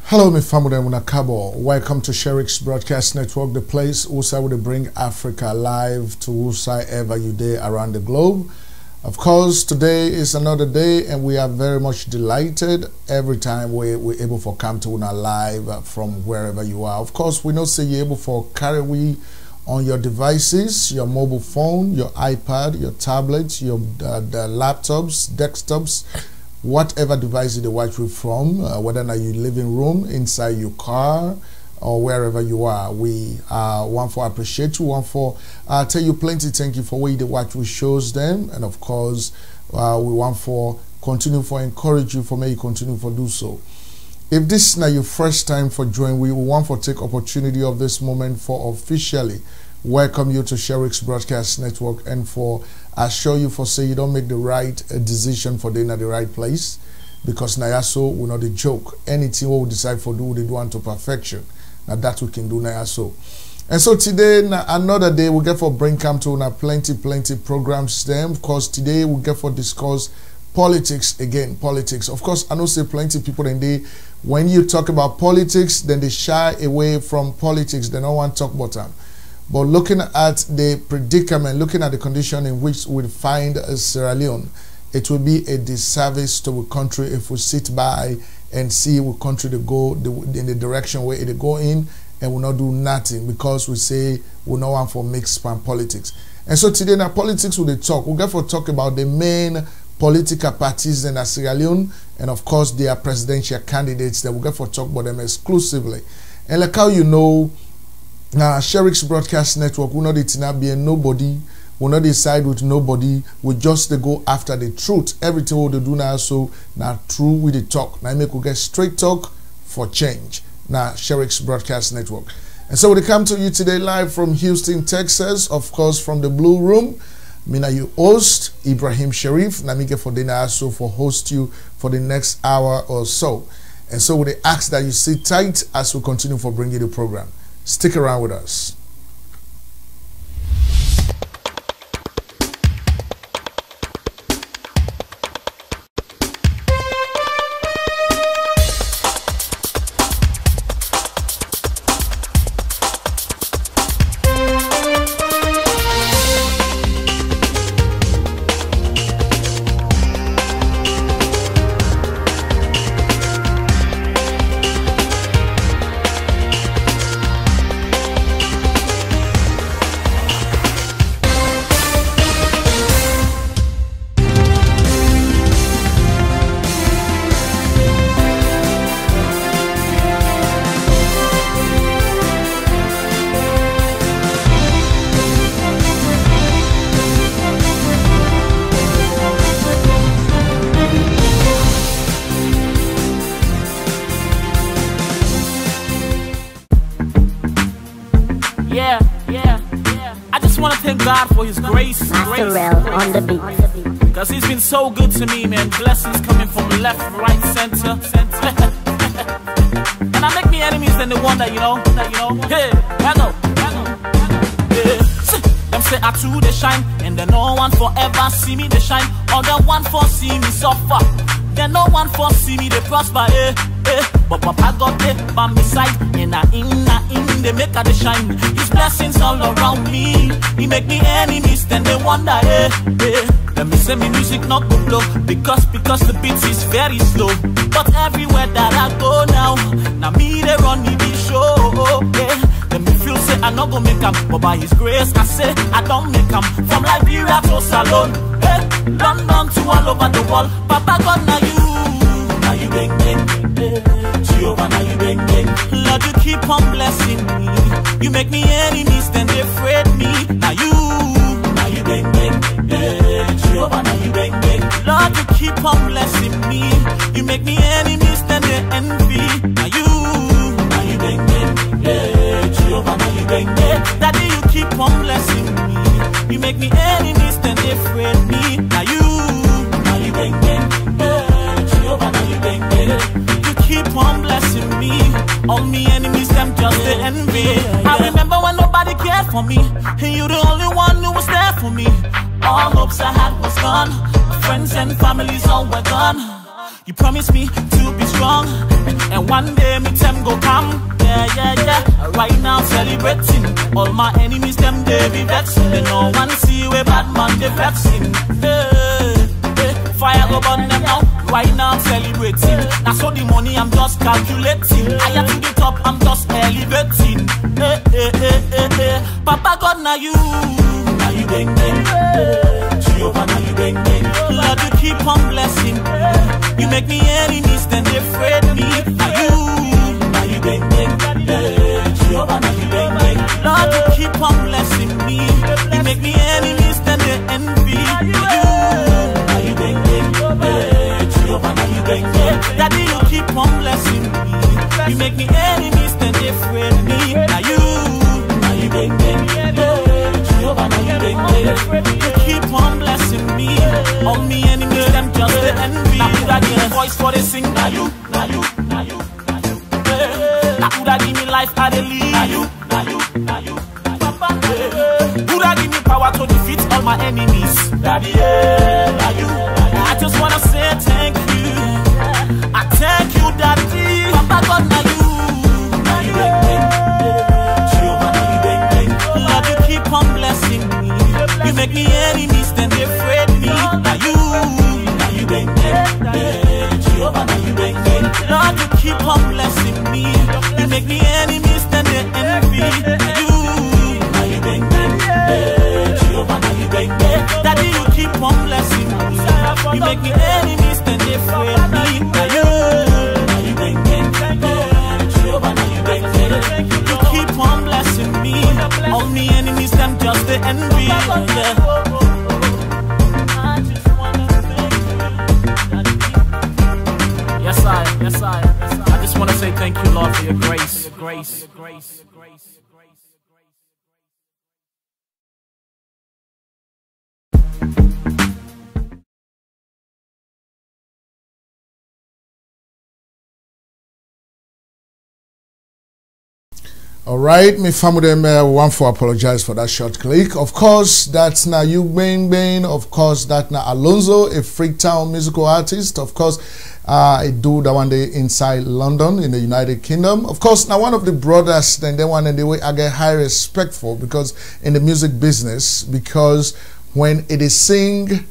Hello, my family, welcome to Sherix Broadcast Network, the place also will bring Africa live to whosoever you dare around the globe. Of course, today is another day, and we are very much delighted every time we're able to come to una live from wherever you are. Of course, we know say you're able to carry we on your devices, your mobile phone, your iPad, your tablets, your the laptops, desktops, whatever device you watch you from, whether or you living room, inside your car, or wherever you are. We want for appreciate you, want for tell you plenty thank you for where you watch we shows them, and of course we want for continue for encourage you for may you continue for do so. If this is not your first time for joining, we want for take opportunity of this moment for officially welcome you to Sherix Broadcast Network, and for assure you for say you don't make the right decision for being at the right place, because Nayaso will not a joke. Anything we decide for do, we do want to perfection. Now that we can do Nayaso. And so today, another day, we get for bring come to now plenty programs them. Of course, today we get for discuss politics again. Politics. Of course, I know say plenty people in there, when you talk about politics, then they shy away from politics. They don't want to talk about them. But looking at the predicament, looking at the condition in which we find Sierra Leone, it will be a disservice to the country if we sit by and see the country to go in the direction where it go in, and will not do nothing because we say we no want for mixed pan politics. And so today now politics will talk. We'll get for talk about the main political parties in Sierra Leone, and of course their presidential candidates that we'll get for talk about them exclusively. And like how you know, now, Sherix Broadcast Network will not be a nobody, will not decide with nobody, we just go after the truth. Everything we do now, so now true with the talk. Now make we get straight talk for change. Now, Sherix Broadcast Network. And so we come to you today live from Houston, Texas, of course from the Blue Room. Mina you host Ibrahim Sheriff. Now me get for dinner so for host you for the next hour or so. And so we ask that you sit tight as we continue for bringing the program. Stick around with us. God for his grace on the beat, because he's been so good to me, man. Blessings coming from left, right, center. And I make me enemies than the one that you know. Hey, hello. Yeah. Them say I too they shine, and then no one forever see me they shine. Other one for see me suffer, then no one for see me they prosper. But Papa got it by my side, and I in they make her they shine. His blessings all around me. He make me enemies, then they wonder, Let me say me music not go blow, because the beats is very slow. But everywhere that I go now me they run me the show, Let me feel say I not go make 'em, but by his grace I say I don't make 'em. From Liberia to Salon, London to all over the world. Papa God now you bang Jehovah, now you bang Lord, you keep on blessing me. You make me enemies, then they afraid me. Now you bang Jehovah, now you bang Lord, you keep on blessing me. You make me enemies, then they envy. Now you bang Jehovah, now you bang Daddy, you keep on blessing me. You make me enemies, then they afraid me. Now you bang Jehovah, now you bang You keep on blessing me. All me enemies, them just the envy. I remember when nobody cared for me, and you the only one who was there for me. All hopes I had was gone. Friends and families all were gone. You promised me to be strong, and one day me time go come. Yeah. Right now celebrating. All my enemies them they be vexing. They no one see where bad man they vexing. Fire go burn them now. Right now I'm celebrating. Now so the money I'm just calculating. I am to the top, I'm just elevating. Papa God now you bang bang. Jehovah now you bang bang. Lord you keep on blessing. You make me enemies then they afraid me. Now you bang bang. Jehovah now you bang bang. Lord you keep on blessing me. You make me enemies then they envy. Now you bang bang. Jehovah now you bang bang. Daddy you keep on blessing me. You make me enemies then they afraid me. Now you bang bang. Jehovah now you bang bang. You keep on blessing me. All me enemies them just the envy. Now could I give a voice for the sing? Now you. Now could I give me life I dey live? Now you. Papa, could I give me power to defeat all my enemies? Daddy, now you. I just wanna say thank you. I thank you, Daddy. Papa God, now you bang bang. Jehovah, now you bang bang. Lord, you keep on blessing me. You make me enemies, then they afraid me. Now you bang bang. Jehovah, now you bang bang. Lord, you keep on blessing me. You make me enemies, then they envy. Now you bang bang. Jehovah, now you bang bang. Daddy, you keep on blessing me. You make me enemies, then they afraid me. Now you bang bang. Jehovah, now you bang bang. You keep on blessing me. All me enemies, them just the envy. Yes, I just want to say thank you, Lord, for your grace. All right, me family want to apologize for that short click. Of course, that's now you Bang. Of course, that's now Alonzo, a Freetown musical artist. Of course, I do that one day inside London in the United Kingdom. Of course, now one of the brothers, then they one and the way I get high respect for, because in the music business, because when it is sing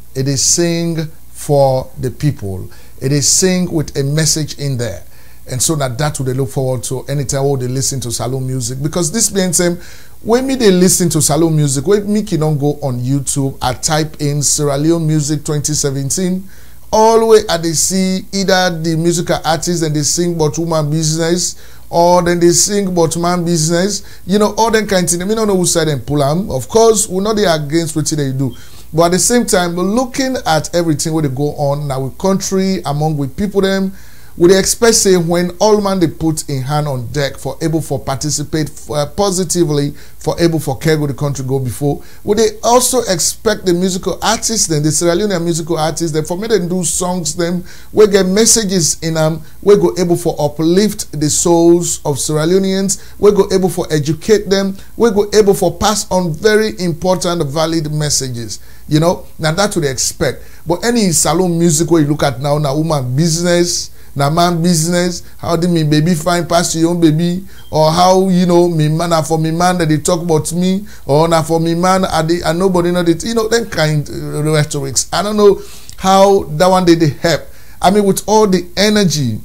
for the people. It is sing with a message in there. And so that would they look forward to anytime they listen to saloon music. Because this being said, when they listen to saloon music, when me can go on YouTube, I type in Sierra Leone music 2017, all the way at they see either the musical artists and they sing about woman business, or then they sing about man business, you know, all that kind of thing. I don't know who side and pull them. Of course, we're not there against what they do. But at the same time, looking at everything where they go on now with country, among with people them, would they expect say when all man they put in hand on deck for able for participate positively for able for carry the country go before, would they also expect the musical artists then the Sierra Leonean musical artists then for me they do songs them we get messages in them we go able for uplift the souls of Sierra Leoneans, we go able for educate them, we go able for pass on very important valid messages, you know. Now that would they expect. But any salon music where you look at now woman business, now man business, how did me baby find past your own baby, or how you know me man for me man that they talk about me, or now for me man and nobody know that, you know, that kind of rhetorics. I don't know how that one they help. I mean, with all the energy,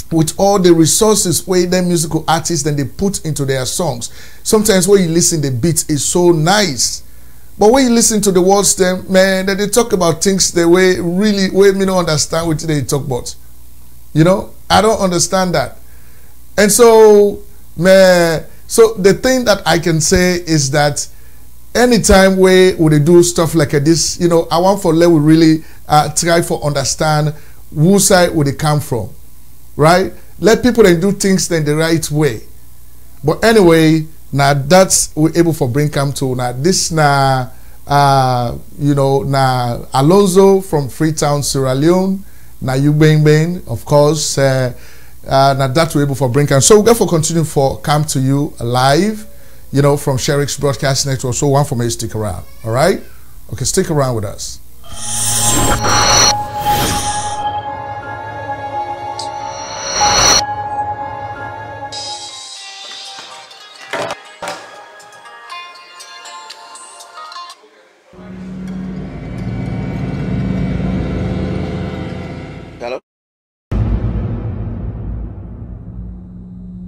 with all the resources where them musical artists then they put into their songs, sometimes when you listen the beat is so nice. But when you listen to the words them, man, that they talk about things the way really way me don't understand what they talk about. You know, I don't understand that. And so, man, so the thing that I can say is that anytime we would do stuff like this, you know, I want for let we really try for understand whose side would it come from, right? Let people then do things then the right way. But anyway, now that's we're able for bring come to now this now you know now Alonzo from Freetown, Sierra Leone. Now you bang, of course. Now that we're able for bring come. So we'll therefore continue for come to you live, you know, from Sherix Broadcast Network. So one for me, stick around. All right? Okay, stick around with us.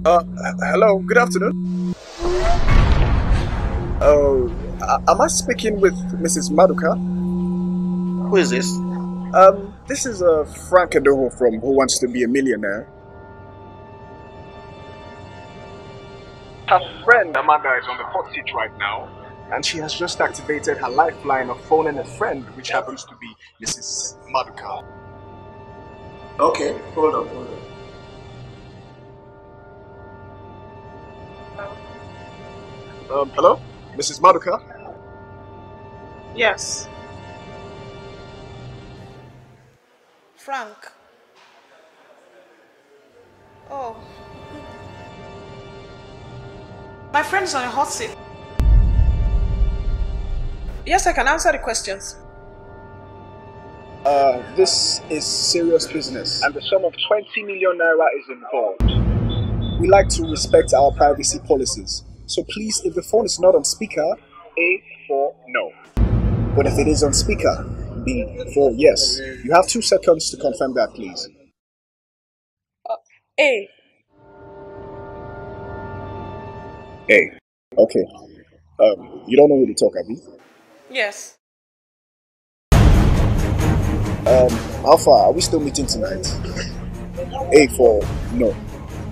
Hello, good afternoon. Am I speaking with Mrs. Maduka? Who is this? This is Frank Adoho from Who Wants to Be a Millionaire. Her friend Amanda is on the hot seat right now, and she has just activated her lifeline of phoning a friend, which happens to be Mrs. Maduka. Okay, hold on. Hello? Mrs. Maduka? Yes. Frank. Oh. My friend is on a hot seat. Yes, I can answer the questions. This is serious business, and the sum of 20 million naira is involved. We like to respect our privacy policies, so please, if the phone is not on speaker, A for no. But if it is on speaker, B for yes. You have 2 seconds to confirm that, please. A. A. Okay. You don't know who to talk, Abby? Yes. How far? Are we still meeting tonight? A for no.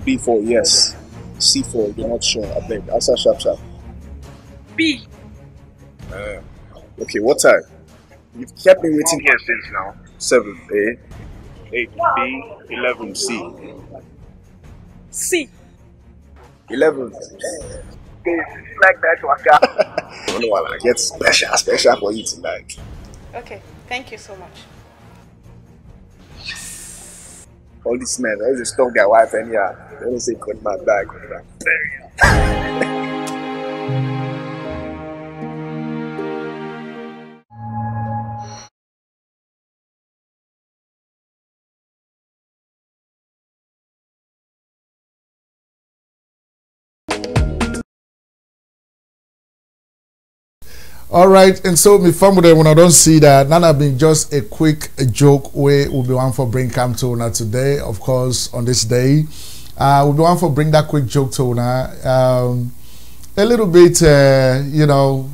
B for yes. C for you're not sure. I beg. Answer sharp. B. Okay, what time? You've kept me waiting here since now. 7 A. 8 B. 11 C. C. 11. Like that, Waka. I don't know why I get special for you tonight. Okay, thank you so much. All these men, I just stop their wife and yeah, they don't say cut my bag. All right, and so my family, when I don't see that, none have been just a quick joke way will be one for bring come to Una today. Of course, on this day, we'll be one for bring that quick joke to Una. A little bit, you know,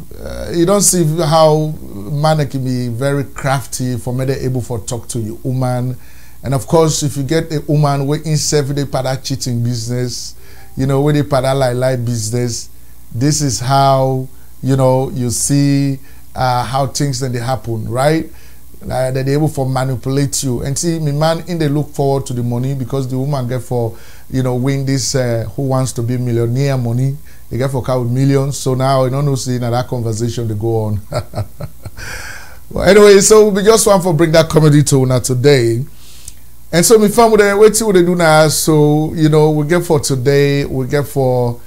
you don't see how man can be very crafty for me they able for talk to you woman, and of course, if you get a woman where in the pada cheating business, you know, where they pada lie business, this is how. You know, you see how things then they happen, right? That they're able to manipulate you. And see, my man, in they look forward to the money because the woman get for, you know, win this Who Wants to Be Millionaire money. They get for count millions. So now, you don't know, see, now that conversation they go on. Well, anyway, so we just want to bring that comedy to Una today. And so, my family, wait till what they do now. So, you know, we get for today, we get for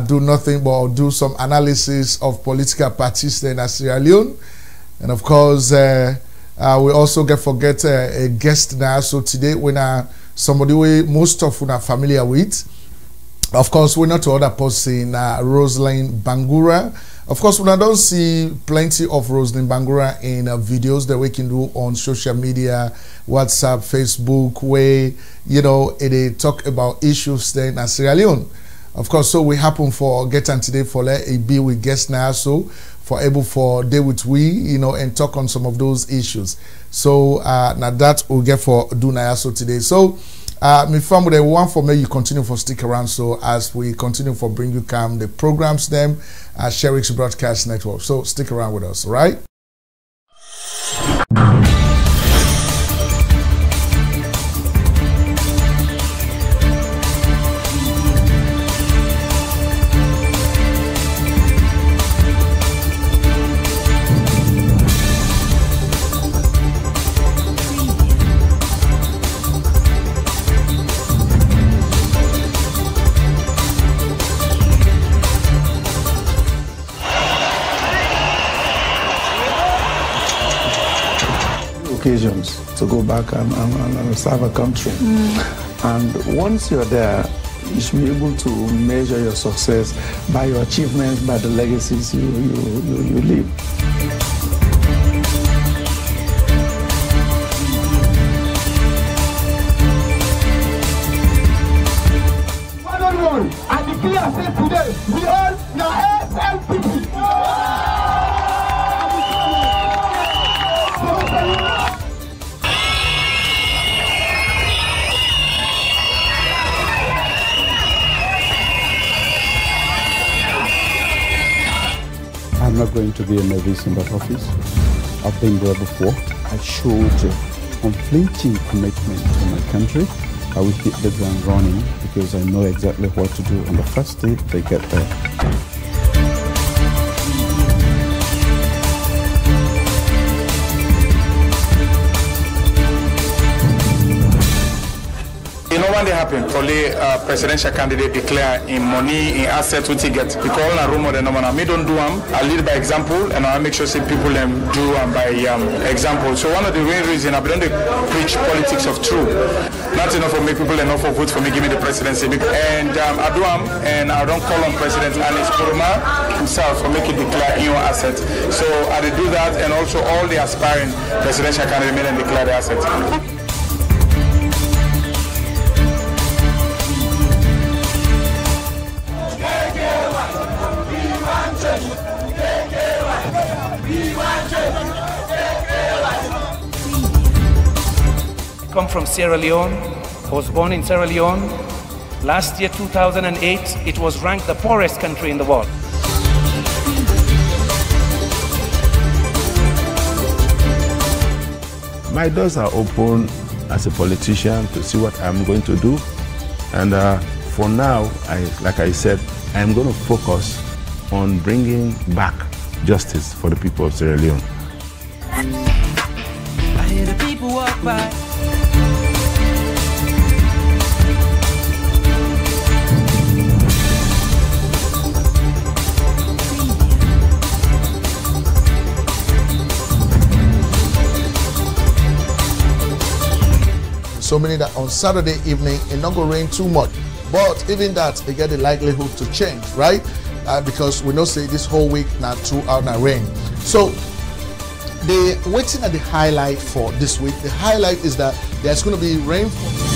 do nothing but do some analysis of political parties in Sierra Leone. And of course, we also forget a guest now. So today, when somebody we most of you are familiar with, of course, we're not to other person, Rosalind Bangura. Of course, we don't see plenty of Rosalind Bangura in videos that we can do on social media, WhatsApp, Facebook, where, you know, they talk about issues there in Sierra Leone. Of course, so we happen for getting today for let it be with guests now, so for able for day with we, you know, and talk on some of those issues. So now that we'll get for do now so today. So my family, one for me, you continue for stick around. So as we continue for bring you come the programs them Sherix Broadcast Network. So stick around with us, all right? Occasions to go back and serve a country. And once you're there, you should be able to measure your success by your achievements, by the legacies you leave. going to be a novice in that office. I've been there before. I showed unflinching commitment to my country. I will hit the ground running because I know exactly what to do on the first day they get there. You know when they happen, only presidential candidate declare in money, in assets, what he get. Because all the rumor, the number. Me don't do them. I lead by example, and I make sure say people do by example. So one of the main reasons I don't preach politics of truth. Not enough for me people enough for vote for me give me the presidency. And I do them, and I don't call on President Anis Kuruma himself for making declare in your asset. So I do that, and also all the aspiring presidential candidates made and declare the asset. I come from Sierra Leone. I was born in Sierra Leone. Last year, 2008, it was ranked the poorest country in the world. My doors are open as a politician to see what I'm going to do. And for now, like I said, I'm going to focus on bringing back justice for the people of Sierra Leone. I hear the people walk by. So meaning that on Saturday evening, it not going to rain too much. But even that, they get the likelihood to change, right? Because we know say this whole week not throughout the rain. So the waiting at the highlight for this week. The highlight is that there's going to be rainfall.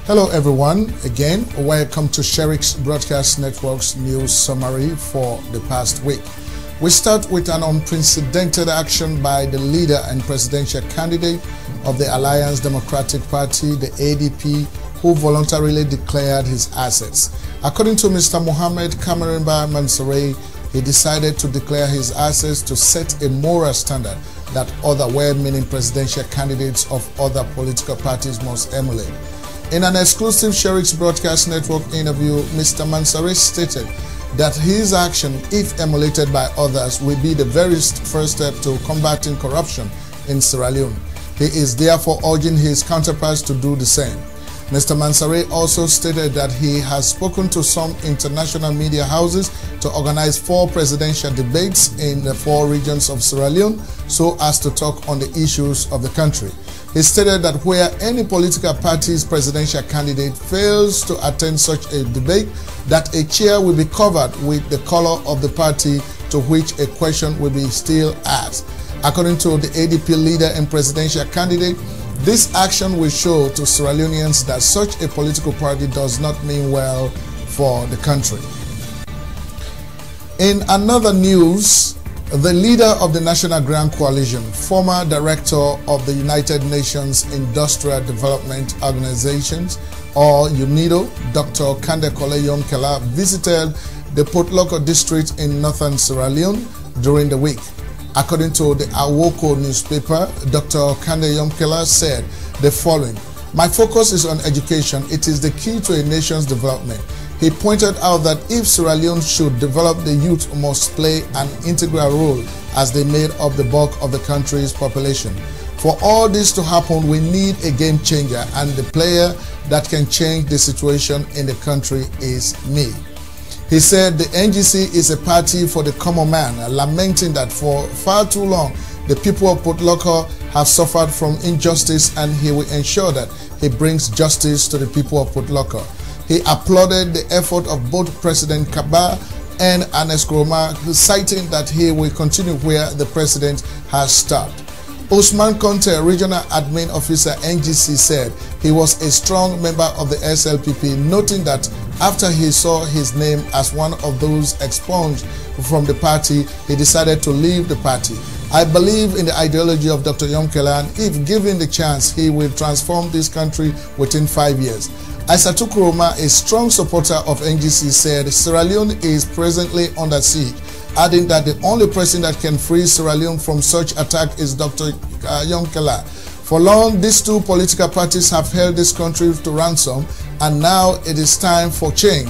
Hello everyone, again welcome to Sherix Broadcast Network's news summary for the past week. We start with an unprecedented action by the leader and presidential candidate of the Alliance Democratic Party, the ADP, who voluntarily declared his assets. According to Mr. Mohammed Kamarimba Mansouri, he decided to declare his assets to set a moral standard that other well-meaning presidential candidates of other political parties must emulate. In an exclusive Sherix Broadcast Network interview, Mr. Mansouri stated that his action, if emulated by others, will be the very first step to combating corruption in Sierra Leone. He is therefore urging his counterparts to do the same. Mr. Mansouri also stated that he has spoken to some international media houses to organize 4 presidential debates in the 4 regions of Sierra Leone so as to talk on the issues of the country. He stated that where any political party's presidential candidate fails to attend such a debate, that a chair will be covered with the color of the party to which a question will be still asked. According to the ADP leader and presidential candidate, this action will show to Sierra Leoneans that such a political party does not mean well for the country. In another news, the leader of the National Grand Coalition, former director of the United Nations Industrial Development Organizations, or UNIDO, Dr. Kande Yomkela, visited the Port Loko district in northern Sierra Leone during the week. According to the Awoko newspaper, Dr. Kande Yomkela said the following: "My focus is on education. It is the key to a nation's development." He pointed out that if Sierra Leone should develop, the youth must play an integral role as they made up the bulk of the country's population. For all this to happen, we need a game changer, and the player that can change the situation in the country is me. He said the NGC is a party for the common man, lamenting that for far too long the people of Port Loko have suffered from injustice, and he will ensure that he brings justice to the people of Port Loko. He applauded the effort of both President Kaba and Anes Kroma, citing that he will continue where the president has stopped. Osman Conte, Regional Admin Officer NGC, said he was a strong member of the SLPP, noting that after he saw his name as one of those expunged from the party, he decided to leave the party. I believe in the ideology of Dr. Yonkela, and if given the chance, he will transform this country within 5 years. Isatu Kuroma, a strong supporter of NGC, said Sierra Leone is presently under siege, adding that the only person that can free Sierra Leone from such attack is Dr. Yonkela. For long, these two political parties have held this country to ransom, and now it is time for change.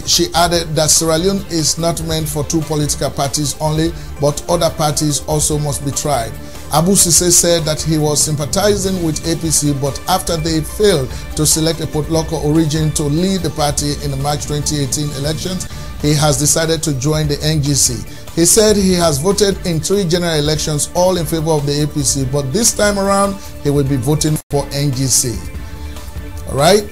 She added that Sierra Leone is not meant for two political parties only, but other parties also must be tried. Abu Sise said that he was sympathizing with APC, but after they failed to select a Loko origin to lead the party in the March 2018 elections, he has decided to join the NGC. He said he has voted in 3 general elections, all in favor of the APC, but this time around, he will be voting for NGC. All right?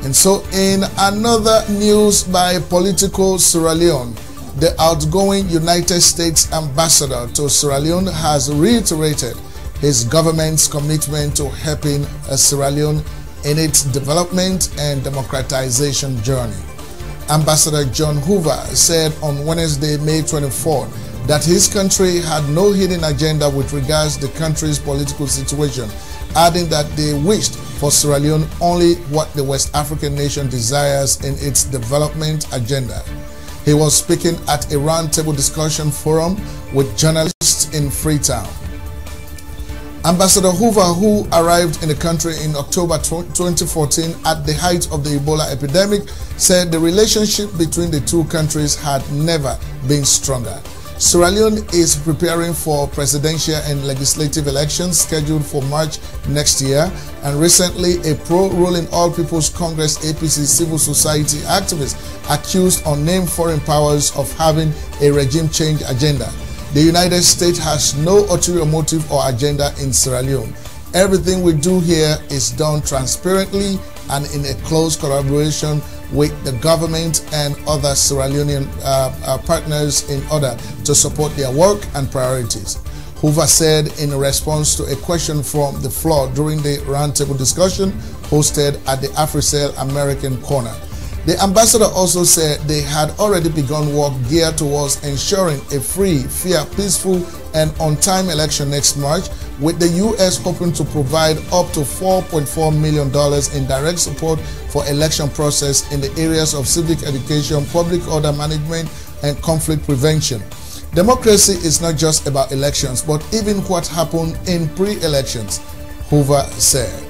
And so in another news by Political Sierra Leone, the outgoing United States ambassador to Sierra Leone has reiterated his government's commitment to helping Sierra Leone in its development and democratization journey. Ambassador John Hoover said on Wednesday, May 24th, that his country had no hidden agenda with regards to the country's political situation, adding that they wished for Sierra Leone only what the West African nation desires in its development agenda. He was speaking at a roundtable discussion forum with journalists in Freetown. Ambassador Hoover, who arrived in the country in October 2014 at the height of the Ebola epidemic, said the relationship between the two countries had never been stronger. Sierra Leone is preparing for presidential and legislative elections scheduled for March next year, and recently a pro-ruling All People's Congress APC civil society activist accused unnamed foreign powers of having a regime change agenda. The United States has no ulterior motive or agenda in Sierra Leone. Everything we do here is done transparently and in a close collaboration with the government and other Sierra Leonean partners in order to support their work and priorities. Hoover said in response to a question from the floor during the roundtable discussion hosted at the AfriCell American Corner. The ambassador also said they had already begun work geared towards ensuring a free, fair, peaceful, and on-time election next March, with the U.S. hoping to provide up to $4.4 million in direct support for election process in the areas of civic education, public order management, and conflict prevention. Democracy is not just about elections, but even what happened in pre-elections, Hoover said.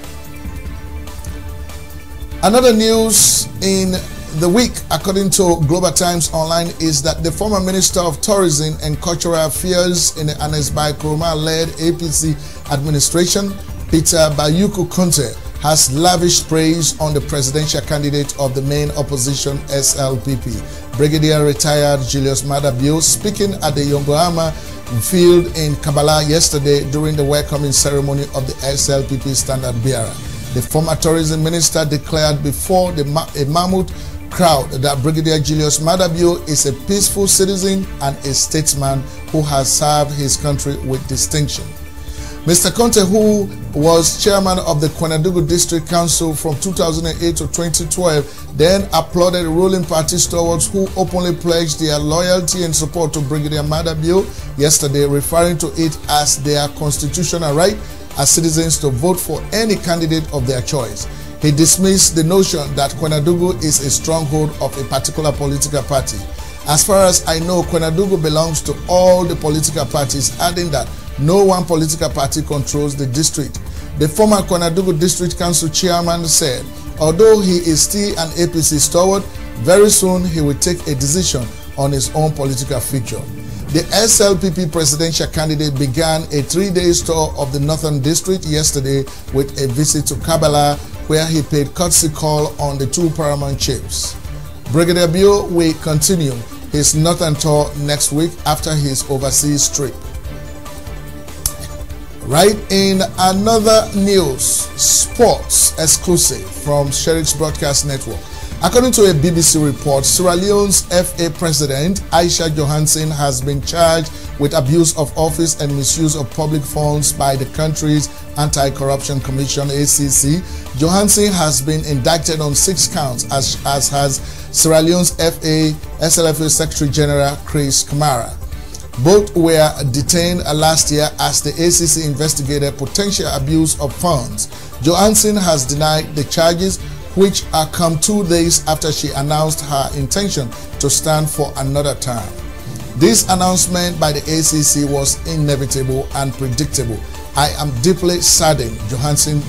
Another news in the week, according to Global Times Online, is that the former Minister of Tourism and Cultural Affairs in the Anesbai Kuroma-led APC administration, Peter Bayuku Conte, has lavished praise on the presidential candidate of the main opposition SLPP, Brigadier retired Julius Maada Bio, speaking at the Yongoama field in Kabbalah yesterday during the welcoming ceremony of the SLPP standard bearer. The former tourism minister declared before a mammoth crowd that Brigadier Julius Maada Bio is a peaceful citizen and a statesman who has served his country with distinction. Mr. Conte, who was chairman of the Kwenadugu District Council from 2008 to 2012, then applauded ruling party stalwarts who openly pledged their loyalty and support to Brigadier Maada Bio yesterday, referring to it as their constitutional right as citizens to vote for any candidate of their choice. He dismissed the notion that Kwenadugu is a stronghold of a particular political party. As far as I know, Kwenadugu belongs to all the political parties, adding that no one political party controls the district. The former Kwenadugu District Council chairman said, although he is still an APC stalwart, very soon he will take a decision on his own political future. The SLPP presidential candidate began a 3-day tour of the Northern District yesterday with a visit to Kabbalah, where he paid courtesy call on the two paramount chiefs. Brigadier Bio will continue his Northern tour next week after his overseas trip. Right, in another news, sports exclusive from Sherix Broadcast Network. According to a BBC report, Sierra Leone's FA President, Aisha Johansen, has been charged with abuse of office and misuse of public funds by the country's Anti-Corruption Commission, ACC. Johansen has been indicted on 6 counts, as has Sierra Leone's FA SLPP Secretary General Chris Kamara. Both were detained last year as the ACC investigated potential abuse of funds. Johansen has denied the charges, which come 2 days after she announced her intention to stand for another term. This announcement by the ACC was inevitable and predictable. I am deeply saddened, Johansen,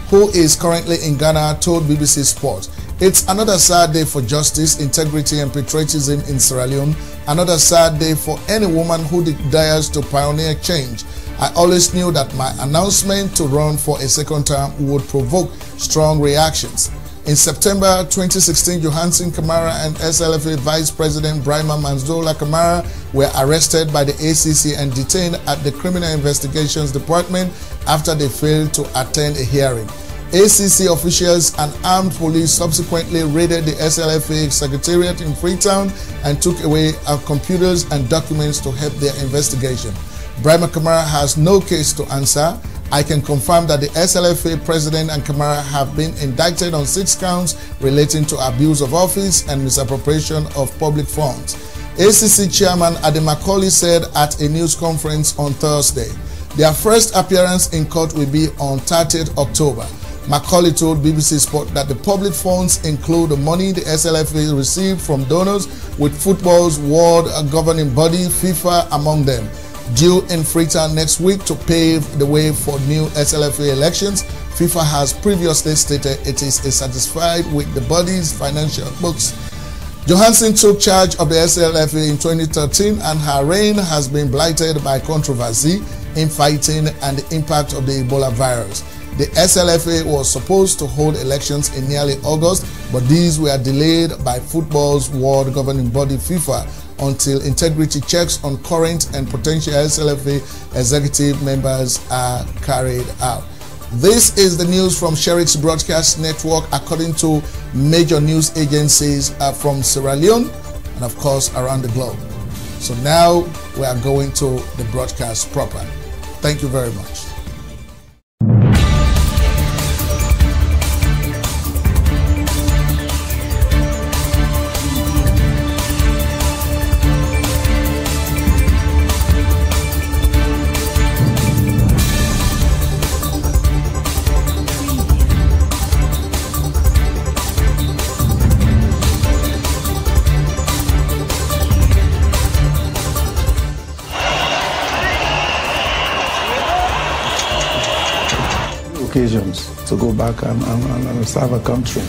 who is currently in Ghana, told BBC Sport. It's another sad day for justice, integrity and patriotism in Sierra Leone. Another sad day for any woman who desires to pioneer change. I always knew that my announcement to run for a second term would provoke strong reactions. In September 2016, Johansen, Kamara and SLPP Vice President Ibrahim Kamara were arrested by the ACC and detained at the Criminal Investigations Department after they failed to attend a hearing. ACC officials and armed police subsequently raided the SLPP Secretariat in Freetown and took away our computers and documents to help their investigation. Ibrahim Kamara has no case to answer. I can confirm that the SLPP President and Kamara have been indicted on 6 counts relating to abuse of office and misappropriation of public funds. ACC Chairman Ade Macaulay said at a news conference on Thursday. Their first appearance in court will be on 30th October. Macaulay told BBC Sport that the public funds include the money the SLPP received from donors, with football's world governing body, FIFA, among them. Due in Freetown next week to pave the way for new SLPP elections, FIFA has previously stated it is satisfied with the body's financial books. Johansen took charge of the SLPP in 2013 and her reign has been blighted by controversy, infighting and the impact of the Ebola virus. The SLPP was supposed to hold elections in nearly August, but these were delayed by football's world governing body FIFA until integrity checks on current and potential SLPP executive members are carried out. This is the news from Sherix Broadcast Network, according to major news agencies from Sierra Leone and of course around the globe. So now we are going to the broadcast proper. Thank you very much. Occasions to go back and serve a country.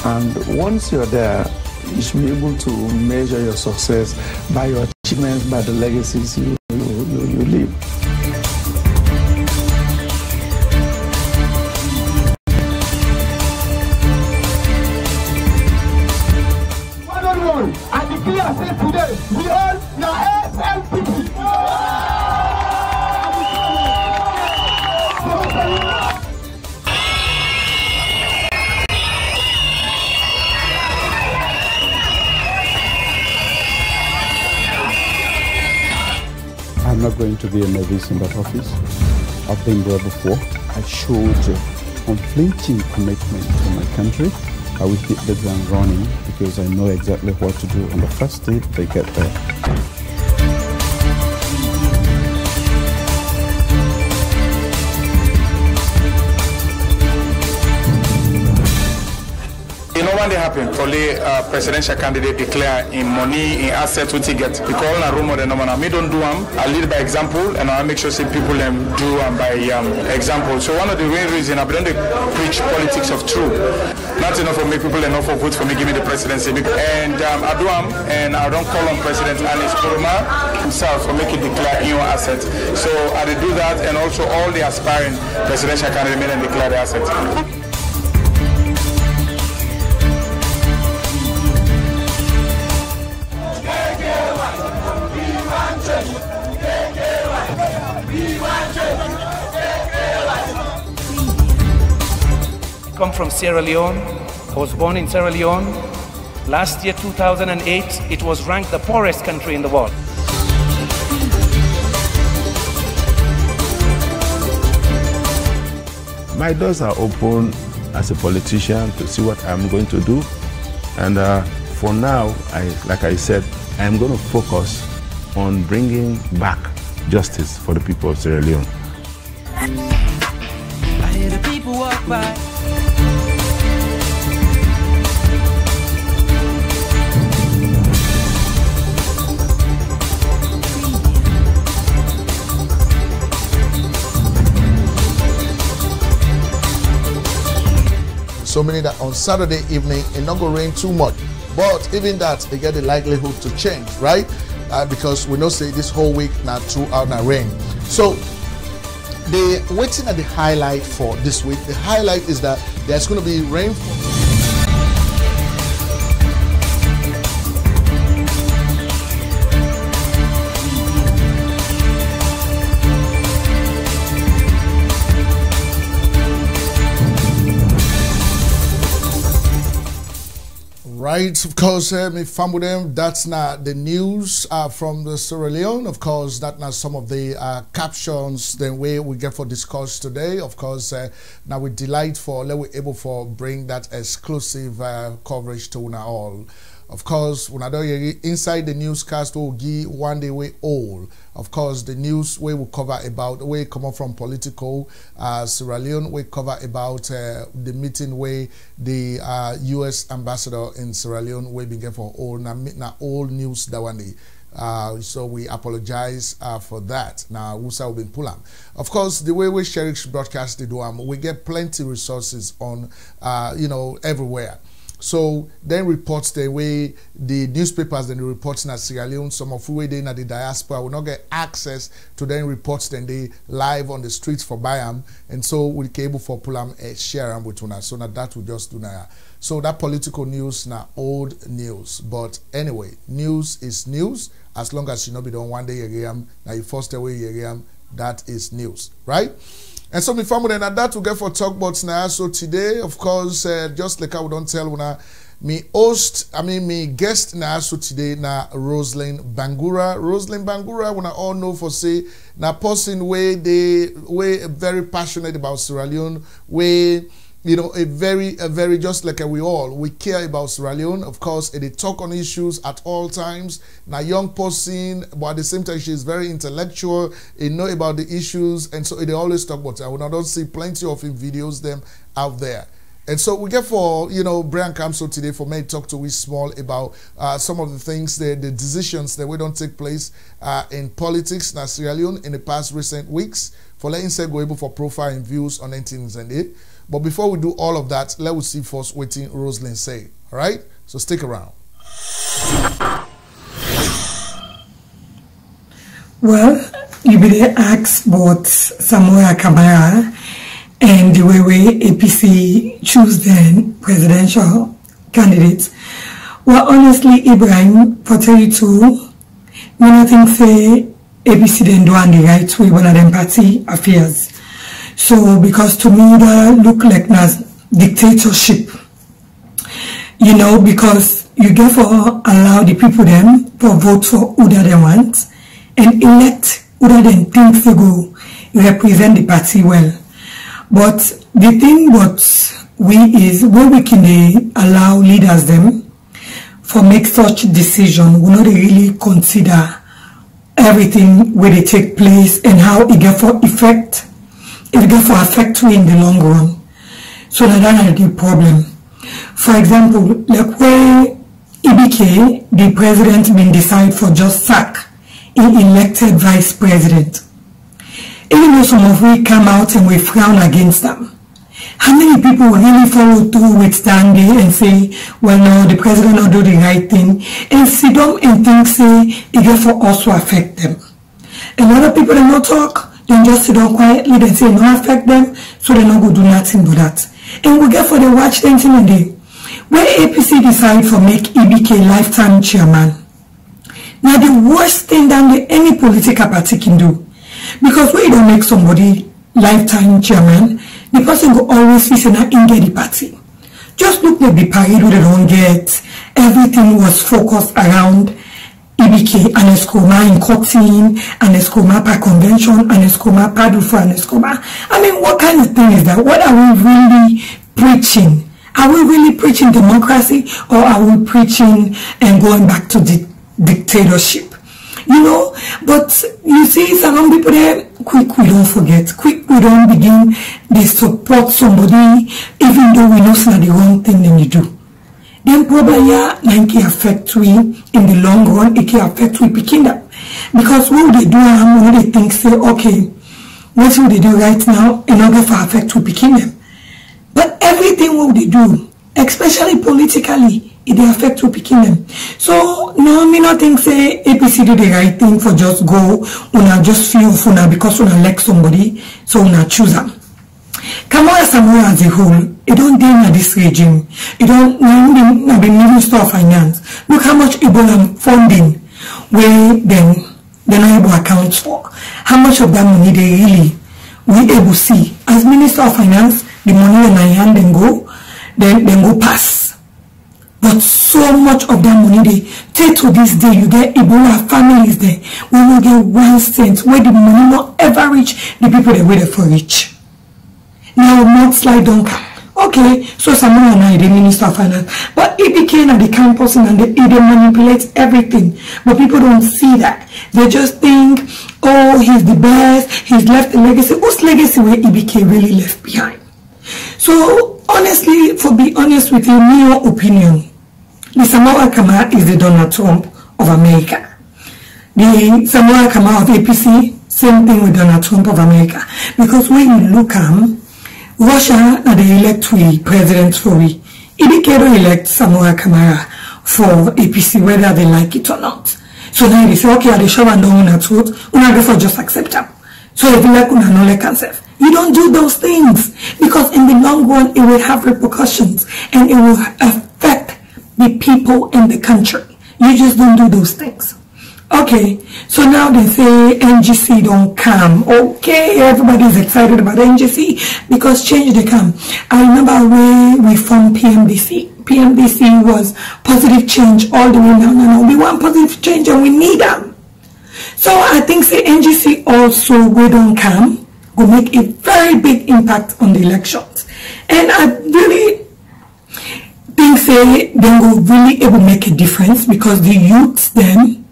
And once you're there, you should be able to measure your success by your achievements, by the legacies you leave. And the clear say today, we all now SLPP. I'm not going to be a novice in that office. I've been there before. I showed unflinching commitment to my country. I will hit the ground running because I know exactly what to do on the first day they get there. You know when they happen, only presidential candidate declare in money, in assets, what he get. Because all the rumor, the number, me don't do them. I lead by example, and I make sure say people do by example. So one of the main reasons I don't preach politics of truth. Not enough for me people enough for vote for me give me the presidency. And I do them, and I don't call on President Alice Kuruma himself for making declare in your assets. So I do that, and also all the aspiring presidential candidates made and declare their assets. Come from Sierra Leone, I was born in Sierra Leone. Last year, 2008, it was ranked the poorest country in the world. My doors are open as a politician to see what I'm going to do. And for now, like I said, I'm going to focus on bringing back justice for the people of Sierra Leone. I hear the people walk by. So meaning that on Saturday evening, it not going to rain too much. But even that, they get the likelihood to change, right? Because we know say this whole week now throughout now rain. So the waiting at the highlight for this week, the highlight is that there's going to be rainfall. Right, of course, me fam with them. That's not the news from the Sierra Leone. Of course, that's not some of the captions the way we get for discuss today. Of course, now we delight for let we able for bring that exclusive coverage to now all. Of course, when I do inside the newscast, we'll give one day way all. Of course, the news we will cover about where come up from political Sierra Leone. We cover about the meeting where the U.S. ambassador in Sierra Leone we begin for all now all news that one day. So we apologize for that. Now, Usa will be pulling. Of course, the way we Sherix broadcast the we get plenty resources on everywhere. So then reports the way the newspapers then the reports in Sierra Leone, some of who they in the diaspora will not get access to then reports then they live on the streets for Bayam, and so we able for Pulam share them with us. So now that we just do now. So that political news now old news. But anyway, news is news as long as you know be done one day now you first away that is news, right? And so, my family, and that we get for talk about now. So today, of course, just like I would don't tell when me guest now. So today now Roslyn Bangura. Roslyn Bangura, when I all know for say now person way very passionate about Sierra Leone, way a very just like we care about Sierra Leone. Of course, they talk on issues at all times. Now, young person, but at the same time, she is very intellectual. They know about the issues, and so they always talk about it. I don't see plenty of videos them out there. And so we get for Brian Kamso today for me to talk to we small about some of the things, the decisions that we don't take place in politics in Sierra Leone in the past recent weeks. For letting say go able for profile and views on 1908. But before we do all of that, let us see first waiting Roslyn say. All right? So stick around. Well, you be asked about Samuel Kamara and the way APC choose the presidential candidates. Well, honestly, Ibrahim, for 32, I think say APC then do on the right way one of them party affairs. So, because to me that look like dictatorship, because you get for allow the people them to vote for who they want and elect who they think they go represent the party well. But the thing what we can allow leaders them for make such decision, we not really consider everything where they take place and how it get for effect. It get for affect you in the long run. So that's the problem. For example, like when EBK, the president been decide for just sack in elected vice president. Even though some of we come out and we frown against them, how many people really follow through with standing and say, well, no, the president will do the right thing, and sit down and think, say, it get for also affect them. A lot of people don't talk. Then just sit down quietly, then say no affect them, so they not go do nothing but that. And we get for the watch them till the day. When APC decide for make EBK lifetime chairman, now the worst thing that any political party can do. Because when you don't make somebody lifetime chairman, the person will always feel say not in get the party. Just look at the parade we don't get. Everything was focused around EBK and Escoma in Cotton and Escoma per convention and Escoma Padufa and Escoma. I mean, what kind of thing is that? What are we really preaching? Are we really preaching democracy, or are we preaching and going back to the dictatorship? You know, but you see some people there, quick we don't forget, quick we don't begin, they support somebody even though we know it's not the wrong thing then you do. Then probably it can affect we in the long run, it can affect we picking up. Because what they do when they think say, okay, what will they do right now in order for affect we picking them? But everything what they do, especially politically, it affect we picking them. So no, me not think say APC do the right thing for just go, una just feel una because una elect somebody, so una choose them. Kamara Samoa as a whole, it don't deal with this regime. It don't be Minister of Finance. Look how much Ebola funding where then not able accounts for. How much of that money they really we able see. As Minister of Finance, the money in my hand then go pass. But so much of that money they take to this day, you get Ebola families there. We will get 1 cent where the money not ever reach the people that waited for reach. Now not slide don't come. Okay, so someone and I the Minister of Finance. But it became at the campus and they manipulate everything. But people don't see that. They just think, oh, he's the best, he's left a legacy. Whose legacy where EBK really left behind? So honestly, for be honest with you, my opinion, the Samoa Kama is the Donald Trump of America. The Samoa Kama of APC, same thing with Donald Trump of America. Because when you look at Russia, they elect we president for we. EBK don't elect Samoa Kamara for APC, whether they like it or not. So now they say, okay, they show and don't want to therefore just accept them. So if you like, no like concept. You don't do those things because in the long run, it will have repercussions and it will affect the people in the country. You just don't do those things. Okay, so now they say NGC don't come. Okay, everybody's excited about NGC because change they come. I remember when we formed PMDC. PMDC was positive change all the way down. No, we want positive change and we need them. So I think say NGC also we don't come will make a very big impact on the elections. And I really think say they will really able make a difference because the youths then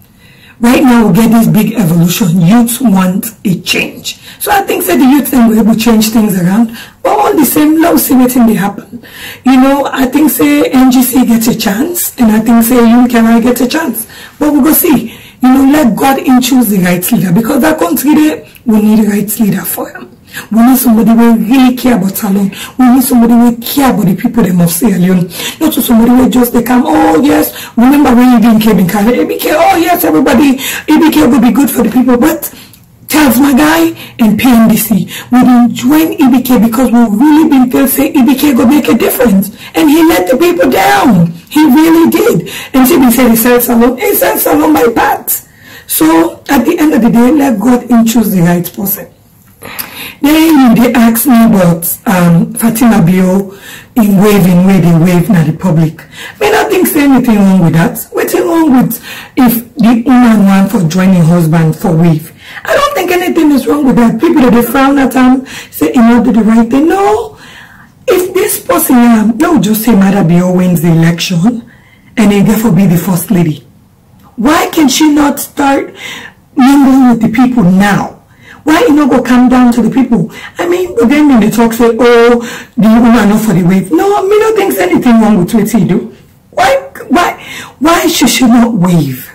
right now we get this big evolution. Youths want a change. So I think say the youths then will able to change things around. But all the same, now see what they happen. You know, I think say NGC gets a chance and I think say UKRI gets a chance. But we'll go see. You know, let God choose the right leader because that country there, we need a right leader for him. We need somebody who really care about Salon. We need somebody who care about the people them of Sierra Leone. Not to somebody who just they come, oh yes, remember when EBK came in Canada, EBK, oh yes, everybody, EBK will be good for the people. But Charles Magai and PMDC, we didn't join EBK because we really been feel say EBK will make a difference. And he let the people down. He really did. And she said he said Salon by parts. So at the end of the day, let God choose the right person. Then they asked me about Fatima Bio in waving where they wave now the public. May not think say anything wrong with that. What's wrong with if the woman want for joining husband for wave? I don't think anything is wrong with that. People that they frown at them say in order the right thing. No. If this person no just say Mother Bio wins the election and then therefore be the first lady. Why can she not start mingling with the people now? Why you not go come down to the people? I mean, again when they talk say, oh, the woman not for the wave. No, me don't think there's anything wrong with what he do. Why should she not wave?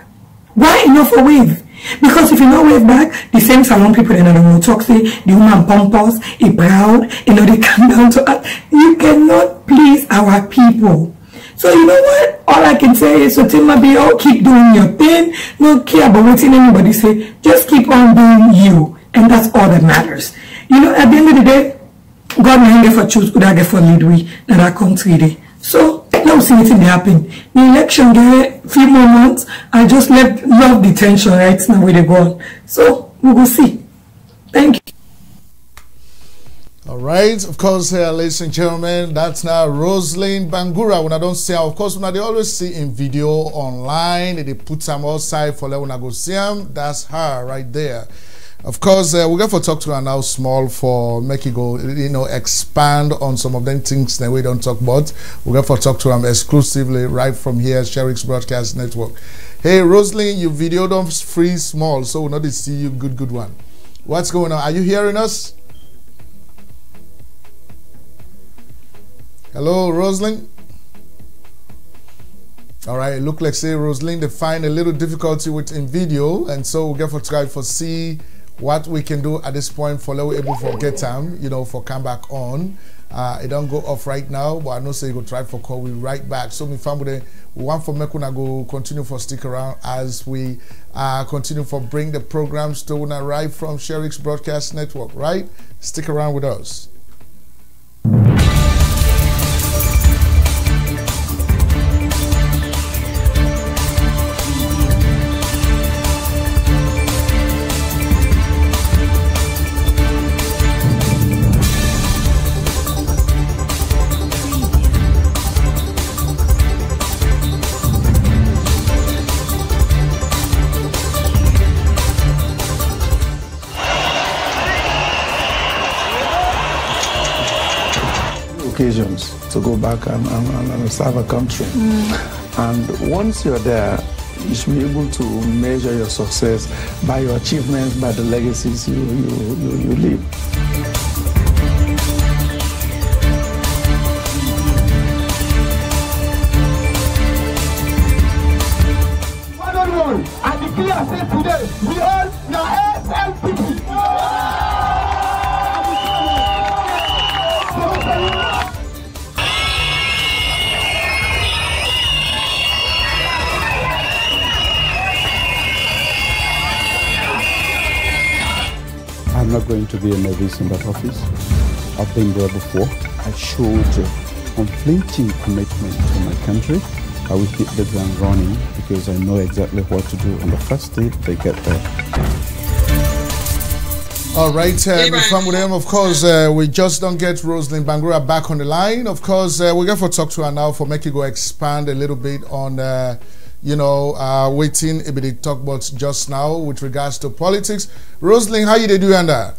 Why not for wave? Because if you not wave back, the same salon people in the talk say the woman pompous, he proud, you know they come down to us. You cannot please our people. So you know what? All I can say is so Tima Bio, keep doing your thing. Don't care about what anybody say. Just keep on doing you. And that's all that matters. You know, at the end of the day, God may for choose who that get for lead we in our country day. So now see what happen. The election there, few more months, I just love the tension right now where they go on. So we will see. Thank you. All right, of course, here, ladies and gentlemen, that's now Rosalind Bangura. When I don't see her, of course, when they always see in video online, they put some outside for when I go see them. That's her right there. Of course, we're going to talk to her now small for make it go, expand on some of them things that we don't talk about. We're going to talk to them exclusively right from here, Sherix Broadcast Network. Hey, Rosalind, you videoed on free small, so we're not to see you. Good one. What's going on? Are you hearing us? Hello, Rosalind. All right, it look like say Rosalind they find a little difficulty with in video, and so we'll get for try for see what we can do at this point for we're able to get time, for come back on. It don't go off right now, but I know say you go try for call we right back. So me family we want for Mekuna go continue for stick around as we continue for bring the programs to right from Sherix Broadcast Network, right? Stick around with us. Occasions to go back and serve a country. And once you're there, you should be able to measure your success by your achievements, by the legacies you leave. One, I declare say today, we all now SLPP. I'm not going to be a novice in that office. I've been there before. I showed unflinching commitment to my country. I will hit the ground running because I know exactly what to do on the first day they get there. All right, of course, we just don't get Rosalind Bangura back on the line. Of course, we're going to talk to her now for make it go expand a little bit on waiting a bit talk about just now with regards to politics. Rosalind, how you do on that?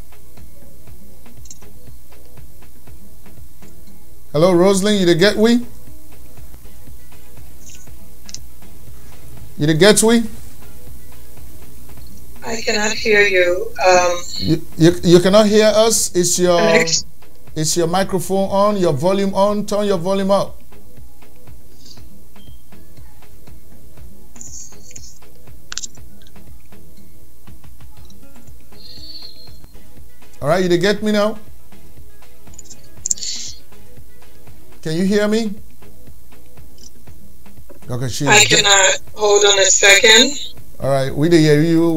Hello, Rosalind, you get we? You get we? I cannot hear you. You cannot hear us? Is your microphone on? Your volume on? Turn your volume up. All right, you get me now? Can you hear me? Okay, I cannot. Hold on a second. All right, we hear you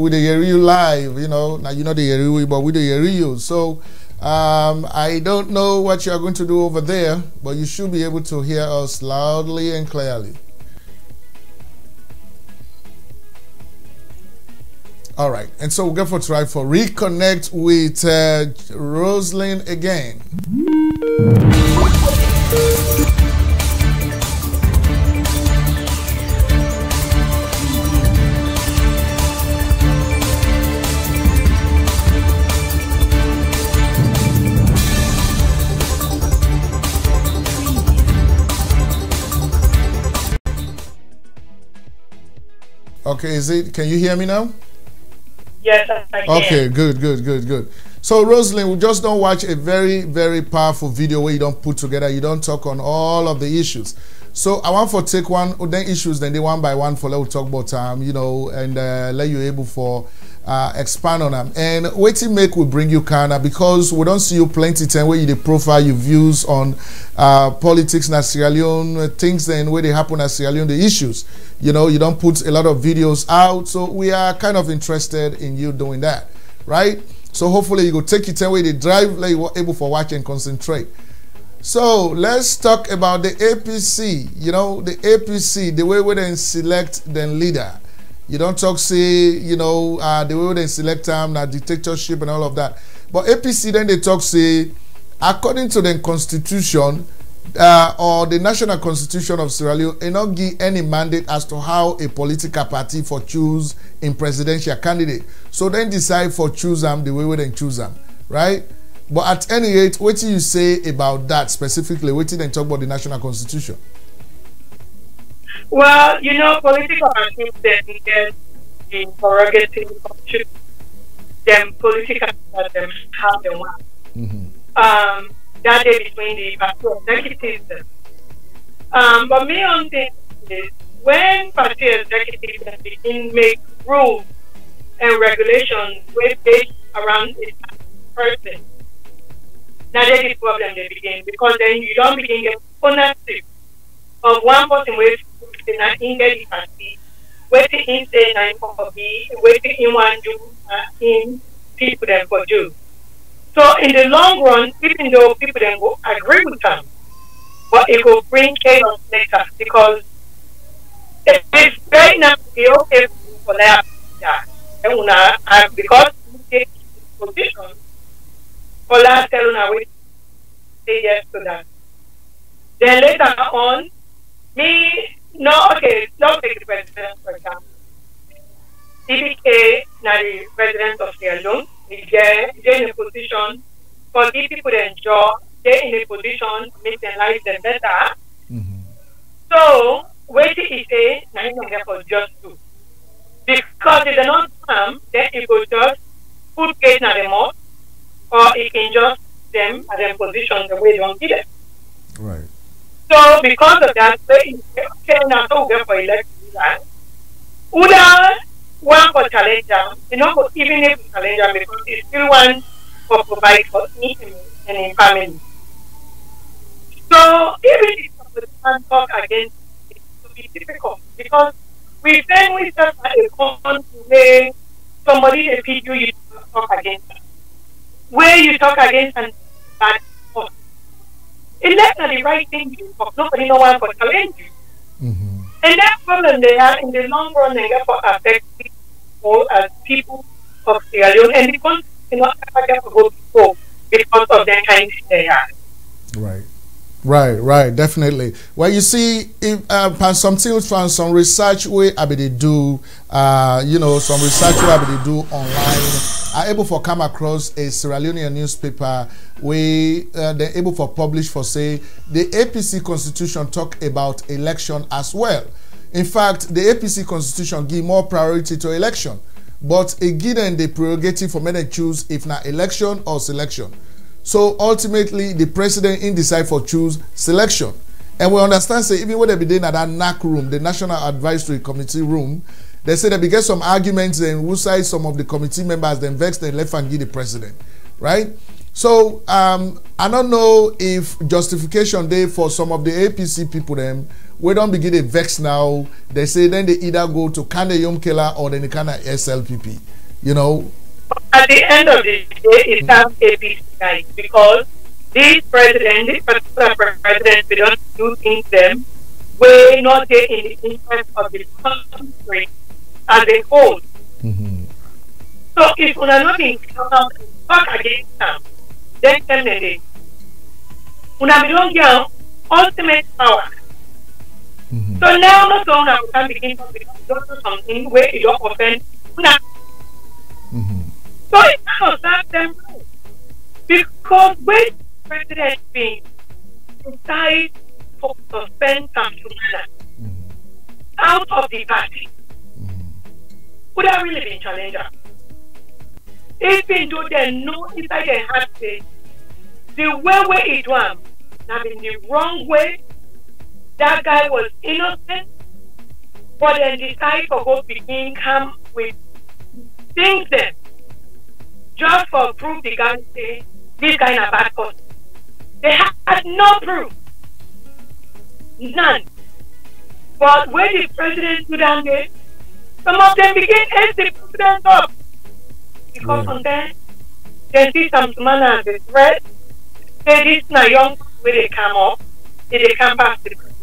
live. Now they hear you, but we hear you. So I don't know what you are going to do over there, but you should be able to hear us loudly and clearly. All right, and so we'll go for try for reconnect with Rosalind again. Okay, can you hear me now? Yes, I can. Okay, good. So, Rosalind, we just don't watch a very, very powerful video where you don't put together, you don't talk on all of the issues. So, I want for take one of the issues, then they one by one for let we talk about and let you able for expand on them. And waiting make will bring you kinda because we don't see you plenty time where you the profile your views on politics in Sierra Leone, things then where they happen at Sierra Leone, the issues. You don't put a lot of videos out, so we are kind of interested in you doing that, right? So hopefully you go take your time where they drive, like you're able for watch and concentrate. So let's talk about the APC. The APC, the way we then select the leader. You don't talk say, the way they select them, dictatorship and all of that. But APC then they talk say, according to the constitution or the national constitution of Sierra Leone, it not give any mandate as to how a political party for choose in presidential candidate. So then decide for choose them the way we then choose them, right? But at any rate, what do you say about that specifically? What do you then talk about the national constitution? Well, you know, political parties then get the prerogative of choosing them political them how they want. That is between the party executives. But me on this is when party executives begin make rules and regulations based around a person, that is the problem they begin, because then you don't begin get ownership of one person with in the party, waiting in say 9 for B, waiting in one do in people then for do. So in the long run, even though people then will agree with them, but it will bring chaos later, because it's very not be okay for that. And because we take position, for last tell we say yes to that. Then later on, don't take the president for example. CBK now the president of Sierra Leone. They're in a position for the people to enjoy, they're in a position to make their lives better. So, what he say, now you don't get for just do. Because if they don't come, then it will just put case in them up, or it can just them at their position the way they don't get it. Right. So, because of that, they say, now so get for election. Uda one for challenger, you know, even if challenger, because it's still one for provide for him and his family. So even if the can talk against it, will be difficult, because we then we start at a point where somebody appeal you talk against them. Where you talk against and bad person. It's not the right thing to do, nobody no one for challenge you. And that problem they are in the long run, they therefore affect people as people of Sierra Leone, and the country cannot ever get to go before because of the kind they are. Right, definitely. Well, you see, if some things from some research we able do, some research we able do online, are able to come across a Sierra Leonean newspaper. They're able to publish for say the APC Constitution talk about election as well. In fact, the APC Constitution give more priority to election, but it give them the prerogative for men to choose if not election or selection. So ultimately, the president in decide for choose selection. And we understand, say, even when they be doing at that NAC room, the National Advisory Committee room, they say they be get some arguments and who side some of the committee members then vex and left and give the president, right? So I don't know if justification there for some of the APC people them, we don't begin a vex now. They say then they either go to Kanda Yom Kela or then they kind of SLPP, you know. At the end of the day, it's not APC guys, because this particular president, we don't do things them, we're not there in the interest of the country as a whole. So if we are not in talk against them, then tell them they don't get ultimate power. So now not so now we can begin to do something where it don't offend. So it cannot start them right. Because when the president being decide to suspend some out of the party, would have really been challenger. Even though they know inside their heart say the way it was have been the wrong way, that guy was innocent, but then decide to go begin come with things then. Just for proof the guy say this guy is a bad person. They had no proof. None. But when the president do down there, some of them begin to the president up. Because from there, they see some man as a threat. Say this is not young where they come up, they come past the president.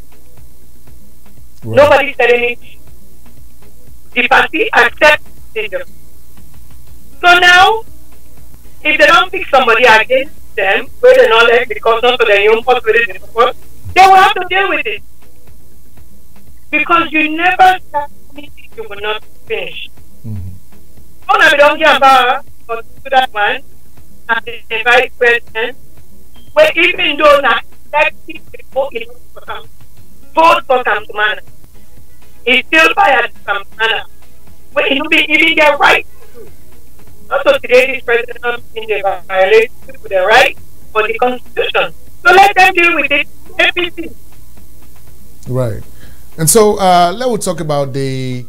Nobody said anything. The party accepts it. So now, if they don't pick somebody again, them, where they not like because not to their own post, where they support, they will have to deal with it. Because you never start anything you will not finish. We don't get about to that one as the vice president, where even though not elected people vote for some manner, it's still by some manner, where it will be even their right to do. Also today this president in the violation to their right for the constitution. So let them deal with it. APC. Right. And so let's talk about the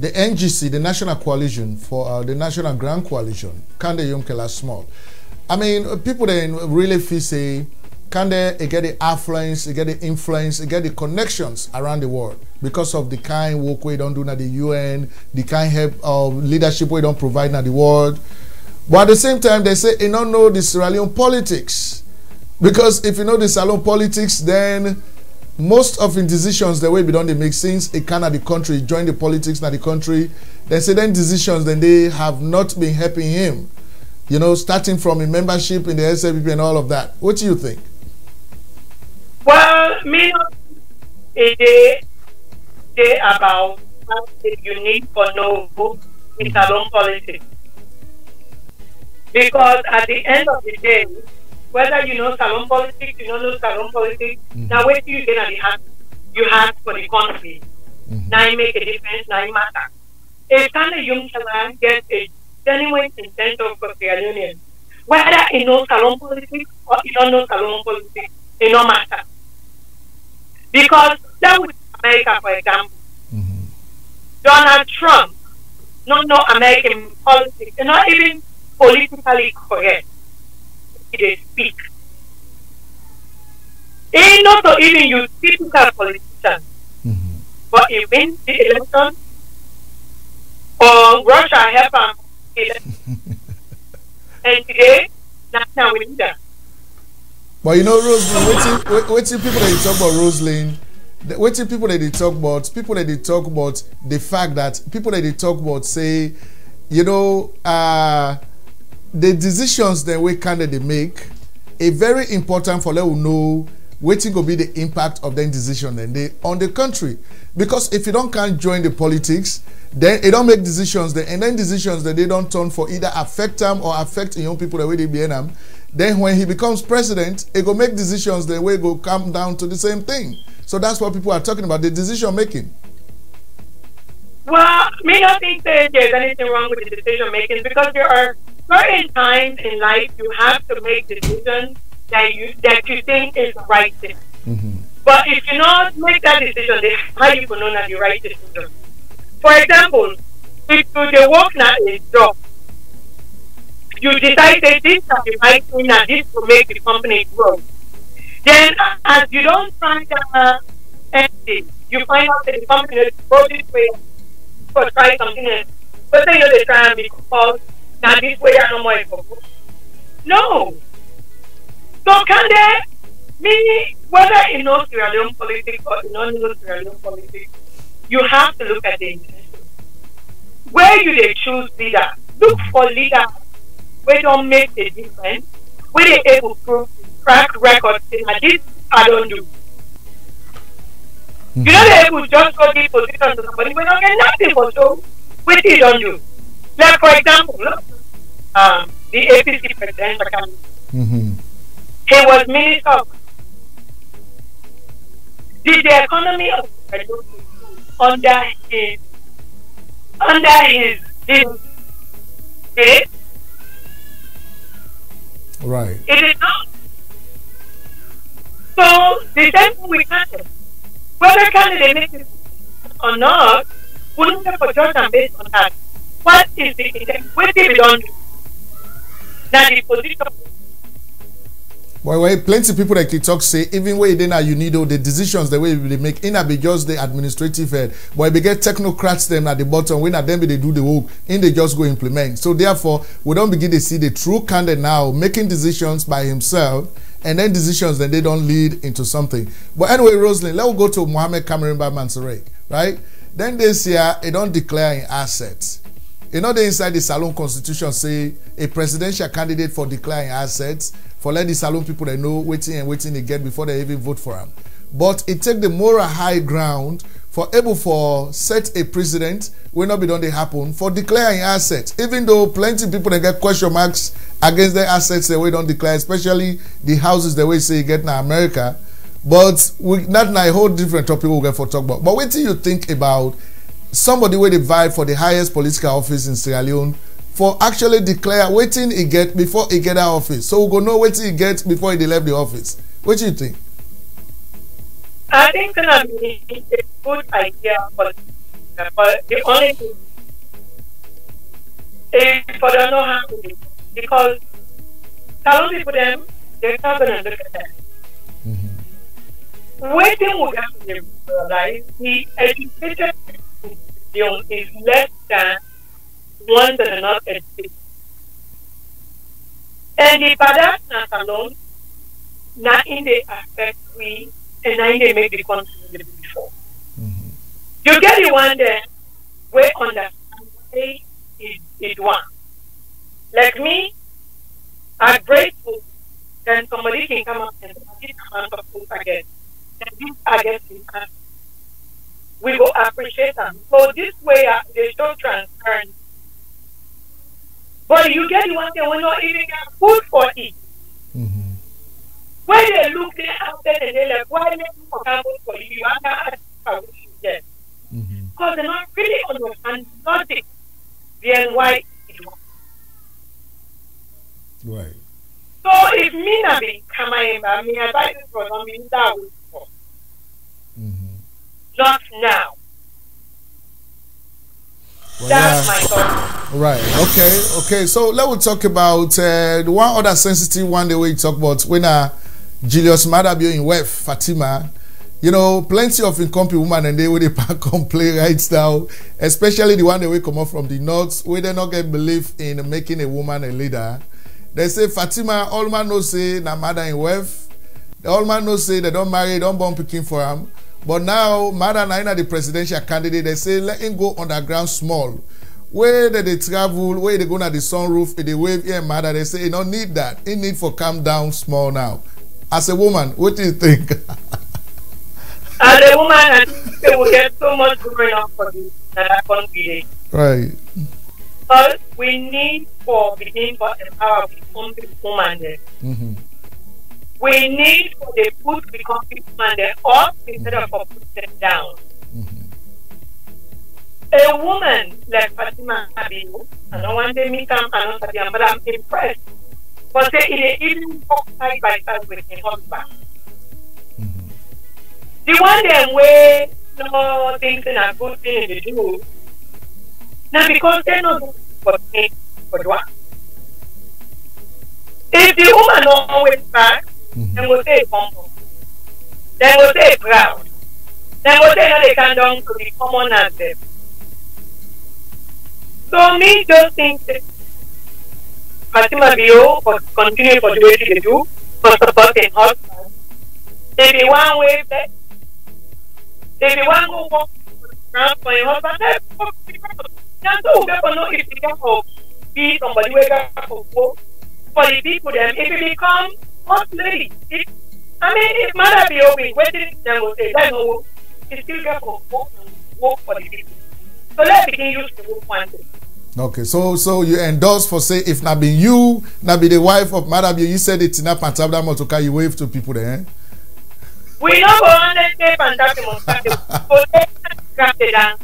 NGC, the National Coalition for the National Grand Coalition. Can they Yonkela small? I mean, people then really feel say, can they get the affluence, get the influence, get the connections around the world because of the kind work we don't do at the UN, the kind help of leadership we don't provide in the world. But at the same time, they say you don't know the Sierra Leone politics. Because if you know the Salon politics, then most of the decisions the way we don't they make sense, it can at the country, join the politics in the country, they say then decisions then they have not been helping him. You know, starting from a membership in the SLPP and all of that. What do you think? Well, me they about something you need for no in Salon politics. Because at the end of the day, whether you know Salon politics, you don't know Salon politics, now wait till you get at the hand, you have for the country. Now it make a difference, now it matters. If kind of young child gets a genuine incentive for Sierra Leonean, whether you know Salon politics or you don't know Salon politics, it no matter. Because that would America, for example. Donald Trump, not know American politics, and not even politically correct. They speak. Ain't not to even use typical politicians. But he wins the election, or Russia help him. And today, that's now we need that. But you know, Roselyn, waiting people that talk about Roselyn, waiting people that they talk about, people that they talk about the fact that people that they talk about say, you know, the decisions that we candidate make are very important for them to know waiting will be the impact of them decision then they on the country. Because if you can't join the politics, then it don't make decisions then, and then decisions that they don't turn for either affect them or affect young people the way they be in them. Then when he becomes president, it will make decisions the way go come down to the same thing. So that's what people are talking about, the decision making. Well, me not think that there's anything wrong with the decision making, because there are certain times in life you have to make decisions that you think is the right thing. But if you not make that decision, then how you can know that the right decision? For example, if you work now a job, you decide that this is the right thing and this will make the company grow. Then as you don't find anything, you find out that the company is grow this way or try something else. But then they try and be called now this way are no more important. No. So can they whether in no Sierra Leone politics or in non Sierra Leone politics, you have to look at the intention. Where you they choose leaders, look for leaders where don't make the difference, where they able to prove track record saying that this I don't do. You know they able to just go this position to somebody we don't get nothing for so what they don't do. Like for example, look, the APC presidential candidate. He was minister. Did the economy of under his right. It is not. So the same thing we can't. Whether candidate makes it or not, we don't have for judgment based on that. What is the intent? What did we don't do? Now the position. Well, plenty of people that can talk say even when they now you need all the decisions the way they make in be just the administrative head, but we get technocrats them at the bottom when at them they do the work and they just go implement. So therefore we don't begin to see the true candidate now making decisions by himself and then decisions that they don't lead into something. But anyway, Roselyn, let's go to Mohammed Cameron by Mansouri, right? Then this year it don't declare in assets. You know, the inside the Salon Constitution say a presidential candidate for declaring assets, for let the Salon people they know waiting they get before they even vote for him. But it take the moral high ground for able for set a precedent will not be done they happen for declaring assets. Even though plenty of people they get question marks against their assets they way don't declare, especially the houses the way say you get in America. But we not a whole different topic we'll get for talk about. But what do you think about somebody where they vie for the highest political office in Sierra Leone for actually declare waiting he get before he get out office? So we'll go know what he get before he left the office. What do you think? I think it's going to be a good idea for the only thing is for them not have to do, because some people them they're not going to look at that. Waiting would have to realize the educated people is less than one that are not educated. And the Badasnas alone, not in the aspect we and now they make the country before. You get the one there where understand say is one. Like me, I'm grateful that somebody can come up and this amount of food again. And this against the country. We will appreciate them. So this way they show transparency. But you get the one that will not even get food for it. When they look there out there and they're like, why make you accountable for you? You have to ask for what you get. Because they're not really understand nothing behind why it was. Right. So if me not be coming, I mean, advice for them, that will fall. Not now. Well, that's my thought. Right. Okay. So let's talk about the one other sensitive one. The way you talk about when Julius Madabio in West Fatima, you know, plenty of incompetent women and they will complain right now, especially the one that will come up from the north, where they not get belief in making a woman a leader. They say Fatima, all man no say na mother in West. All man no say they don't marry, don't born picking for him. But now, Mother Naina, the presidential candidate, they say let him go underground small. Where they travel, where they go to the sunroof, they wave here, Mother, they say, you don't need that. He need for calm down small now. As a woman, what do you think? As a woman, I think they will get so much growing up for this that I can't be there. Right. But we need for beginning for empower the country woman there. We need for the put the country woman there up instead of put them down. A woman like Fatima Abiyu, I don't want to meet them, I don't know, but I'm impressed. But they in the evening walk side by side with her husband. The one them where no things in a good thing they do. Now because they're not good for things for what. If the woman don't always back, then we'll say humble. Then we'll say proud. Then we'll say no they can down to be common as them. So me just think that Fatima Bio for continue for the way they do, for supporting husband. If they one way back, if they want to walk around for your husband, that's what so people know if they can be somebody who can for the people them, if it become first lady. I mean if Mother Bio be waiting them will say that no it's still get for work for the people. So let's begin use the work one day. Okay, so you endorse for say if not be you, not be the wife of Madabio, you said it's enough and tap that motoka, you wave to people there. We know go on the tape and tap the dance.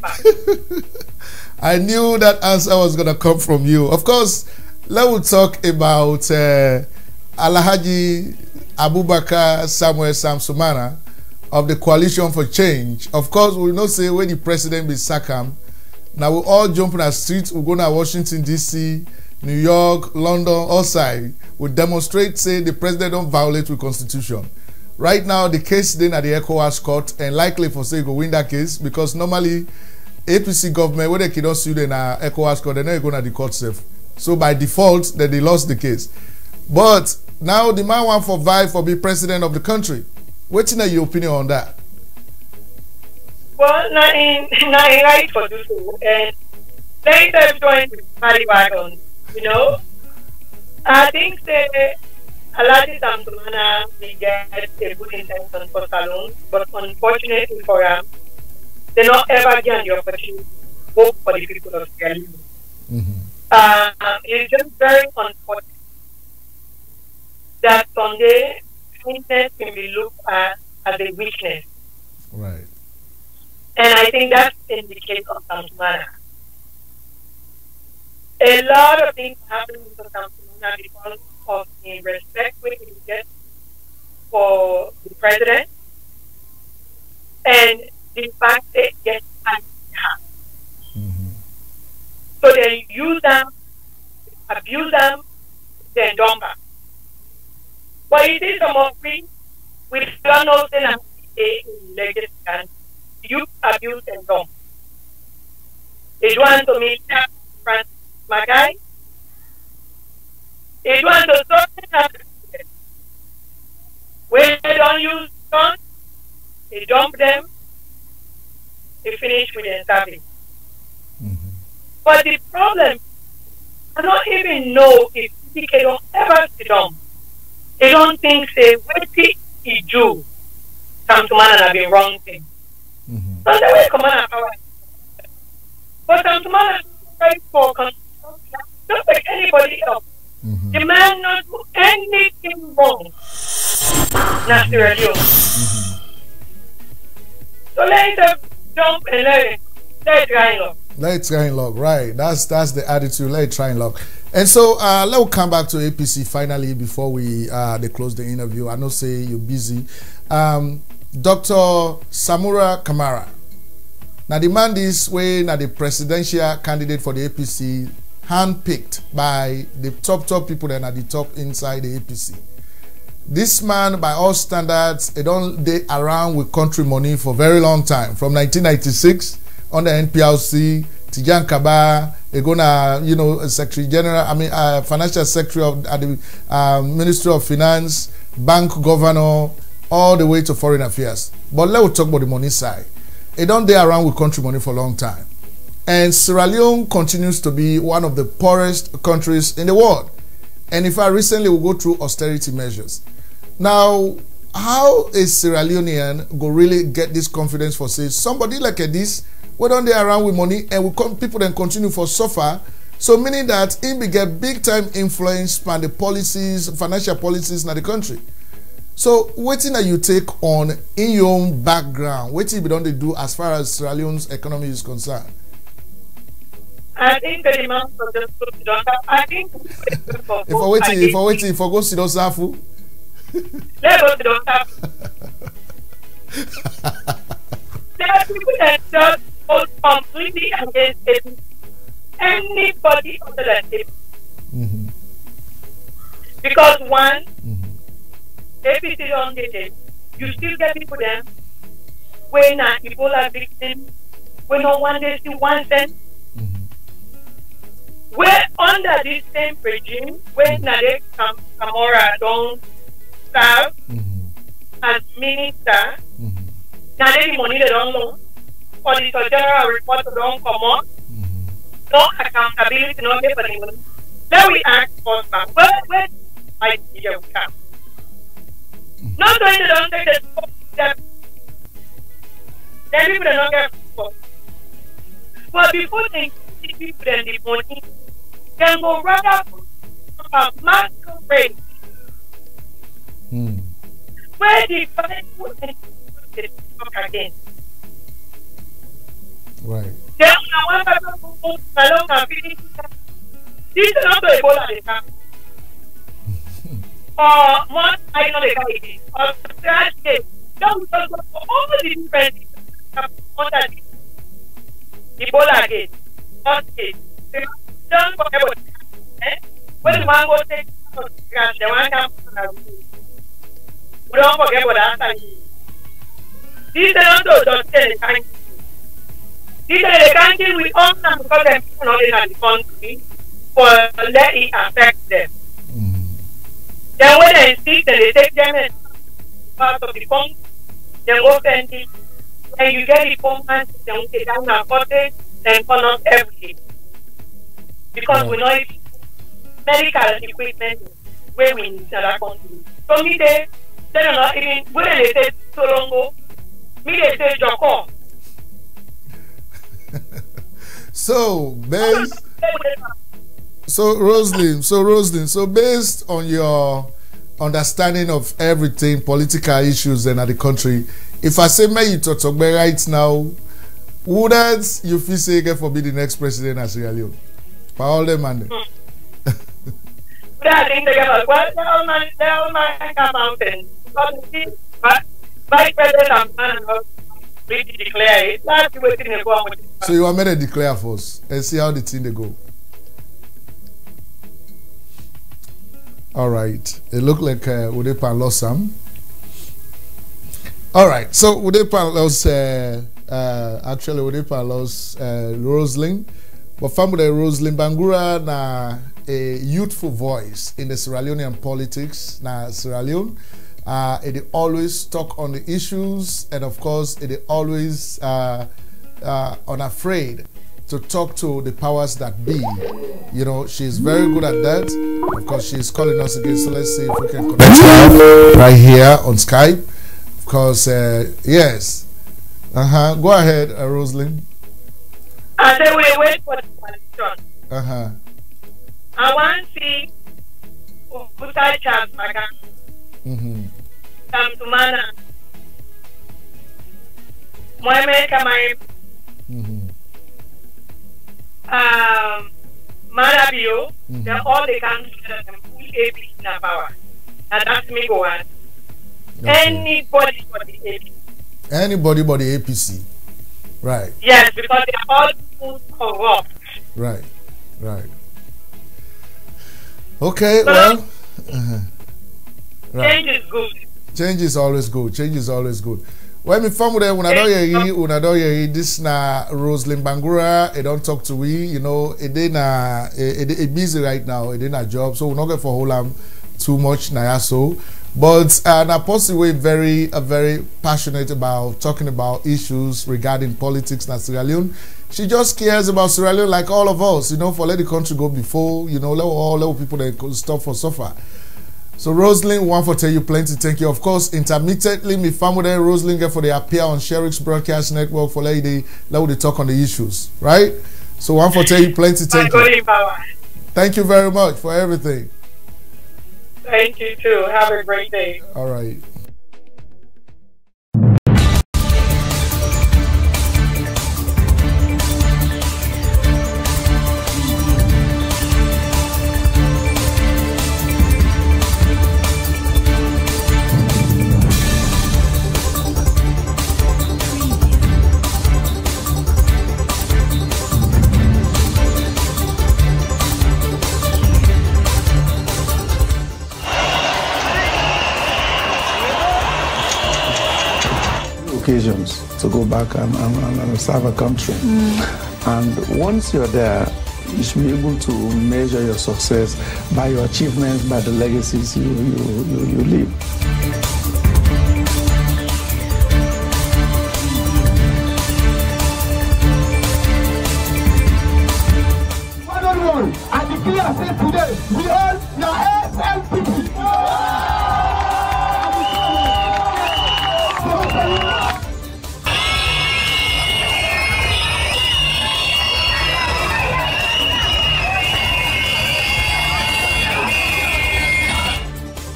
I knew that answer was gonna come from you. Of course, let's talk about Alhaji Abubakar Samuel Samsumana of the Coalition for Change. Of course, we will not say when the president be Sakam. Now we all jump on the streets, we go to Washington, D.C., New York, London, outside. We demonstrate, say the president don't violate the Constitution. Right now, the case then at the ECOWAS court, and likely for say go win that case, because normally, APC government, when they don't sue the ECOWAS court, they're not going to the court safe. So by default, then they lost the case. But now the man want for vie for be president of the country. What's your opinion on that? Well, not in right for this, and Let them join the party wagon, you know. I think a lot of times we get a good intention for Salon, but unfortunately for them, they not ever get the opportunity to vote for the people of Sierra Leone. It's just very unfortunate that Sunday kindness can be looked at as a weakness. Right. And I think that's in the case of Samsumana. A lot of things happen with Samsumana because of the respect we get for the president and the fact that it gets so they use them, abuse them, then dump them. But it is a mockery. We don't know that in legacy and you abuse and dump. They want to meet France, my guy. They want to stop it. When they don't use guns, they dump them, they finish with their service. But the problem, I don't even know if they don't ever sit down. They don't think, say, what he do, Samsumana have been wrong thing. So they will come on power. But Samsumana is very for construction, just like anybody else. The man not do anything wrong. Not Sierra Leone. So let them jump and let it try and look. Let it try and look, right. That's the attitude. Let it try and look. And so let's come back to APC finally before we they close the interview. I know say you're busy. Dr. Samura Kamara. Now the man this way, now the presidential candidate for the APC, handpicked by the top people that are the top inside the APC. This man, by all standards, they don't they around with country money for a very long time. From 1996 under NPLC, Tijan Kaba, they're gonna, you know, Secretary General, Financial Secretary of the Ministry of Finance, Bank Governor, all the way to Foreign Affairs. But let's talk about the money side. They don't they around with country money for a long time. And Sierra Leone continues to be one of the poorest countries in the world. And in fact, recently we go through austerity measures. Now, how is Sierra Leonean go really get this confidence for say somebody like this, we don't they around with money and we come people then continue for suffer? So meaning that he will get big time influence by the policies, financial policies in the country. So what thing that you take on in your own background? What thing don't they do as far as Sierra Leone's economy is concerned? I think the demand for the food, I think if I wait, go sit down, Safu. Let's go to the Safu. There are people that just vote completely against it. Anybody other than it. Because one, APC don't get it. You still get people there when Ebola victims, when no one day see 1 cent. We're under this same regime when Nadek Kamara don't serve as minister. Nadek money they don't know. For the general report they don't come on. No accountability, no pay for the money. Then we ask for some. Where I see you come. Not only they don't take the step. Then people don't get support. But before they see people and the money, can go rather a masquerade where the Bible and the talk again. Right. Then one person who goes along and finish this is not the Ebola they have. Or one I know the guy or trash case. Don't go for all the different things under the Ebola case, first case. Don't forget about it. When the man goes to the one comes to we don't forget about that. These are also just the country. These are the country we own them because they're not in the country for let it affect them. Then when they speak, then they take them as part of the country, then go send it. And you get the performance, then we take down our cottage, then turn off everything. because we know medical equipment where we need in that country. So me they don't know even when they say so long me they say Joko. So based so based on your understanding of everything, political issues and at the country, if I say may you talk right now, wouldn't you feel say get for be the next president of Sierra Leone? For all them and I think they have a mountain. Vice President and really declare it. That's what they go with. So you want me to declare for us and see how the thing they go. All right. It looked like Udepan lost some. All right. So Udepan lost actually Udepan lost Rosalind. But family Rosalind Bangura na a youthful voice in the Sierra Leonean politics na Sierra Leone. It always talk on the issues, and of course it always unafraid to talk to the powers that be. You know, she's very good at that. Of course, she's calling us again, so let's see if we can connect her right here on Skype. Of course, yes. Go ahead, Rosalind. And then we wait for the question. I want to see Utai Charles Magan. Tamtumana. Mohamed Kamaim. Marabio. They're all the countries that can pull APC in power. And that's me go on. Anybody for the APC. Anybody but the APC. Right. Yes, because they are all corrupt. Right. Right. Okay, so well. Right. Change is good. Change is always good. Change is always good. When me from there, when I don't hear this na Rosalind Bangura, it don't talk to we, you know, it busy right now, it ain't a job, so we're not going for hold too much na so. But na possibly very passionate about talking about issues regarding politics na Sierra Leone. She just cares about Sierra Leone like all of us, you know, for let the country go before, you know, let all people that could stop for suffer. So Rosalind, one for tell you plenty, thank you. Of course, intermittently, me family Rosalind get for the appear on Sherix broadcast network for let they talk on the issues, right? So one for tell you plenty, thank you. Thank you very much for everything. Thank you too. Have a great day. All right. Occasions to go back and serve a country. And once you're there, you should be able to measure your success by your achievements, by the legacies you leave. I declare today, we all your SLPP.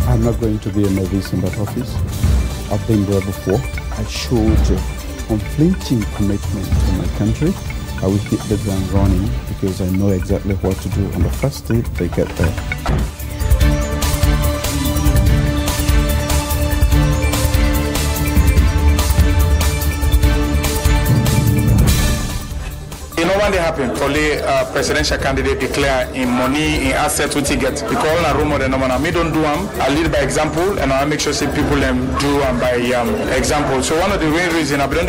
I'm not going to be a novice in that office. I've been there before. I showed unflinching commitment to my country. I will hit the ground running because I know exactly what to do on the first day they get there. You know when they happen, only presidential candidate declare in money, in assets, what he get. Because all the rumor, the number, me don't do them. I lead by example, and I make sure say people do by example. So one of the main reasons I don't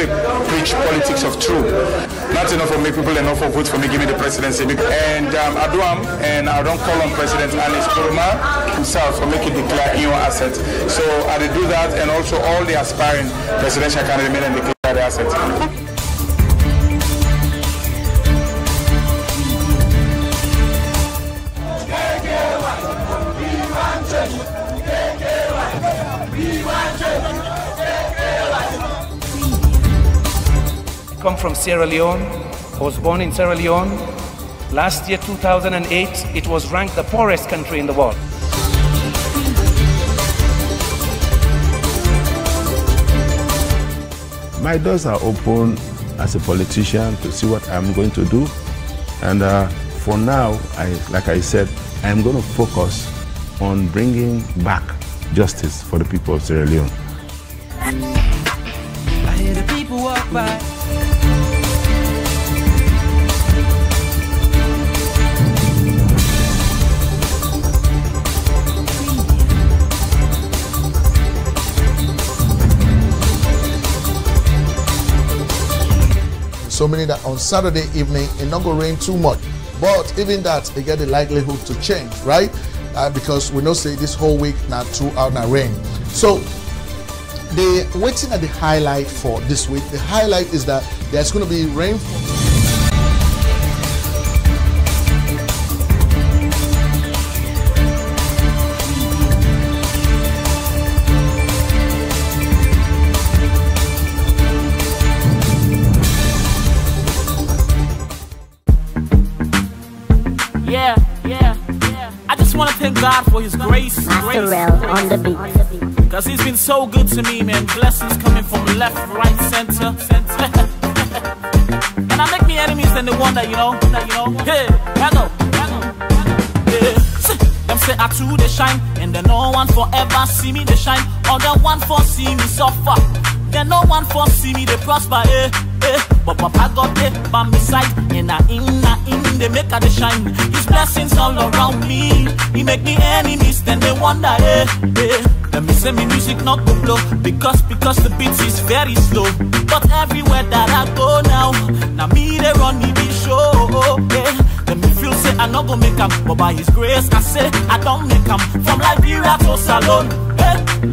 preach politics of truth. Not enough for me people enough for vote for me give me the presidency. And I do them, and I don't call on President Anis Kuruma himself for making declare in your assets. So I do that, and also all the aspiring presidential candidates and declare their assets. come from Sierra Leone. I was born in Sierra Leone. Last year, 2008, it was ranked the poorest country in the world. My doors are open as a politician to see what I'm going to do. And for now, like I said, I'm going to focus on bringing back justice for the people of Sierra Leone. I hear the people walk by. So meaning that on Saturday evening, it not going to rain too much. But even that, they get the likelihood to change, right? Because we know say this whole week not throughout na rain. So the waiting at the highlight for this week. The highlight is that there's going to be rainfall. Yeah. I just want to thank God for His grace. Electoral on the beat. Cause He's been so good to me, man. Blessings coming from left, right, center. And I make me enemies than the one that you know. Hey, I know. Yeah. Them say I too they shine, and then no one forever see me they shine. Other one for see me suffer. Then no one for see me they prosper. But Papa got it by my side, and I in they make her they shine. His blessings all around me. He make me enemies, then they wonder. Let me say me music not go blow because the beat is very slow. But everywhere that I go now me they run me the show. Let me feel say I not gonna make 'em, but by His grace I say I don't make 'em. From Liberia to Salon,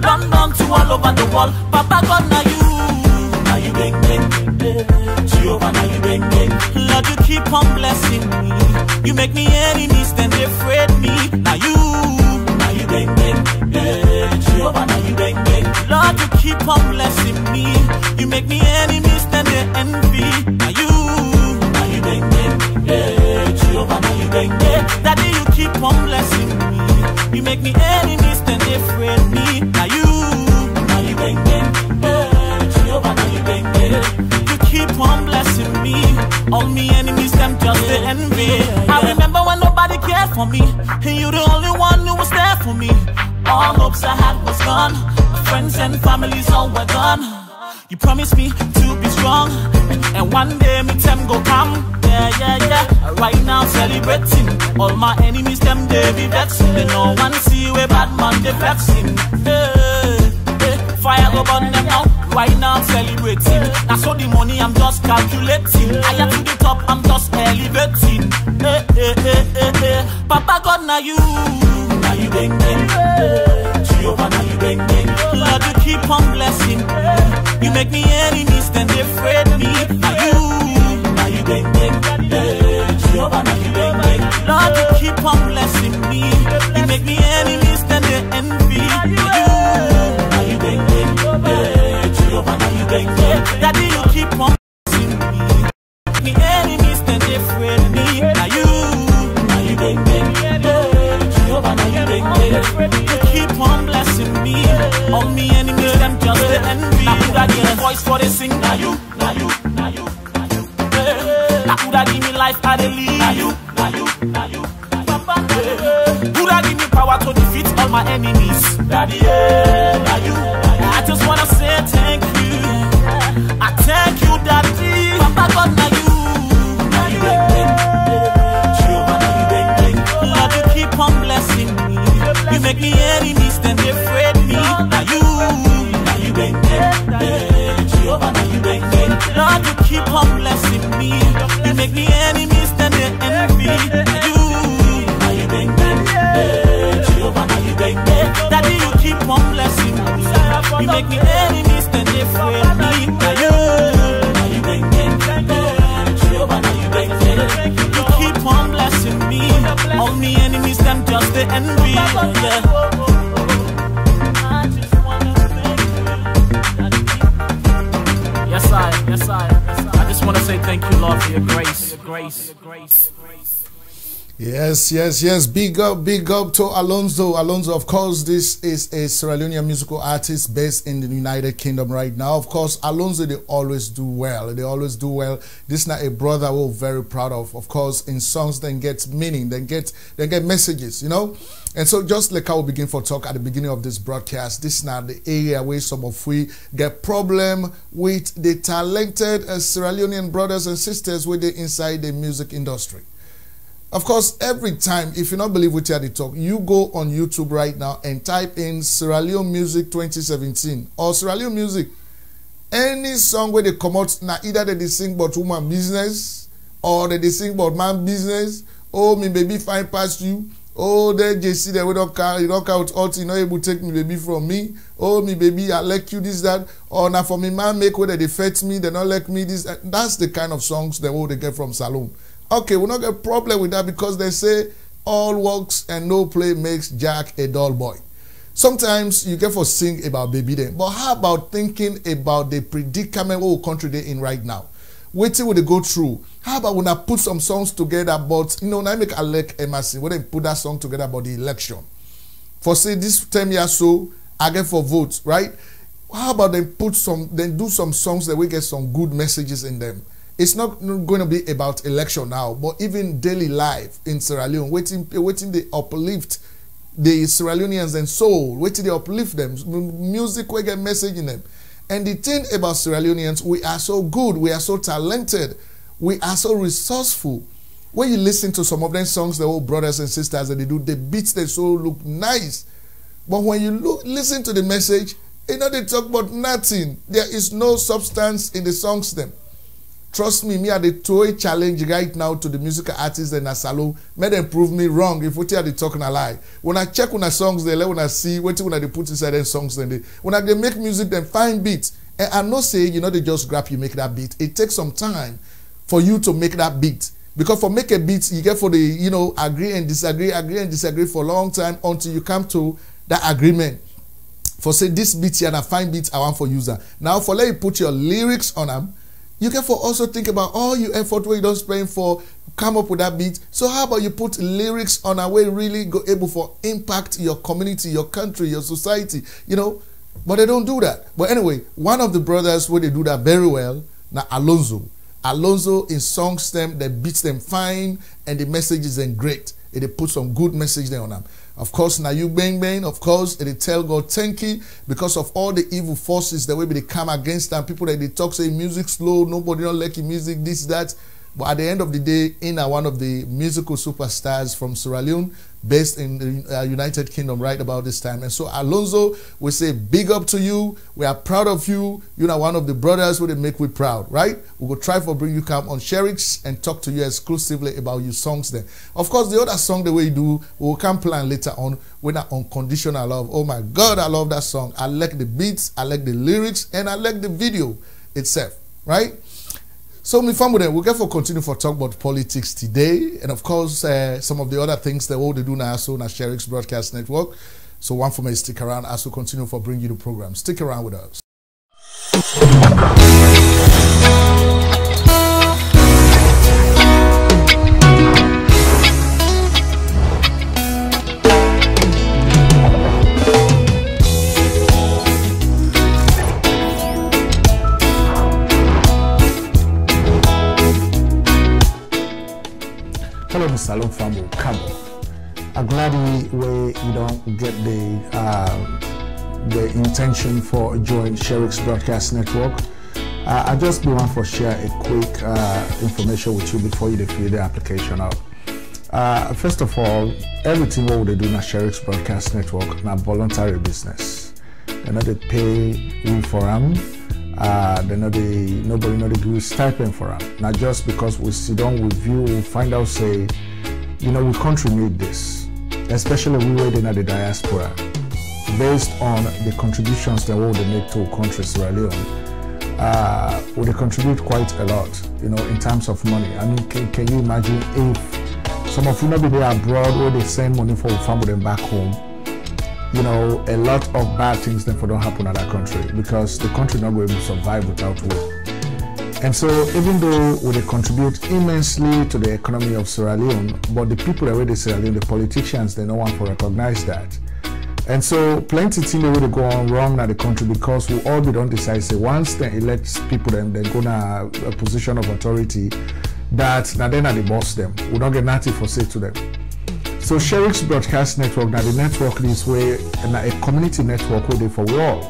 London to all over the world. Papa God now you bang. Jehovah now you bang. Lord you keep on blessing me. You make me enemies, then they afraid me. Now you bang. Jehovah now you bang. Lord you keep on blessing me. You make me enemies, then they envy. Now you bang. Jehovah now you bang. Daddy you keep on blessing me. You make me enemies, then they afraid me. Now you bang. Jehovah now you bang. You keep on blessing me. All me enemies, them just the envy. I remember when nobody cared for me, and you the only one who was there for me. All hopes I had was gone. Friends and families all were gone. You promised me to be strong, and one day me time go come. Yeah. Right now celebrating. All my enemies, them they be vexing. They no one see where bad man they vexing. Fire go burn them now. Right now I'm celebrating. That's all the money I'm just calculating. I am to the top, I'm just elevating. Papa God now you bang. Jehovah now you bang. Lord you keep on blessing. You make me enemies, then they afraid me. Now you bang. Jehovah now you bang. Lord you keep on blessing me. You make me enemies, then they envy. Now you bang. Jehovah now you bang. Daddy you keep on blessing me. Me enemies, then they afraid me. Now you bang. Jehovah now you bang. You keep on blessing me. All me enemies, them just the envy. Now could I get a voice for they sing? Now you. Now could I give me life I they lead? Now you. Could I give me power to defeat all my enemies? Daddy, now you. I just wanna say thank you. I thank you, Daddy. Papa God, now you bang. Jehovah, now you bang. Lord, you keep on blessing me. You make me enemies, then they afraid me. Now you bang. Jehovah, now you bang. Lord, you keep on blessing me. You make me enemies, then they envy. Now you bang. Jehovah, now you bang. Daddy, you keep on blessing me. You make me enemies, then they afraid me. Now you bang. Jehovah, now you bang. You keep on blessing me. All me enemies, them just the envy. Yes, I just want to say thank you, Lord, for your grace. Yes. Big up to Alonzo. Alonzo, of course, this is a Sierra Leonean musical artist based in the United Kingdom right now. Of course, Alonzo, they always do well. This is not a brother we're very proud of. Of course, in songs, then get meaning, then get messages, you know. And so just like I will begin for talk at the beginning of this broadcast, this is not the area where some of we get problem with the talented Sierra Leonean brothers and sisters with the inside the music industry. Of course, every time, if you don't believe what you talk, you go on YouTube right now and type in Sierra Leone Music 2017 or Sierra Leone Music. Any song where they come out, now either they sing about woman business or they sing about man business. Oh, me baby fine past you. Oh, then JC, they don't count out, you know, able to take me baby from me. Oh, me baby, I like you, this, that. Or now for me, man, make where they fetch me, they don't like me, this. That's the kind of songs they get from Salone. Okay, we'll not get a problem with that because they say all works and no play makes Jack a dull boy. Sometimes you get for sing about baby then, but how about thinking about the predicament whole country they're in right now? Waiting will they go through? How about when I put some songs together, but you know, when I make a like MRC, when they put that song together about the election. For say this 10 years so, I get for votes, right? How about they do some songs that we get some good messages in them? It's not going to be about election now, but even daily life in Sierra Leone, waiting they uplift the Sierra Leoneans and soul, waiting they uplift them, music we get message in them. And the thing about Sierra Leoneans, we are so good, we are so talented, we are so resourceful. When you listen to some of them songs, the old brothers and sisters that they do, the beats they so look nice. But when you listen to the message, you know they talk about nothing. There is no substance in the songs them. Trust me, I the toy challenge right now to the musical artists in Asalo. May them prove me wrong if what they talking a lie. When I check on the songs, they let when I see what they put inside them songs, then they make music, them find beats. And I'm not saying you know they just grab you make that beat. It takes some time for you to make that beat. Because for make a beat, you get for the agree and disagree for a long time until you come to that agreement. For say this beat here and I find beats I want for user. Now for let you put your lyrics on them. You can also think about all your effort where you don't spend for come up with that beat. So how about you put lyrics on a way really go able for impact your community, your country, your society, you know. But they don't do that. But anyway, one of the brothers where they do that very well, now Alonzo. Alonzo in songs them, they beats them fine, and the message is then great. And they put some good message there on them. Of course, now you bang, of course, they tell God thank you because of all the evil forces that way they come against them. People that they talk say music slow, nobody don't like music, this, that. But at the end of the day, one of the musical superstars from Sierra Leone, based in the United Kingdom right about this time. And so Alonzo, we say big up to you. We are proud of you. You're one of the brothers who they make we proud, right? We will try for bring you come on Sherix and talk to you exclusively about your songs there. Of course, the other song the way you do, we will come plan later on with Unconditional Love. Oh my God, I love that song. I like the beats, I like the lyrics, and I like the video itself, right? So, my family, we'll get for continue for talk about politics today, and of course, some of the other things that what they do now, so na Sherix Broadcast Network. So, one for me, stick around as we continue for bring you the program. Stick around with us. Hello, Mr. Salon family. Come on. I'm glad you don't get the intention for join Sherix Broadcast Network. I just be one for share a quick information with you before you fill the application out. First of all, everything what they do in a Sherix Broadcast Network na voluntary business. They not they pay we for them. Nobody know they do stipend for them. Not just because we sit down with you, we find out say, we country need this, especially we were in the diaspora, based on the contributions that they make to country Sierra Leone. They contribute quite a lot, in terms of money. I mean, can you imagine if some of you be there abroad or they send money for family them back home? A lot of bad things therefore don't happen in that country because the country not will able to survive without war. And so even though they contribute immensely to the economy of Sierra Leone, but the people that were the Sierra Leone, the politicians, they no one to recognize that. And so plenty things they will go on wrong in the country because we all be don't decide, say once they elect people then go to a position of authority, that now then they boss them. We don't get nothing for say to them. So Sherix Broadcast Network, now the network this way, and a community network where they for all.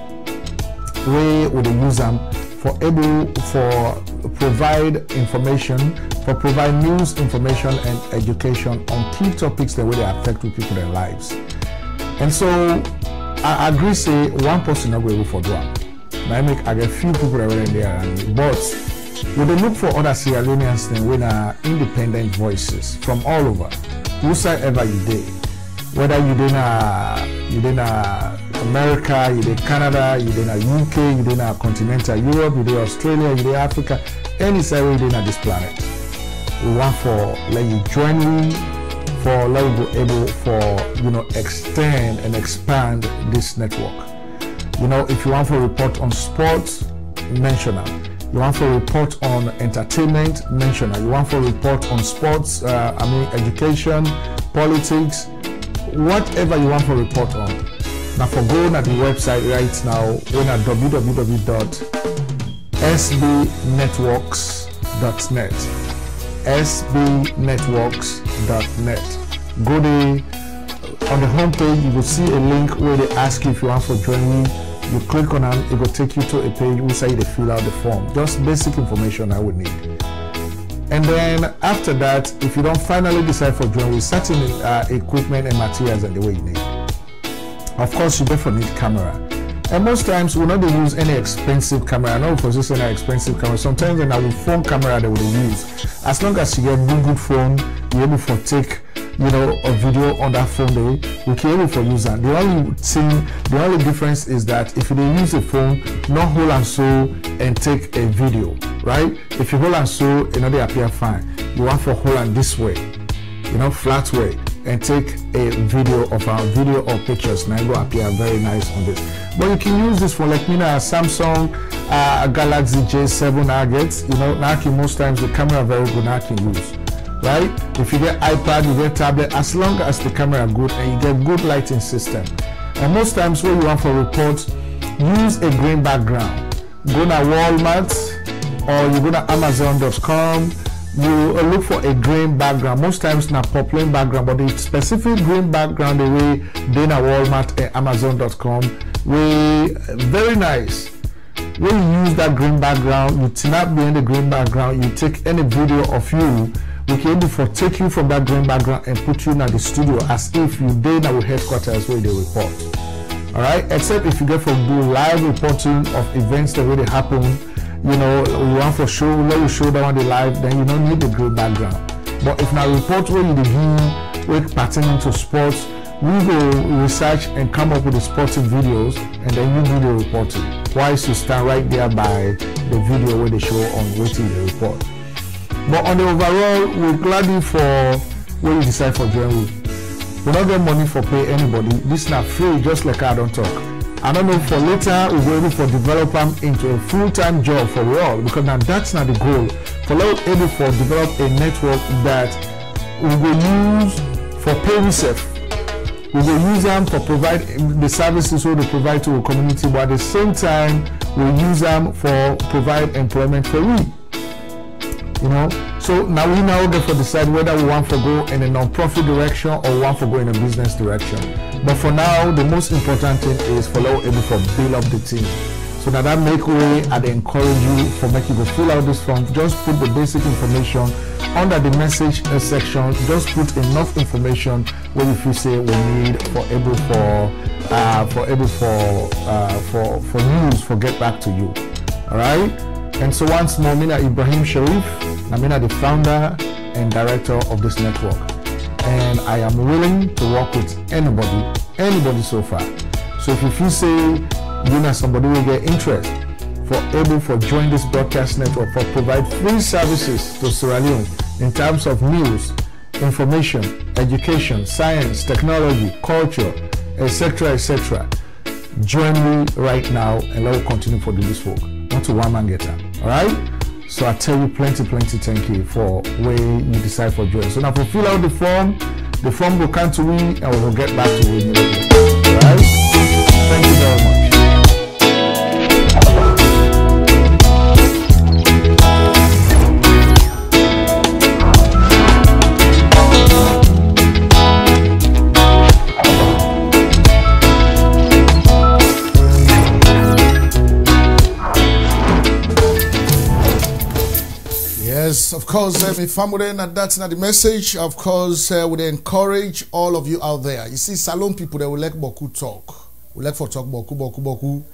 Where would they use them for able for provide information, for provide news, information and education on key topics that will affect people their lives. And so I agree say one person not going for one. I get few people that were in there, but when they look for other Sierra Leoneans then when are independent voices from all over, whosoever you did, whether you in America, you in Canada, you in UK, you in continental Europe, you in Australia, you in Africa, any side you in this planet. We want for let you join me, for let you be able for extend and expand this network. If you want for a report on sports, mention them. You want for a report on entertainment, mention it. You want for a report on sports, education, politics, whatever you want for a report on. Now for going at the website right now, we're at www.sbnetworks.net. sbnetworks.net. Go there, on the homepage you will see a link where they ask you if you want for joining. You click on it, it will take you to a page where say they fill out the form. Just basic information I would need. And then after that, if you don't finally decide for joining with certain equipment and materials and the way you need. Of course, you definitely need camera. And most times we not use any expensive camera. I know for this any expensive camera. Sometimes when I will phone camera they will use. As long as you get good phone, you're able to take a video on that phone we can able for use that. The only difference is that if you use a phone, not hold and so and take a video, right? If you hold and so, they appear fine. You want for hold and this way, flat way, and take a video of our video or pictures. Now it will appear very nice on this. But you can use this for like Samsung Galaxy J7 I get. Now most times the camera very good now can use. Right? If you get iPad, you get tablet, as long as the camera is good and you get good lighting system. And most times when you want for reports, use a green background. Go to Walmart or you go to Amazon.com, you look for a green background. Most times not popular background, but the specific green background the way they na Walmart and Amazon.com, we very nice. When you use that green background, you turn up behind the green background, you take any video of you. We can able to take you from that green background and put you in the studio as if you did our headquarters where they report. Alright, except if you get for do live reporting of events that really happen, you want for show, let you show that on the live, then you don't need the green background. But if now report where you begin with pertaining to sports, we will research and come up with the sporting videos and then you do the reporting. Whilst you stand right there by the video where they show on waiting the report. But on the overall, we're glad for when you decide for joining. We don't get money for pay anybody. This is not free, just like I don't talk. I don't know for later we'll be able to develop them into a full-time job for we all, because now that's not the goal. For able to develop a network that we will use for pay research. We will use them for provide the services we they provide to the community, but at the same time we'll use them for provide employment for we. So now we get to decide whether we want to go in a non-profit direction or we want to go in a business direction. But for now, the most important thing is for able to build up the team. So now that make way, I'd encourage you for making you go fill out this form. Just put the basic information under the message section. Just put enough information where if you say we need for news for get back to you. All right. And so once more, I'm Ibrahim Sheriff. I'm the founder and director of this network. And I am willing to work with anybody so far. So if you feel say you know somebody will get interest for join this broadcast network for provide free services to Sierra Leone in terms of news, information, education, science, technology, culture, etc., etc. Join me right now and let us continue for this work. Not to one man get up. Alright? So I tell you plenty thank you for where you decide for joining. So now for fill out the form will come to me and we will get back to you immediately. Alright? Thank you very much. Yes, of course, if I'm and that's not the message. Of course, we encourage all of you out there. You see, salon people, they will like boku talk. We like for talk boku.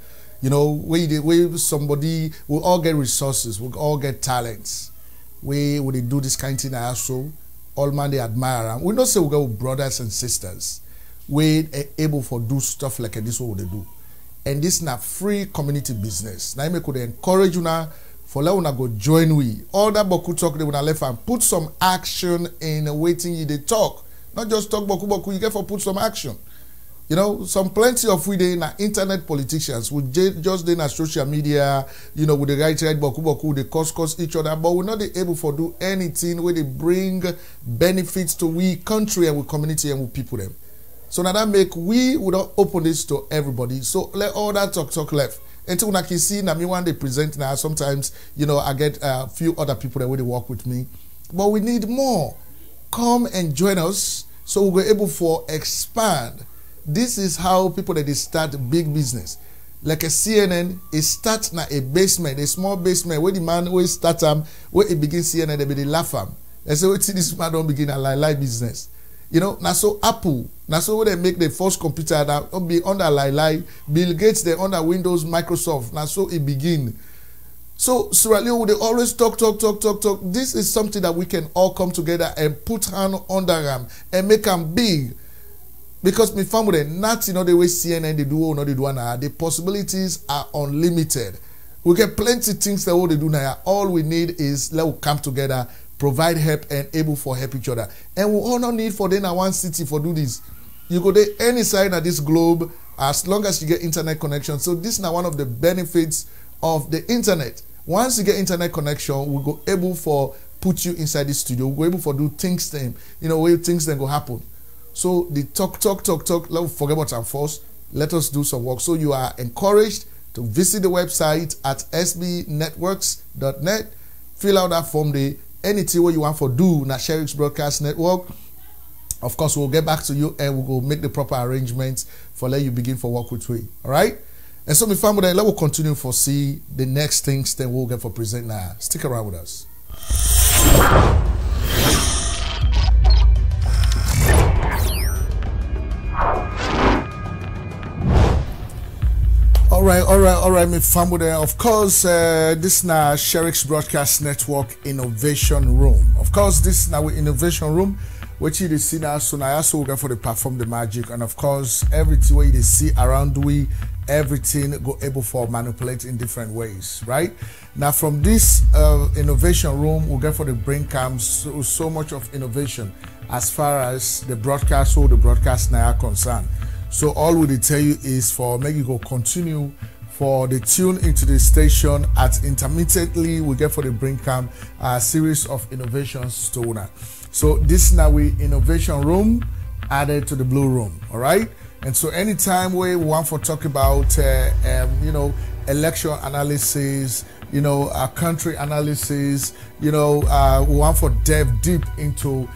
You know, where somebody, we all get resources, we all get talents. We do this kind of thing also. All man they admire. And we don't say we go with brothers and sisters. We are able for do stuff like this what they do. And this is not free community business. Now I could encourage you now. For let una go join we. All that boku talk they wanna left and put some action in waiting you they talk. Not just talk boku, you get for put some action. You know, some plenty of we dey na internet politicians we just dey na social media, you know, with the right boku, they cause each other, but we're not able for do anything where they bring benefits to we country and we community and we people them. So now that make we would open this to everybody. So let all that talk left. Until when I can see now me one day present now, sometimes, you know, I get a few other people that will work with me. But we need more. Come and join us so we're able to expand. This is how people that they start big business. Like a CNN, it starts na a basement, a small basement, where the man will start where it begins CNN, they be the laugh and say, wait till this man don't begin a live business. You know, now so Apple, now so when they make the first computer that be under Lai, Bill Gates, they under Windows, Microsoft, now so it begin. So Sierra Leone, they always talk. This is something that we can all come together and put hand under them and make them big. Because my family, not you know the way CNN they do or not they do now, the possibilities are unlimited. We get plenty of things that what they do now. All we need is let us come together, provide help and able for help each other. And we all not need for them in one city for do this. You go there any side of this globe as long as you get internet connection. So this is now one of the benefits of the internet. Once you get internet connection, we go able for put you inside the studio. We go able for do things then, you know, where things then go happen. So the talk. Let's forget about our first. Let us do some work. So you are encouraged to visit the website at sbnetworks.net. Fill out that form there. Anything what you want for do na Sherix Broadcast Network. Of course, we'll get back to you and we'll go make the proper arrangements for let you begin for work with we. All right? And so, my family, let will continue for see the next things then we'll get for present now. Stick around with us. All right, my family. Of course, this is now Sherix Broadcast Network Innovation Room. Of course, this is now Innovation Room, which you see now. So now also we go for the perform the magic, and of course, everything where you see around we, everything go able for manipulate in different ways, right? Now from this Innovation Room, we get for the brain comes so much of innovation as far as the broadcast or the broadcast now are concerned. So all we tell you is for make you go continue for the tune into the station at intermittently we get for the bring cam a series of innovations to owner. So this now we Innovation Room added to the Blue Room, all right? And so anytime we want to talk about you know, election analysis, you know, country analysis, you know, we want to dive deep into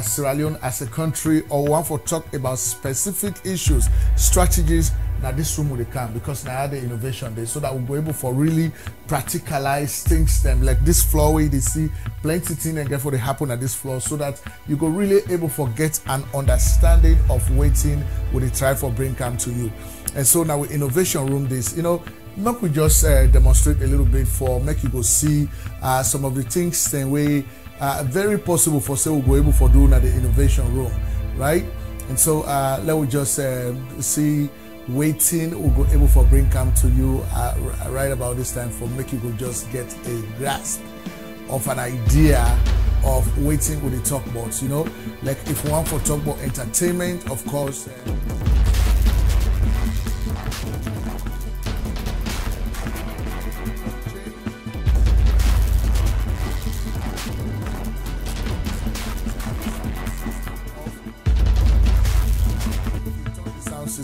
Sierra Leone as a country, or we want to talk about specific issues, strategies. Now this room will come because now the innovation day, so that we'll be able for really practicalize things them like this floor where they see plenty things and get for the happen at this floor, so that you go really able for get an understanding of waiting when they try for bring come to you. And so now with Innovation Room this, you know, not we just demonstrate a little bit for make you go see some of the things then we very possible for say we'll go able for doing at the Innovation Room, right? And so let we just see waiting we'll go able for bring come to you right about this time for make you go just get a grasp of an idea of waiting with the talk about, you know, like if we want for talk about entertainment, of course.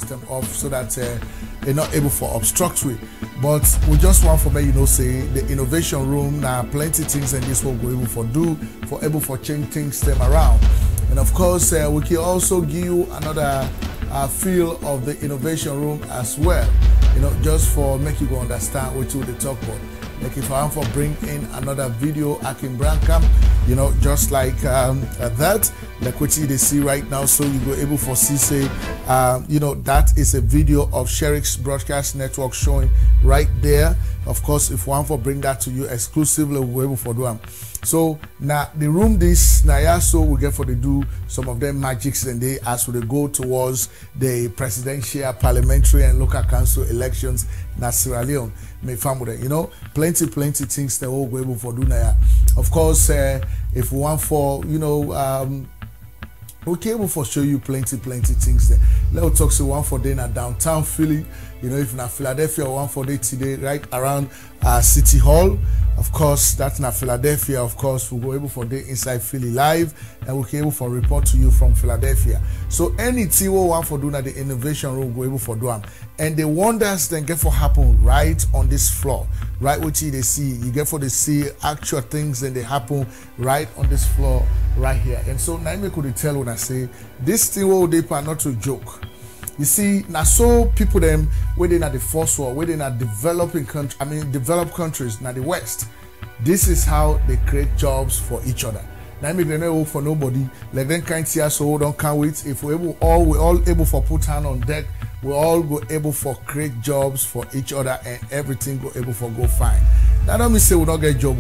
system off so that they're not able for obstruct we. But we just want for me, say the innovation room now plenty things and this will go able for do for able for change things them around. And of course we can also give you another feel of the innovation room as well, just for make you go understand what you they talk about. Like if I want to bring in another video I can bring come, just like that, like what you see right now, so you go able for see say that is a video of Sherix broadcast network showing right there. Of course, if one for bring that to you exclusively, we're able for do them. So now the room this now so we get for to do some of them magics and they as we go towards the presidential, parliamentary and local council elections in Sierra Leone. May family, plenty things that we'll be able for do now. Of course, if we want for we can able for show you plenty things there. Let's talk to one for day in downtown Philly. If not Philadelphia, one for day today right around City Hall. Of course, that's not Philadelphia. Of course, we'll go able for day inside Philly live, and we can able for report to you from Philadelphia. So anything we want for doing at the innovation room, we'll go able for do them. And the wonders then get for happen right on this floor, right what you they see. You get for the see actual things and they happen right on this floor right here. And so now me could tell when I say this thing will they not to joke. You see, now so people them within at the first world, within at developing country, developed countries, now the West. This is how they create jobs for each other. Now make them not work for nobody. Like then can't see us, so don't can't wait. If we're all able for put hand on deck, we all go able for create jobs for each other and everything go able for go fine. That don't mean say we don't get job.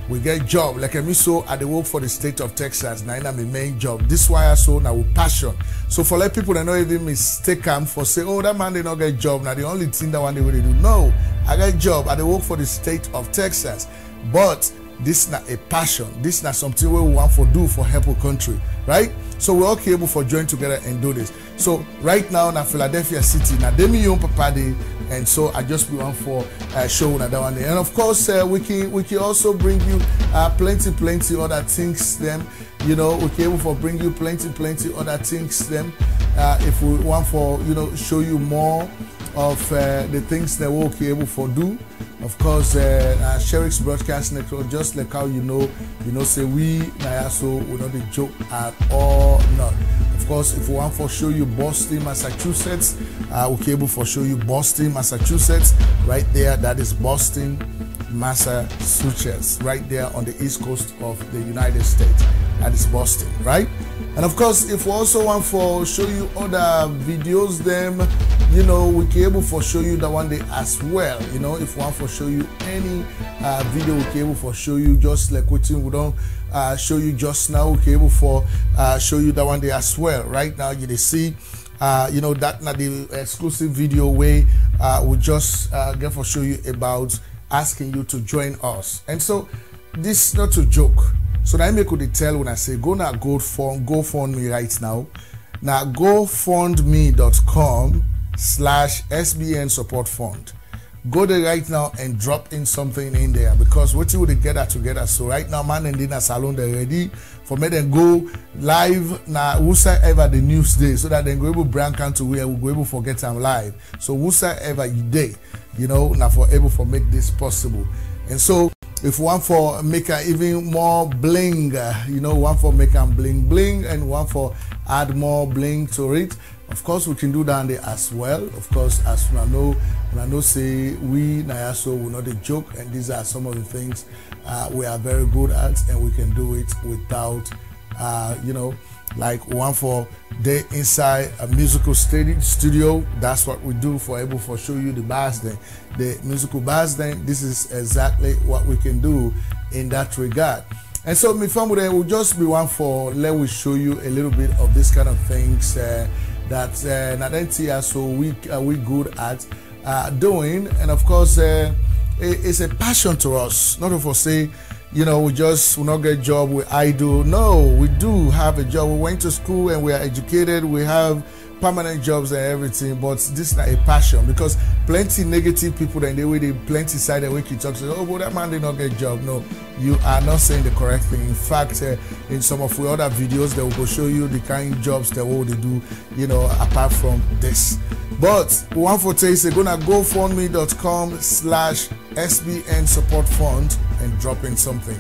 We get job. Like I mean so at the work for the state of Texas, now my main job. This why I so now with passion. So for like people that not even mistake them for say, oh that man they not get job. Now the only thing that one day they do. No, I get job at the work for the state of Texas. But this is not a passion. This is not something we want for do for help a country, right? So we're all able for join together and do this. So right now in Philadelphia City, now they me own Papa Day, and so I just be one for show that one day. And of course we can also bring you plenty other things. Them, we can able for bring you plenty other things. Them, if we want for show you more of the things that we'll be able for do. Of course, Sherix broadcast network, just like how say we so we not the joke at all. Not. Of course, if we want for show you Boston, Massachusetts, we'll be able for show you Boston, Massachusetts, right there. That is Boston, Massachusetts, right there on the east coast of the United States. That is Boston, right? And of course, if we also want for show you other videos, them, we can able for show you that one day as well. If we want for show you any video, we can able for show you just like what we don't show you just now. We can able for show you that one day as well. Right now, you see, that not the exclusive video way. We just get for show you about asking you to join us. And so this is not a joke. So now I could tell when I say go now GoFundMe right now. Now GoFundMe.com/SBN support fund. Go there right now and drop in something in there because what you would get that together. So right now, man and dinner salon they're ready for me then go live now whosoever the news day so that then go able brand can to where we go able forget them live. So whosoever you day, now for able for make this possible. And so if one for make a even more bling, one for make a bling bling and one for add more bling to it. Of course, we can do that there as well. Of course, as I know say we Nayaso will not a joke, and these are some of the things we are very good at, and we can do it without, like one for day inside a musical studio. That's what we do for able for show you the bars then, the musical bars then. This is exactly what we can do in that regard. And so, my family will just be one for let me show you a little bit of this kind of things that Nadentia so we good at doing. And of course, it's a passion to us. Not for say, we will not get a job, we idle. No, we do have a job. We went to school and we are educated. We have permanent jobs and everything, but this is not a passion, because plenty negative people and they plenty side and we can talk, say, oh, but that man did not get a job. No, you are not saying the correct thing. In fact, in some of the other videos, they will show you the kind of jobs that what they do, apart from this. But one for today is gonna gofundme.com/SBN support fund and drop in something.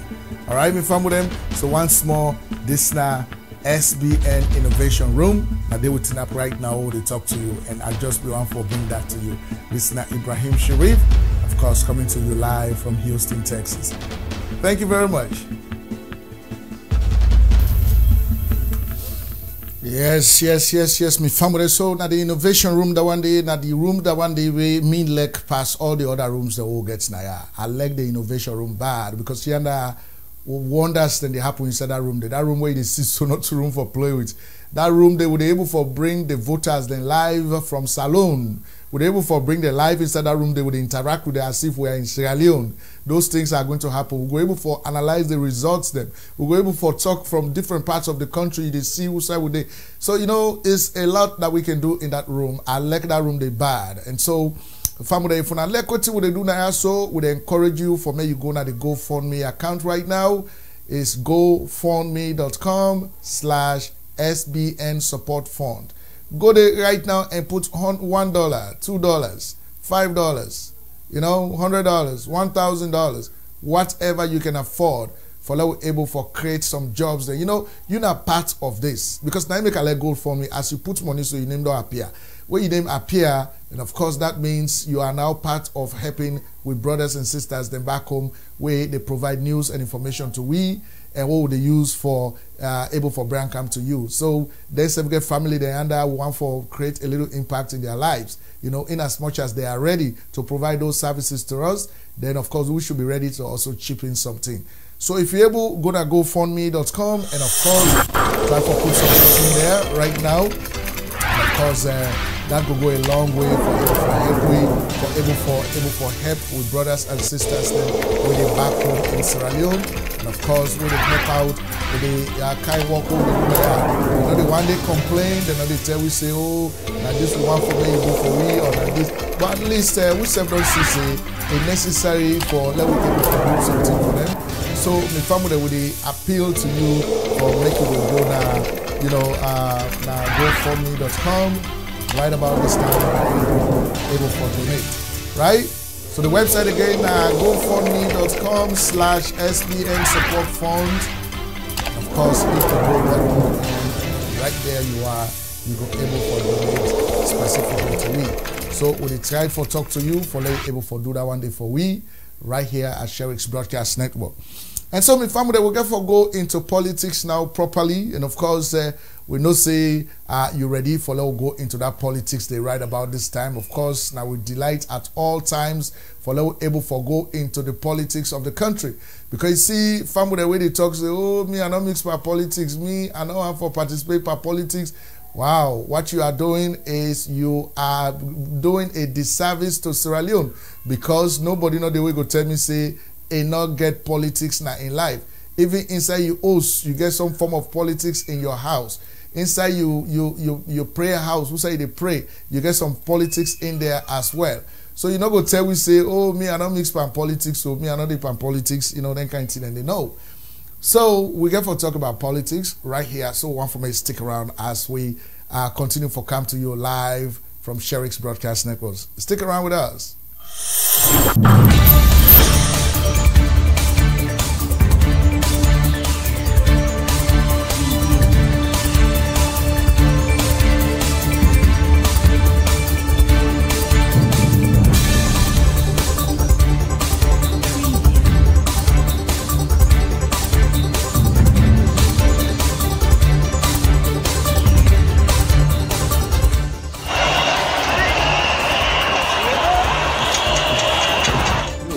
All right, me fam with them. So once more, this now SBN Innovation Room. Now they will turn up right now. They talk to you, and I'll just be one for bring that to you. This is Ibrahim Sheriff, of course, coming to you live from Houston, Texas. Thank you very much. Yes, me family. So now the Innovation Room that one day, now the room that one day we mean like past all the other rooms that all gets now. I like the Innovation Room bad because you know wonders then they happen inside that room. That room where they sit so not room for play with. That room they would be able for bring the voters then live from Salone. Would be able for bring the live inside that room. They would interact with them as if we are in Sierra Leone. Those things are going to happen. We're able for analyze the results. Then we're able for talk from different parts of the country. They see who side would they. So it's a lot that we can do in that room. I like that room. They bad, and so. Family, if you like what they do now, so would encourage you for me. You go now the GoFundMe account right now is gofundme.com/SBN support fund. Go there right now and put $1, $2, $5, $100, $1,000, whatever you can afford for able for create some jobs there. You're not part of this because now you make a let GoFundMe as you put money so your name don't appear. When your name appear, and of course that means you are now part of helping with brothers and sisters then back home where they provide news and information to we and what would they use for able for brand come to you. So there's a good family they under want for create a little impact in their lives. In as much as they are ready to provide those services to us, then of course we should be ready to also chip in something. So if you're able, go to gofundme.com and of course try to put something in there right now. And of course that will go a long way for help with brothers and sisters then when they back home in Sierra Leone, and of course when they help out with the kind work over there. The one they complain, they tell we say, oh, now this is one for me, you go for me, or now this. But at least we several say it's necessary for let me able to do something for them. So the family would appeal to you for making it go now, now gofundme.com. Right about this time, able for donate, right? So the website again, gofundme.com/SBN support fund. Of course, if you go button, right there you are, you go able for donate specifically to me. So we try for talk to you for able for do that one day for we right here at Sherix Broadcast Network. And so my family will get for go into politics now properly, and of course we know say you ready for let's go into that politics they write about this time. Of course now we delight at all times for let's able for go into the politics of the country, because you see family the way they talk say, oh, me I don't mix my politics, me I don't have for participate by politics. Wow, what you are doing is you are doing a disservice to Sierra Leone, because nobody know the way go tell me say not get politics now in life. Even inside you house, you get some form of politics in your house. Inside your prayer house, who say they pray, you get some politics in there as well. So you're not going to tell we say, oh, me I don't mix pan politics, so me I don't do pan politics, that kind of thing, and they know. So we get for talk about politics right here. So one for me, stick around as we continue for come to you live from Sherix Broadcast Networks. Stick around with us.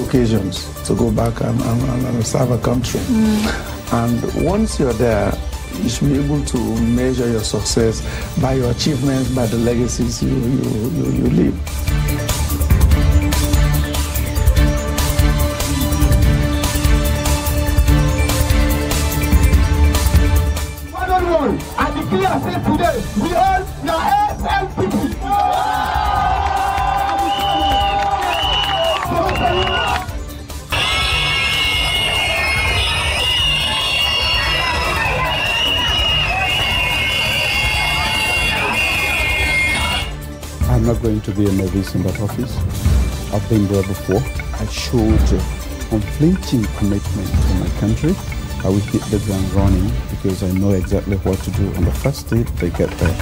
Occasions to go back and serve a country. And once you're there, you should be able to measure your success by your achievements, by the legacies you leave. we are saying today, we all are SLPP. I'm not going to be a novice in that office. I've been there before. I showed unflinching commitment to my country. I will hit the ground running because I know exactly what to do on the first day they get there.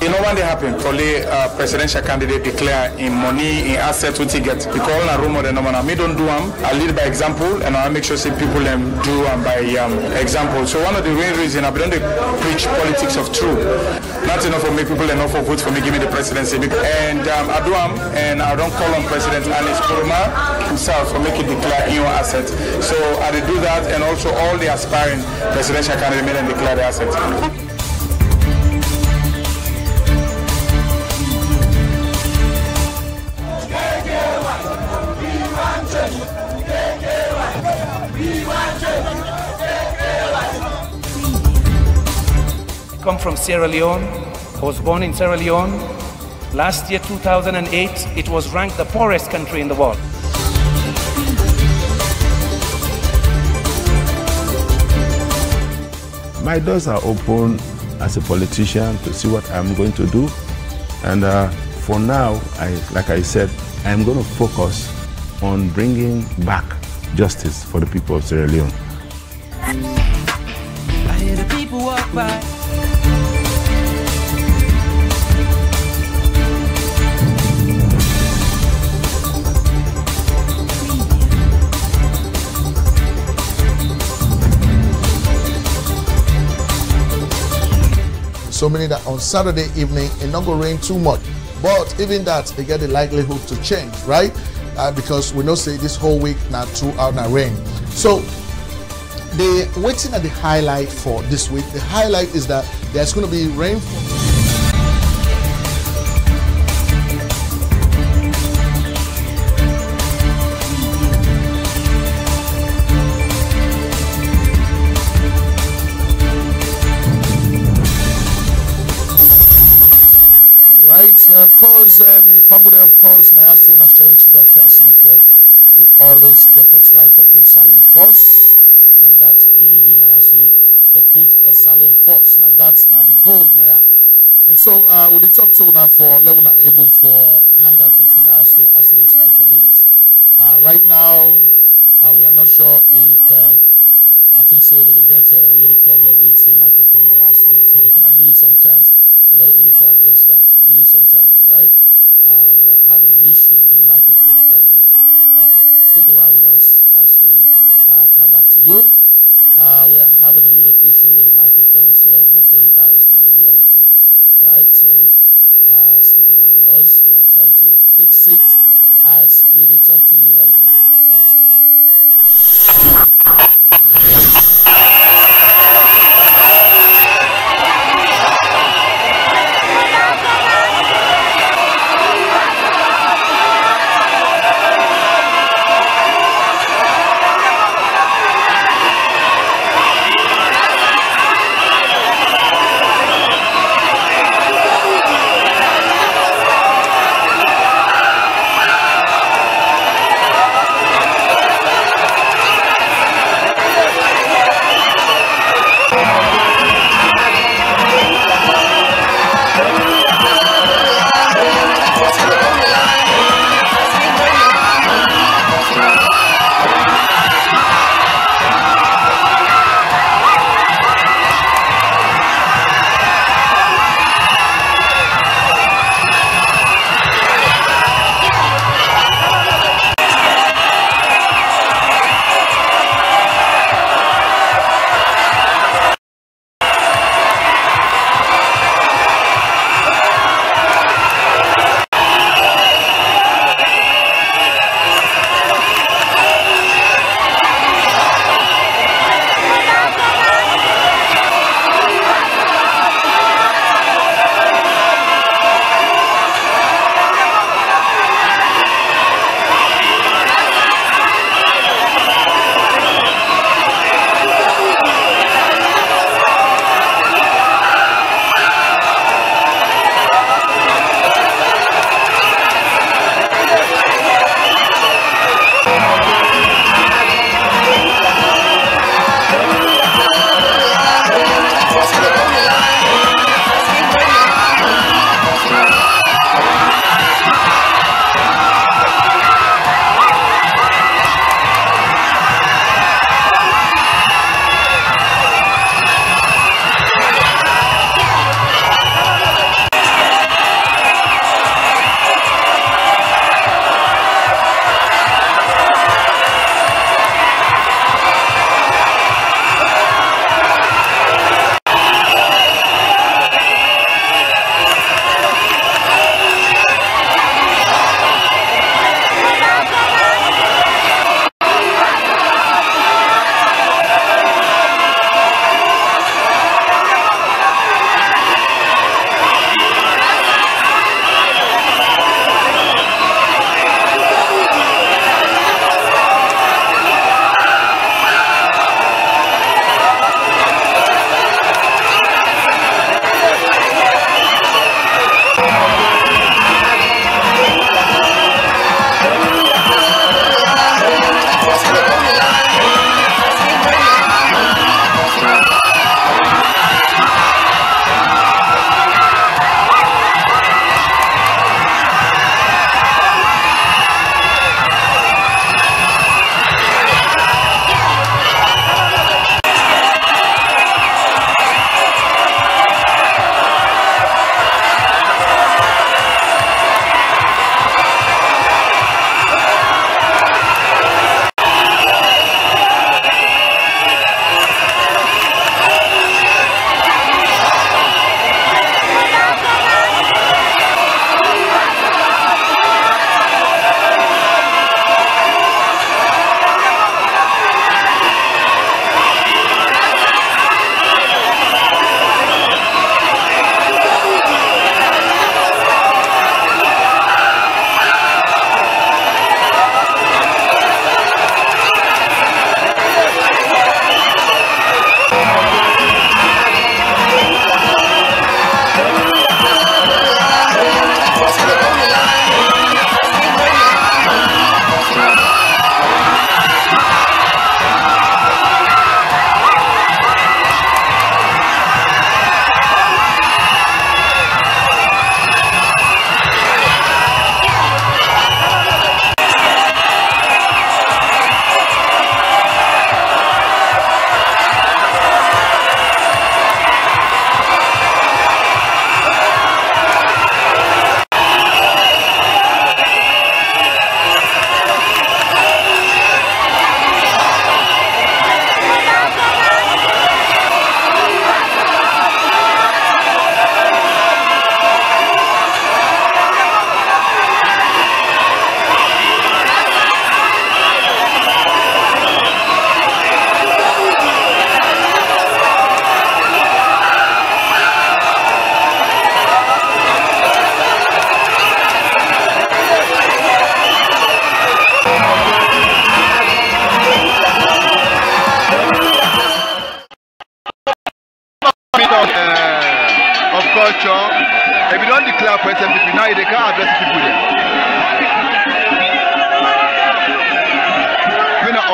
You know when they happen, only presidential candidate declare in money, in assets, what he get. Because all the rumor, the number, me don't do them. I lead by example, and I make sure say people do by example. So one of the main reasons I don't preach politics of truth. Not enough for me, people enough for vote for me, give me the presidency. And I do them, and I don't call on President Alice Kuruma himself for making declare in your asset. So I do that, and also all the aspiring presidential candidates made and declare their assets. Come from Sierra Leone. I was born in Sierra Leone. Last year, 2008, it was ranked the poorest country in the world. My doors are open as a politician to see what I'm going to do. And for now, like I said, I'm going to focus on bringing back justice for the people of Sierra Leone. I hear the people walk by. So meaning that on Saturday evening, it not going to rain too much. But even that, they get the likelihood to change, right? Because we know say this whole week now throughout now rain. So the waiting at the highlight for this week, the highlight is that there's going to be rainfall. Right, of course, family, of course, Nayaso and Sherix Broadcast Network, we always get for try for put salon first. Now that we do Nayaso for put a salon first. Now that's now the goal, Naya. And so we talk to now for let una able for hang out with Nayaso as we try for do this. Right now, we are not sure if I think say we'll get a little problem with the microphone Nayaso, so I give you some chance. We're able to address that. Give it some time, right? We are having an issue with the microphone right here. All right, stick around with us as we come back to you. We are having a little issue with the microphone, so hopefully, guys, we're not going to be able to it. All right, so stick around with us. We are trying to fix it as we talk to you right now. So stick around.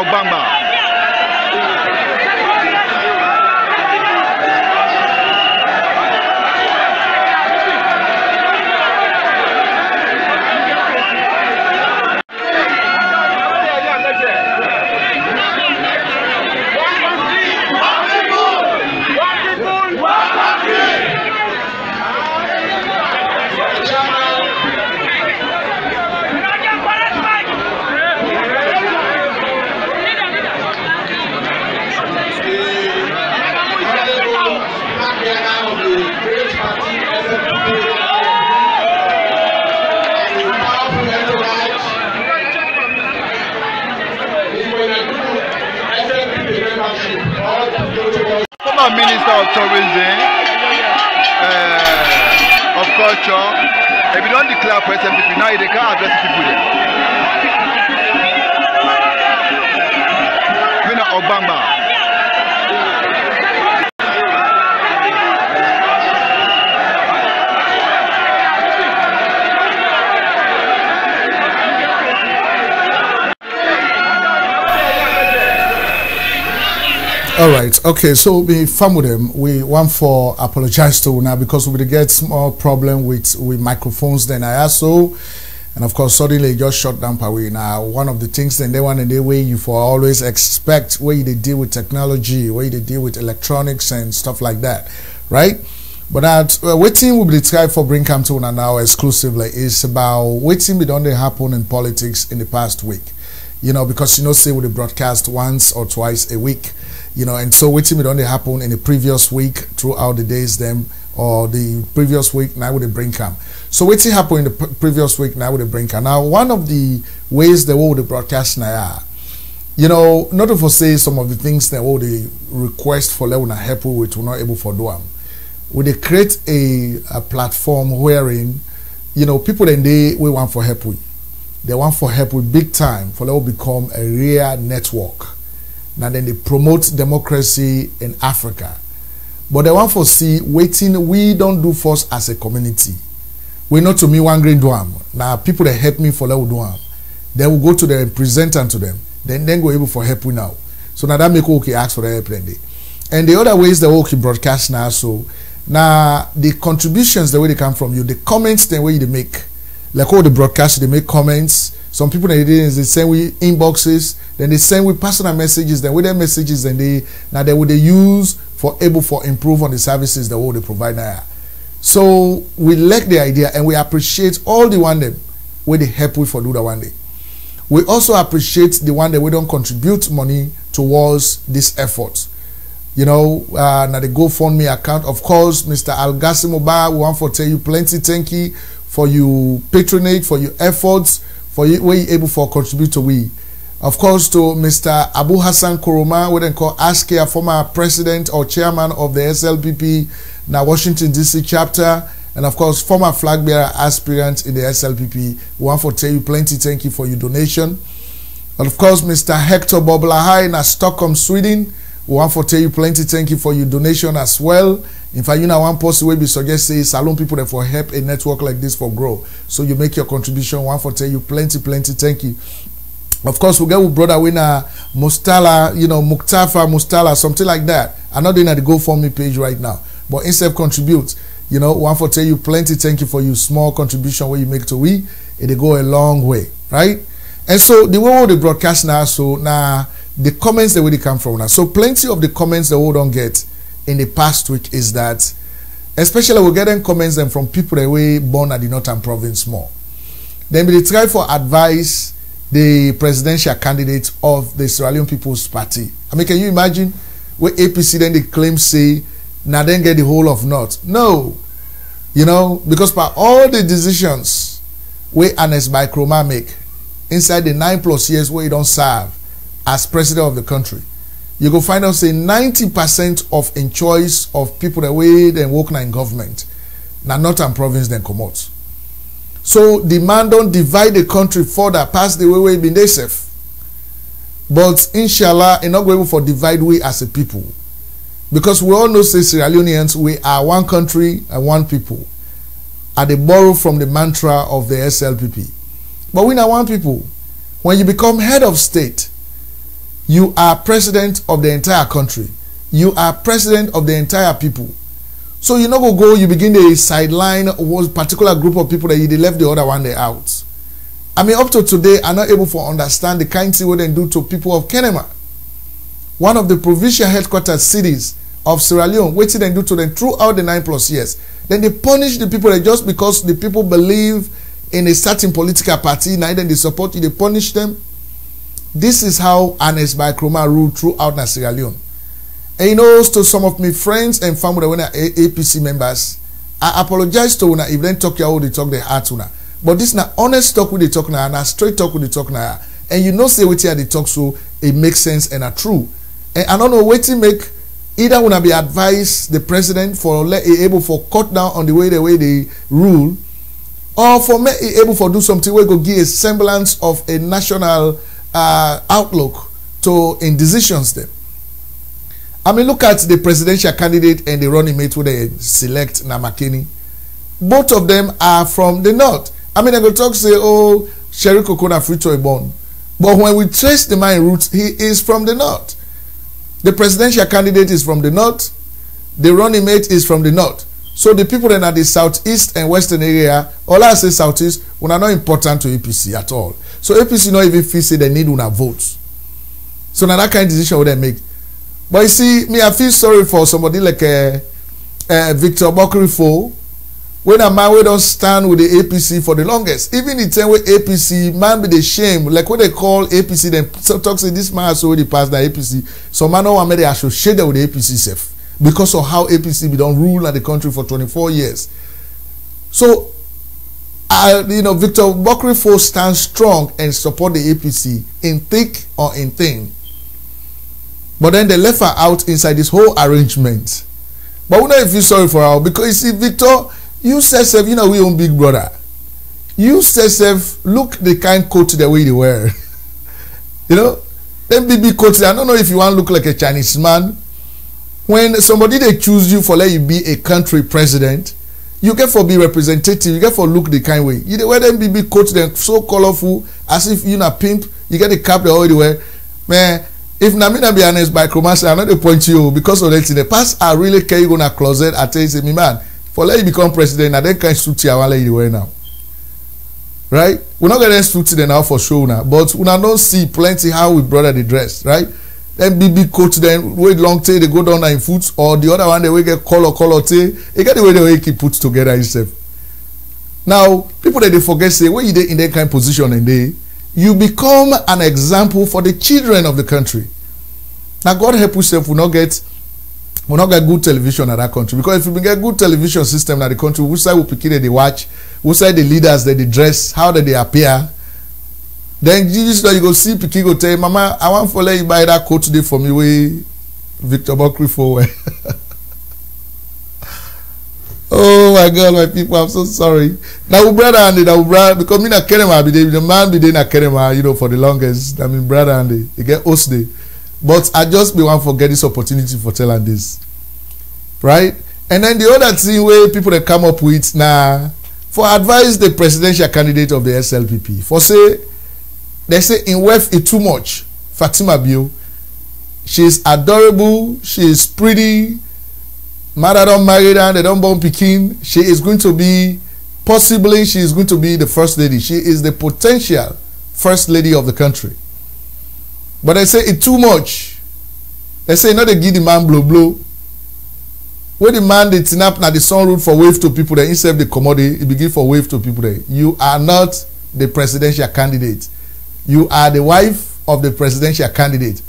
Ogbamba. Former Minister of Tourism, of Culture, if you don't declare for SLPP, now they can't address people there. Mina Ogbamba. All right, okay, so we farm with them. We want for apologize to now because we get small problem with microphones then I also, and of course suddenly just shut down away. Now one of the things then they want and they way you for always expect where they deal with technology, where they deal with electronics and stuff like that, right? But that waiting will be tried for bring come to now exclusively is about waiting be done they happen in politics in the past week. You know, because you know say with the broadcast once or twice a week. You know, and so waiting it only happened in the previous week throughout the days them or the previous week now with the bring come. So waiting happened in the previous week now with the bring come. Now one of the ways the world the broadcast now are, you know, not to say some of the things that all the request for Leona help with we're not able for do them. We they create a platform wherein, you know, people then we want for help with. They want for help with big time for they will become a real network. Now then they promote democracy in Africa. But they want for see waiting we don't do first as a community. We not to me one green doam. Now people that help me for level doam. They will go to the presenter to them. Then go able for help we now. So now that make okay ask for the help then. And the other ways they will keep broadcast now. So now the contributions the way they come from you, the comments the way they make. Like all the broadcasts they make comments. Some people they send with inboxes, then they send with personal messages, then with their messages, then they would use for able for improve on the services that they provide now. So we like the idea and we appreciate all the one them where they help with for do that one day. We also appreciate the one that we don't contribute money towards this effort. You know, now the GoFundMe account, of course, Mr. Algasimoba, we want to tell you plenty thank you for your patronage, for your efforts. For you, where you able for contribute to we. Of course, to Mr. Abu Hassan Kuruma, we then call Askia, former president or chairman of the SLPP, now Washington DC chapter, and of course, former flag bearer aspirant in the SLPP. We want to tell you plenty thank you for your donation. And of course, Mr. Hector Boblahai in Stockholm, Sweden. We want to tell you plenty thank you for your donation as well. In fact, you know, one person will be suggest say salon people that for help a network like this for grow. So you make your contribution. One for tell you plenty thank you. Of course, we get with brother winner Mustala, you know, Muktafa Mustala, something like that. I'm not doing at the GoFundMe page right now, but instead contribute. You know, one for tell you plenty thank you for your small contribution where you make to we. It go a long way, right? And so the way they broadcast now, so now the comments the way they come from now. So plenty of the comments that we don't get in the past week is that, especially we're getting comments then from people that were born at the Northern Province more. Then they try for advice the presidential candidate of the Sierra Leone People's Party. I mean, can you imagine where APC then they claim say, now then get the whole of North? No. You know, because by all the decisions where Ernest by Kroma make inside the 9+ years where he don't serve as president of the country, you go find out say 90% of in choice of people that way then work in government. Now Northern Province then come out. So the man don't divide the country further past the way been they safe. But inshallah, it's not going for divide we as a people. Because we all know say Sierra Leoneans, we are one country and one people. And they borrow from the mantra of the SLPP. But we are one people. When you become head of state, You are president of the entire country. You are president of the entire people. So you not go, you begin to sideline one particular group of people that you left the other one there out. I mean, up to today, I'm not able to understand the kind of thing what they do to people of Kenema, one of the provincial headquarters cities of Sierra Leone. What did they do to them throughout the 9+ years? Then they punish the people just because the people believe in a certain political party, now then they support you, they punish them. This is how Ernest Bai Kromah ruled throughout Sierra Leone. And you know, to some of my friends and family when APC members, I apologize to una if they talk how they talk their heart una. But this na honest talk with the talk now, and straight talk with the talk now. And you know say what here they talk so it makes sense and are true. And I don't know what to make either wanna be advise the president for able for cut down on the way they rule, or for me able for do something where go give a semblance of a national outlook to in decisions them. I mean, look at the presidential candidate and the running mate who they select Namakeni. Both of them are from the north. I mean, I go talk say, oh, Sherix Kokona Frito born. But when we trace the man roots, he is from the north. The presidential candidate is from the north. The running mate is from the north. So the people that are the southeast and western area, all I say southeast, are not important to APC at all. So APC not even feel say they need una votes. So now that kind of decision would they make. But you see, me I feel sorry for somebody like Victor Bokrifo, when a man we don't stand with the APC for the longest. Even the time with APC, man be the shame. Like what they call APC, then talk say this man has already passed the APC. So man no one made they associated with the APC self because of how APC be done rule at the country for 24 years. So you know, Victor Bokrifo stands strong and support the APC in thick or in thin. But then they left her out inside this whole arrangement. But we don't feel sorry for her because you see, Victor, you said, you know, we own big brother. You said, look the kind coat the way they wear. You know, them big coats. I don't know if you want to look like a Chinese man. When somebody they choose you for let you be a country president, you get for be representative. You get for look the kind way. You wear them big coats. They're so colorful as if you not pimp. You get the cap they already wear, man. If Namina be honest by Kromah, I'm not the point to you because of that in the past. I really carry you in a closet. I tell you, say, me man, for let you become president, I then can't suit you. I want you wear now, right? We're not gonna suit them now for sure now, but we don't see plenty how we brother the dress, right? Then big coat, then wait long tail, they go down in foot, or the other one they will get color tail. You get the way they keep put together itself. Now people that they forget say when you in that kind of position and they. You become an example for the children of the country. Now, God help yourself, we not get good television at that country. Because if we get good television system at the country, which side will pick it, they watch, which side the leaders, they dress, how they appear. Then you go see Piki go tell Mama, I want to let you buy that coat today for me. We Victor Bokrifo. Oh my God, my people, I'm so sorry. Now, brother Andy, because me na Kenema, the man be there na Kenema, you know, for the longest. I mean, brother Andy, he get host day. But I just be one for get this opportunity for telling this, right? And then the other thing where people that come up with now for advise the presidential candidate of the SLPP for say they say in wealth is too much. Fatima Bio, she is adorable, she is pretty. Mother don't marry her, they don't born Pekin. She is going to be, possibly, she is going to be the first lady. She is the potential first lady of the country. But they say it's too much. They say not they give the man blow. When the man they tin up now the sun road for wave to people there, instead of the commodity, it begin for wave to people there. You are not the presidential candidate. You are the wife of the presidential candidate.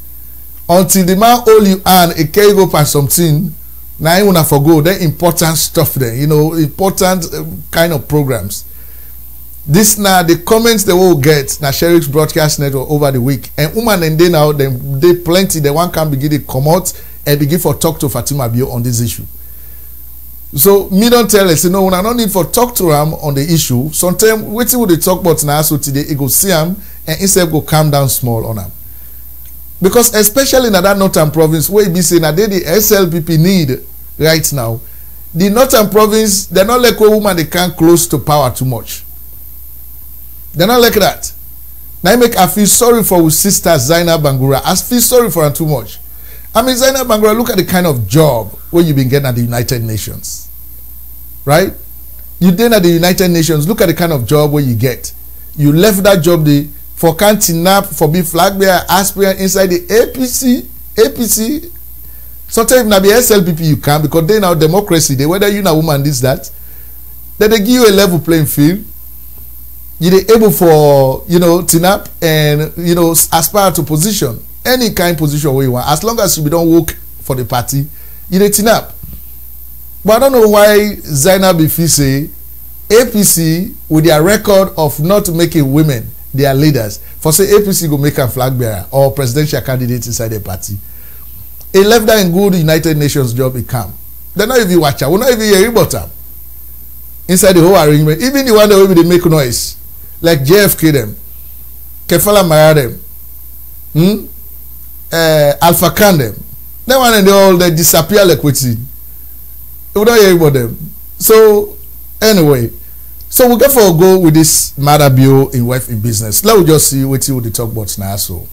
Until the man hold you and a carry go for something. Now you wanna forgo the important stuff there, you know, important kind of programs. This now the comments they will get na Sherix broadcast network over the week, and woman and they now they plenty. They one can begin to come out and begin for talk to Fatima Bio on this issue. So me don't tell us, you know, when I don't need for talk to him on the issue. Sometimes waiting with the talk about now so today it go see him and instead go calm down small on him. Because especially in that northern province where it be saying that the SLPP need right now, the northern province, they're not like a woman they can't close to power too much. They're not like that. Now make I feel sorry for our sister Zainab Bangura. I feel sorry for her too much. I mean, Zainab Bangura, look at the kind of job where you've been getting at the United Nations. Right? You did at the United Nations. Look at the kind of job where you get. You left that job for canteen nap, for being flag bearer, aspirant inside the APC. Sometimes if not be SLPP you can, because they now democracy. They whether you na woman this that. Then they give you a level playing field. You're able for TNAP and aspire to position any kind of position where you want, as long as you don't work for the party, you're TNAP. But I don't know why Zainab Ifi say APC with their record of not making women their leaders, for say APC go make a flag bearer or presidential candidate inside the party. He left that in good United Nations job he come. They not even watch her, we not even hear about them. Inside the whole arrangement, even the one that will they make noise, like JFK them, Kefala Maya them, Alpha Khan them, that one and they all they disappear like what's we don't hear about them. So anyway, so we get for a go with this matter bill in wealth in business. Let me just see what you talk about now. So.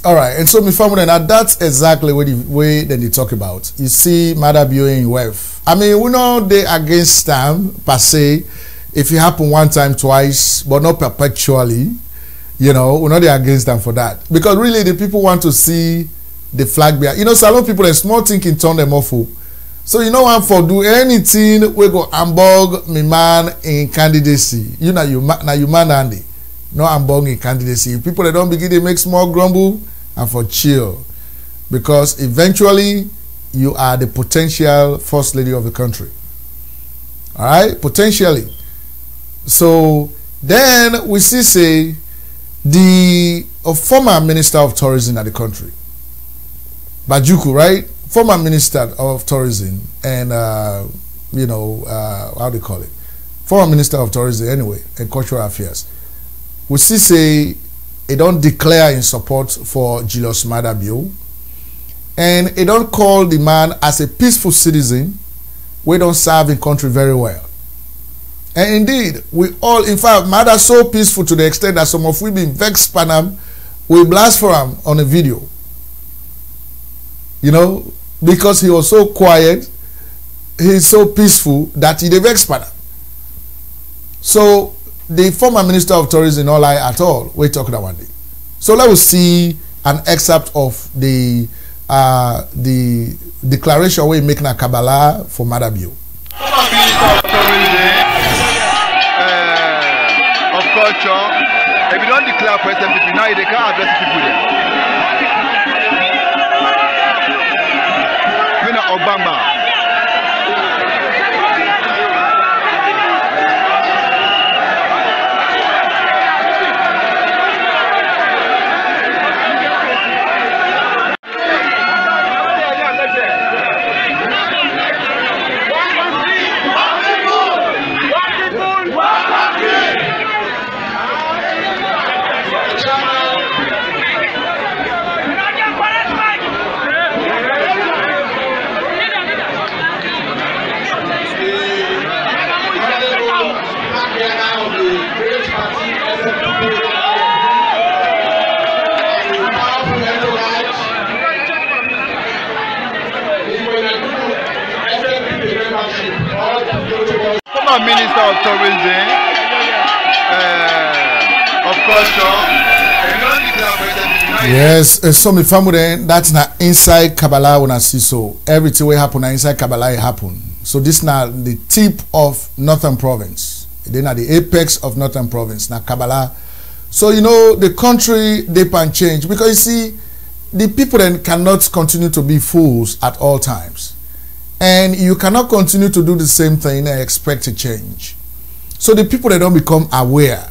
All right, and so my family, now that's exactly what the way that they talk about. You see, matter viewing wealth. I mean, we know they against them per se. If it happen one time, twice, but not perpetually, we know they against them for that. Because really, the people want to see the flag bearer. Salon people, a small thing can turn them off. So one for do anything we go ambog me man in candidacy. You man Andy. No ambog in candidacy. People that don't begin to make small grumble. And for chill, because eventually you are the potential first lady of the country. All right, potentially. So then we say the former minister of tourism at the country, Bajuku, right? Former minister of tourism and how do you call it? Former minister of tourism anyway and cultural affairs. We say. It don't declare in support for Julius Maada bill, and it don't call the man as a peaceful citizen. We don't serve the country very well, and indeed we all, in fact, Maada so peaceful to the extent that some of we been vexed for him, we blast for him on a video. Because he was so quiet, he's so peaceful that he vexed for him. So. The former minister of tourism not lie at all. We're talking about it. So let us see an excerpt of the declaration we're making a Kabbalah for Maada bill. Former minister of tourism, of culture, if you don't declare for SLPP, now they can't address people there. Obama. former Minister of Tourism, of Culture, and don't declare president. Yes, so my family, that's not inside Kabbalah when I see so. Everything will happen inside Kabbalah it happen. So this now the tip of Northern Province. Then at the apex of Northern Province, now Kabbalah. So you know the country they can change because you see the people then cannot continue to be fools at all times. And you cannot continue to do the same thing and expect a change. So the people that don't become aware.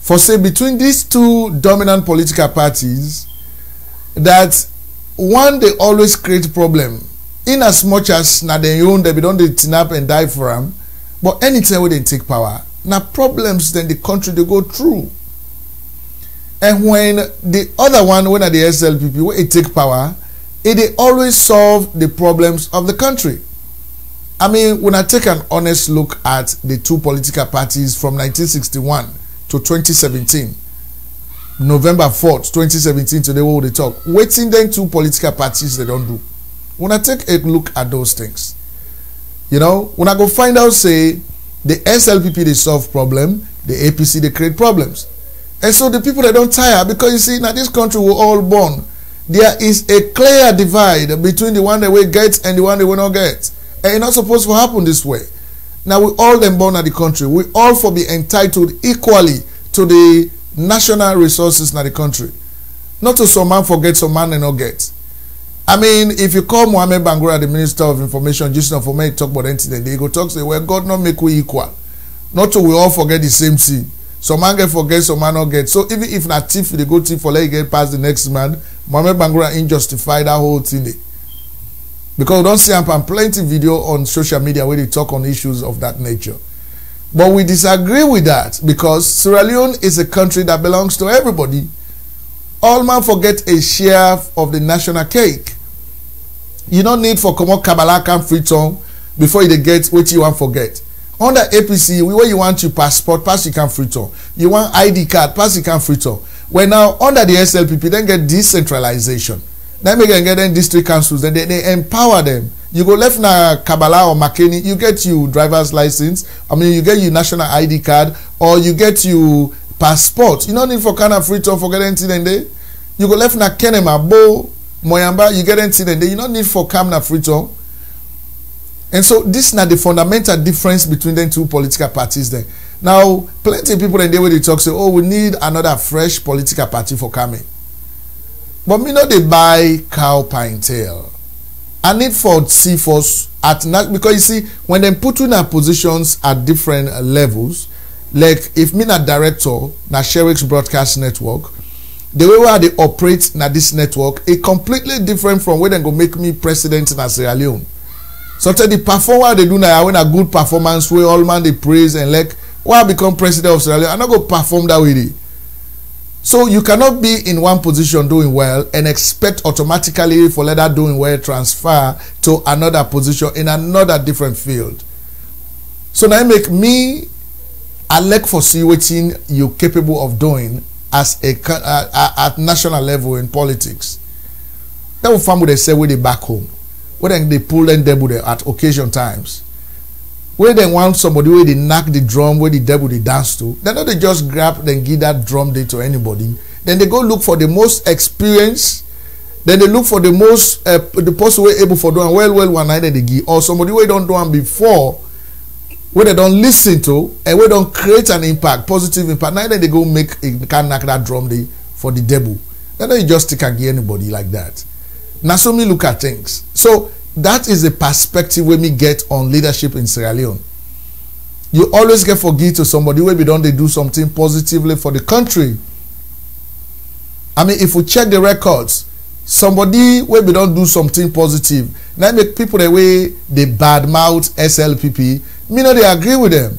For say between these two dominant political parties, that one they always create problem. In as much as na they own they don't tin up and die for them, but anytime when they take power, now problems then the country they go through. And when the other one, when at the SLPP, when it take power, they always solve the problems of the country. I mean, when I take an honest look at the two political parties from 1961 to 2017, November 4th, 2017, today what they talk, waiting then two political parties they don't do. When I take a look at those things, you know, when I go find out, say, the SLPP they solve problem, the APC they create problems. And so the people they don't tire because you see, now this country we're all born. There is a clear divide between the one that we get and the one that we not get. And it's not supposed to happen this way. Now we all them born at the country. We all for be entitled equally to the national resources in the country. Not to some man forget, some man and not get. I mean, if you call Mohammed Bangura, the Minister of Information, just not for me talk about anything, they go talk say, well, God not make we equal. Not to we all forget the same thing. Some man get forget, some man not get. So even if not thief, they go thief for let you get past the next man, Mohammed Bangura ain't justify that whole thing. Because we don't see plenty video on social media where they talk on issues of that nature. But we disagree with that because Sierra Leone is a country that belongs to everybody. All man forget a share of the national cake. You don't need for Komo Kabbalah can free tongue before you get what you want forget. Under APC, where you want your passport, pass you can free tongue. You want ID card, pass you can free tongue. Well now under the SLPP, then get decentralization. Then we can get them district councils, then they empower them. You go left na Kabbalah or McKinney, you get your driver's license. I mean, you get your national ID card or you get your passport. You don't need for kind of free tongue for get anything in there. You go left na Kenema, Bo, Moyamba, you get anything in there. You don't need for Kamna free tongue. And so this is not the fundamental difference between the two political parties there. Now, plenty of people in there where they talk say, oh, we need another fresh political party for coming. But me know they buy cow pine tail. I need for see force at because you see, when they put in our positions at different levels, like if me na director na Sherix broadcast network, the way where they operate na this network is completely different from where they go make me president in Sierra Leone. So the performer they do now when a good performance where all man they praise and like why I become president of Sierra Leone, I'm not go perform that with it. So you cannot be in one position doing well and expect automatically for let that doing well transfer to another position in another different field. So now make me I like for see what you're capable of doing as a at national level in politics. That will find what they say when they back home. When they pull them devil at occasion times. When they want somebody where they knock the drum where the devil they dance to, then not they just grab and give that drum day to anybody. Then they go look for the most experienced. Then they look for the most the person who able for doing well one night they give, or somebody who don't do them before, where they don't listen to and where don't create an impact, positive impact. Now they go make can knock that drum day for the devil. Then they just take and give anybody like that. Now so me look at things. So that is the perspective when me get on leadership in Sierra Leone. You always get forgive to somebody where we don't they do something positively for the country. I mean, if we check the records, somebody where we don't do something positive, now make people the way they badmouth SLPP, me know they agree with them.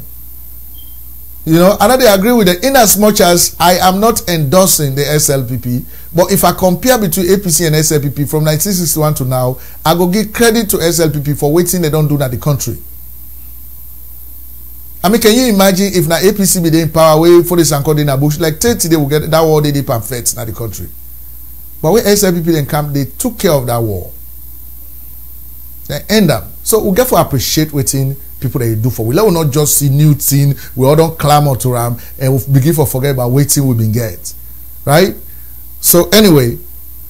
You know, I know they agree with them in as much as I am not endorsing the SLPP. But if I compare between APC and SLPP from 1961 to now, I go give credit to SLPP for waiting they don't do that in the country. I mean, can you imagine if na APC be in power way for the Sanko in a bush like 30 they will get that war they perfect in the country. But when SLPP then come, they took care of that war. They end up. So we get to appreciate waiting people that you do for. We let not just see new thing, we all don't clamor to them and we begin to forget about waiting we've been get. Right? So anyway,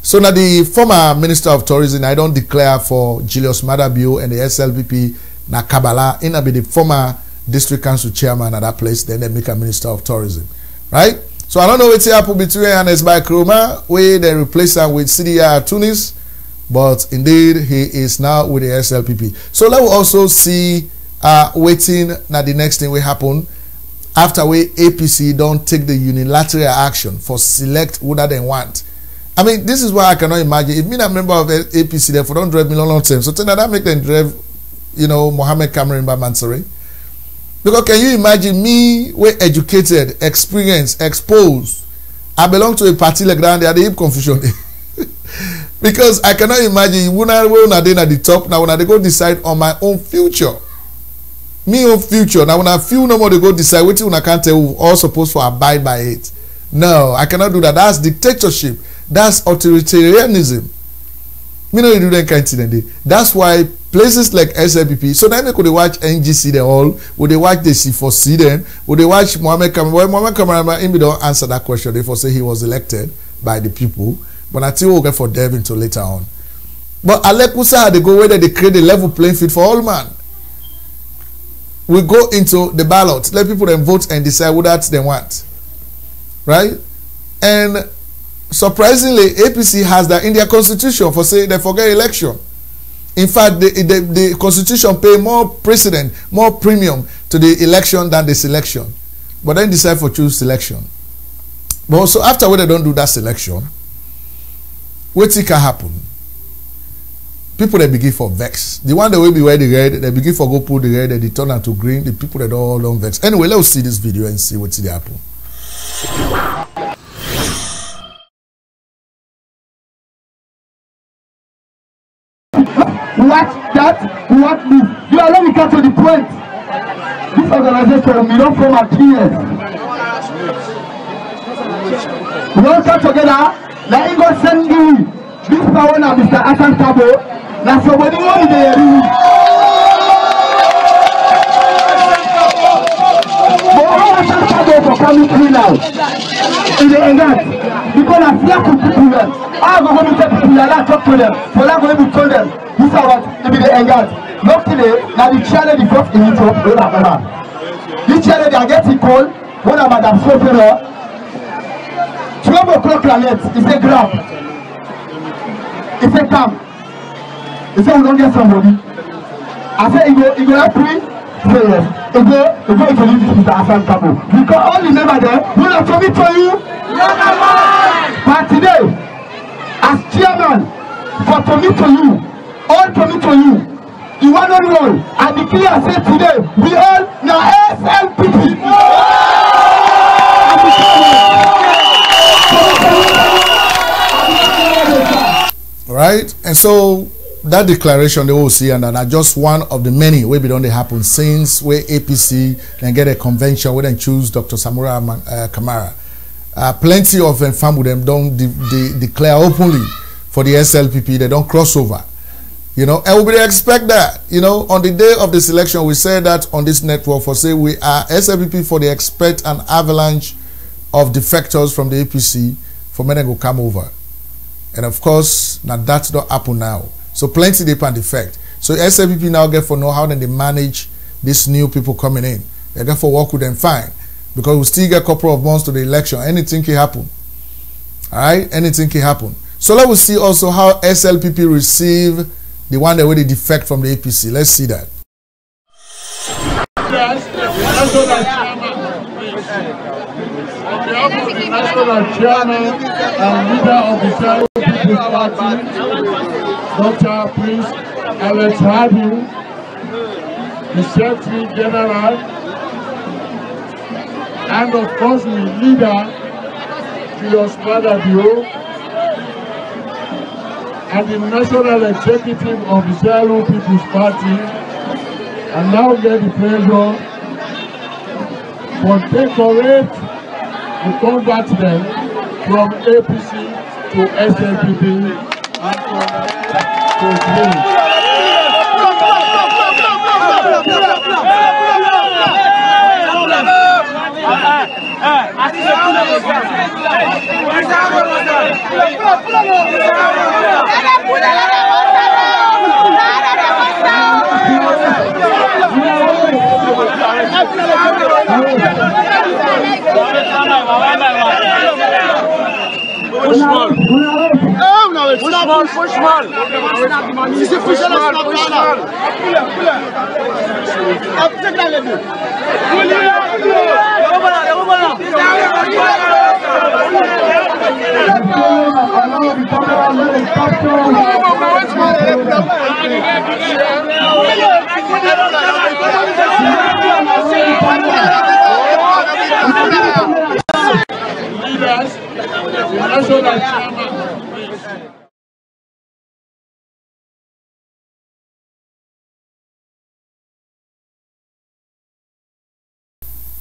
so now the former Minister of Tourism, I don't declare for Julius Madabio and the SLPP na Kabbalah, in be the former district council chairman at that place, then they make a Minister of Tourism. Right? So I don't know what's happened between Ernest by Kroma, where they replace him with CDR Tunis, but indeed he is now with the SLPP. So let's also see waiting now the next thing will happen after we APC don't take the unilateral action for select who that they want. I mean, this is why I cannot imagine if me a member of the APC there for 100 million long term. So tell that make them drive, you know, Mohammed Cameron by Mansari. Because can you imagine me, we're educated, experienced, exposed. I belong to a party like that, they are the hip confusion. Because I cannot imagine when I at the top, now when I go decide on my own future. Me own future. Now when I feel no more they go decide what I can't tell who all supposed to abide by it. No, I cannot do that. That's dictatorship. That's authoritarianism. Me no do that kind of thing. That's why places like SLPP, so then could they watch NGC the all, would they watch the C4C then, would they watch Mohammed Cameron? Well, Mohammed Cameron don't answer that question. They for say he was elected by the people, but I think we'll get for delve into later on. But Alekusa they go where they create a level playing field for all man. We go into the ballot, let people then vote and decide what that they want. Right? And surprisingly, APC has that in their constitution for saying they forget election. In fact, the constitution pay more precedent, more premium to the election than the selection. But then decide for choose selection. But also after when they don't do that selection, what can happen? People that begin for vex. The one that will be wear the red, they begin for go pull the red, they turn to green. The people that all don't vex. Anyway, let's see this video and see what's happen. Watch that, watch this. You are let me get to the point. This organization, we don't form a 3 years. We all come together. Now you go send you this power now, Mr. Hassan Tabo. Now somebody want to do. But all Hassan Tabo for coming through now. In the engage. Because I fear to people. I go to tell people that talk to them. For that going to tell them. This is what to be the engage. Not today, now the challenge is got in Europe. This challenge they are getting called when I'm Madame Sofera. 12 o'clock la net, it's a grab. It's a camp. It's a we don't get somebody. I say you go help me. Say yes. You go introduce this Mr. Hassan Kabo. Because all the members there will have to meet for you. But today, as chairman, for to meet for you, all to meet for you. You want to roll. I declare say today, we all now SLPP. Right? And so that declaration they will see, and that's just one of the many where don't they happen since where APC then get a convention where they choose Dr. Samura Kamara. Plenty of them farm with them don't declare openly for the SLPP, they don't cross over. You know, and we expect that. You know, on the day of the selection, we said that on this network for say we are SLPP for the expect an avalanche of defectors from the APC for men to come over. And of course, now that's not happen now. So plenty they can defect. So SLPP now get for know how then they manage these new people coming in. They get for work with them fine. Because we still get a couple of months to the election. Anything can happen. Alright? Anything can happen. So let us see also how SLPP receive the one that really defect from the APC. Let's see that. National Chairman and leader of the Sierra People's Party, Dr. Prince Alex Harding, the Secretary General, and of course the leader, Julius Madabio, and the National Executive of the Sierra People's Party, and now get the pleasure for decorate to convert them from APC to SLPP and to Green.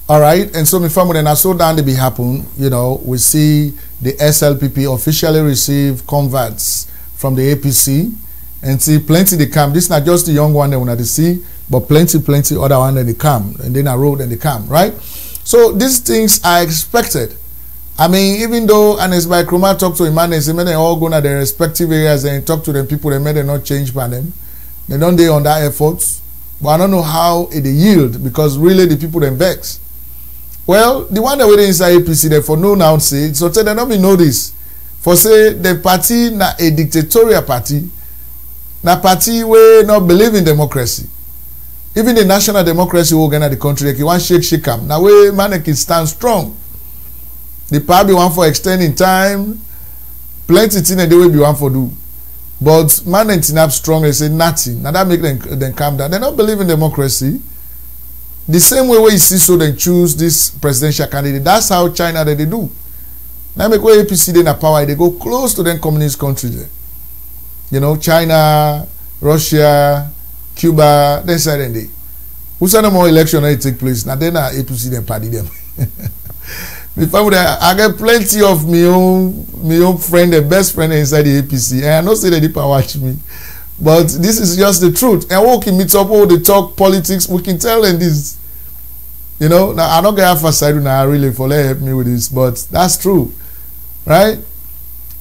All right, and so my family, and I saw down the be happen, you know, we see the SLPP officially receive converts from the APC, and see plenty they come. This is not just the young one that want to see, but plenty other one that they come, and then I wrote and they come, right? So these things are expected. I mean, even though, and as by Kroma talk to him, and they all go to their respective areas and talk to them people, they may not change by them. They don't do on that efforts, but I don't know how it yield, because really the people then vex. Well, the one that were inside APC, they for no now say, so they don't know this. For say the party na a dictatorial party, na party we not believe in democracy. Even the national democracy organ of the country, they want shake them. Now we man can stand strong. The party want for extending time, plenty things they will be want for do. But man ain't up strong, they say nothing. Now that make them calm down. They don't believe in democracy. The same way you see, so they choose this presidential candidate. That's how China they do. Now make way APC in power, they go close to them communist countries. You know, China, Russia, Cuba, they say they. Who said no more election that take place? Now then APC then party them. I get plenty of my own friend, the best friend inside the APC, and I don't say that they watch me. But this is just the truth. And we can meet up, all the talk politics, we can tell them this. You know, now I'm not going to have a side now really for help me with this, but that's true. Right?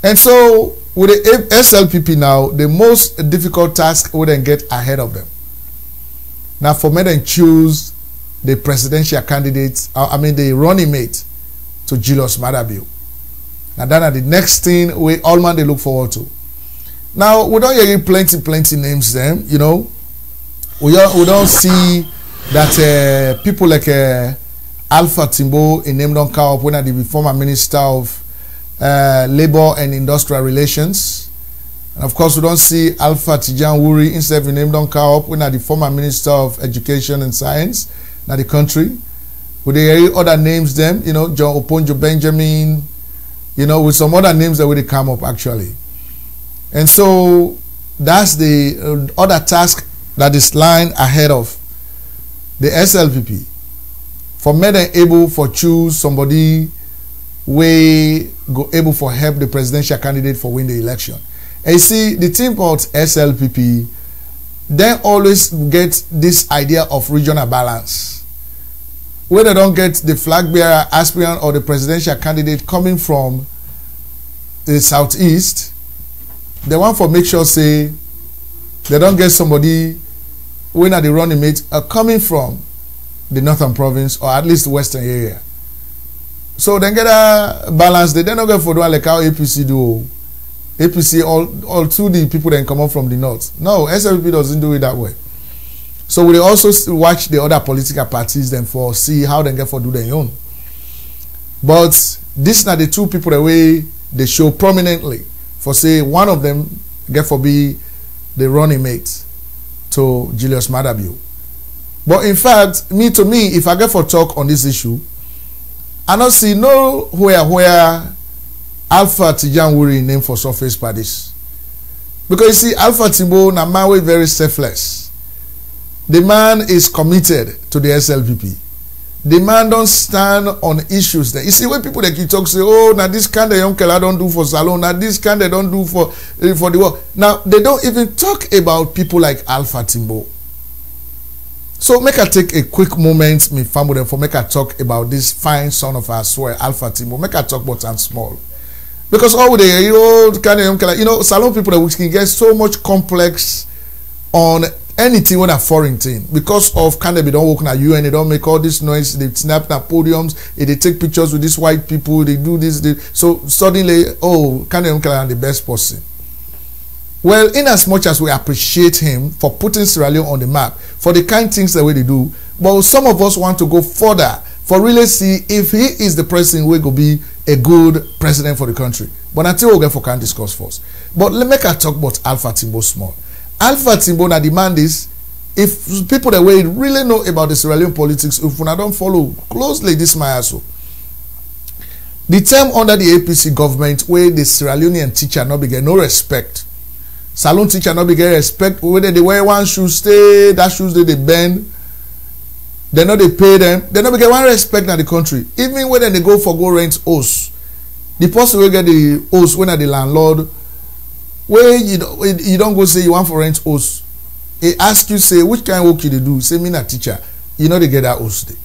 And so with the SLPP now, the most difficult task would then get ahead of them. Now for me then choose the presidential candidate, the running mate to Julius Madabio. Now that are the next thing we all man they look forward to. Now we don't hear plenty names them, you know. We don't see that people like Alpha Timbo in name don't come up when the former Minister of Labor and Industrial Relations. And of course we don't see Alpha Tijan Wuri instead of name don't come up when the former Minister of Education and Science in the country. We hear other names them, you know, John Oponjo Benjamin, you know, with some other names that will come up actually. And so that's the other task that is lying ahead of the SLPP. For me then able for choose somebody we go able for help the presidential candidate for win the election. And you see the thing about SLPP, they always get this idea of regional balance. Where they don't get the flag bearer aspirant or the presidential candidate coming from the southeast, they want for make sure say they don't get somebody when are the running mate coming from the northern province or at least the western area. So then get a balance. They don't get for doing like how APC do. APC all to the people that come up from the north. No, SLPP doesn't do it that way. So we also watch the other political parties then for see how they get for do their own. But these are the two people the way they show prominently. For say one of them get for be the running mate to Julius Madabio. But in fact, to me, if I get for talk on this issue, I don't see where Alpha Tijan Wuri name for surface parties. Because you see, Alpha Timbo na man very selfless. The man is committed to the SLPP. The man don't stand on issues there. You see, when people that talk say, oh, now this kind of young killer don't do for salon, now this kind they don't do for the work. Now they don't even talk about people like Alpha Timbo. So make I take a quick moment, me family, for make I talk about this fine son of our soil, Alpha Timbo. Make I talk about I'm small. Because all the kind of young killer, you know, salon people that we can get so much complex on anything with a foreign thing because of kind of they don't work at UN, they don't make all this noise, they snap at podiums, they take pictures with these white people, they do this, so suddenly, oh, kind of the best person. Well, in as much as we appreciate him for putting Sierra Leone on the map, for the kind of things the way they do, but some of us want to go further for really see if he is the president who will be a good president for the country. But until we'll get for can discuss first. But let me talk about Alpha Timbo small. Alpha Timbo na demand is, if people that way really know about the Sierra Leone politics, if we don't follow closely this so the term under the APC government where the Sierra Leonean teacher not be get no respect. Salon teacher not be get respect, whether they wear one shoe stay, that shoes they bend. They know they pay them. They not get one respect in the country. Even when they go for go rent house, the person will get the house when the landlord, where you don't go say you want for rent house. He ask you say which kind of work you they do. Say me na teacher. You know they get that house day.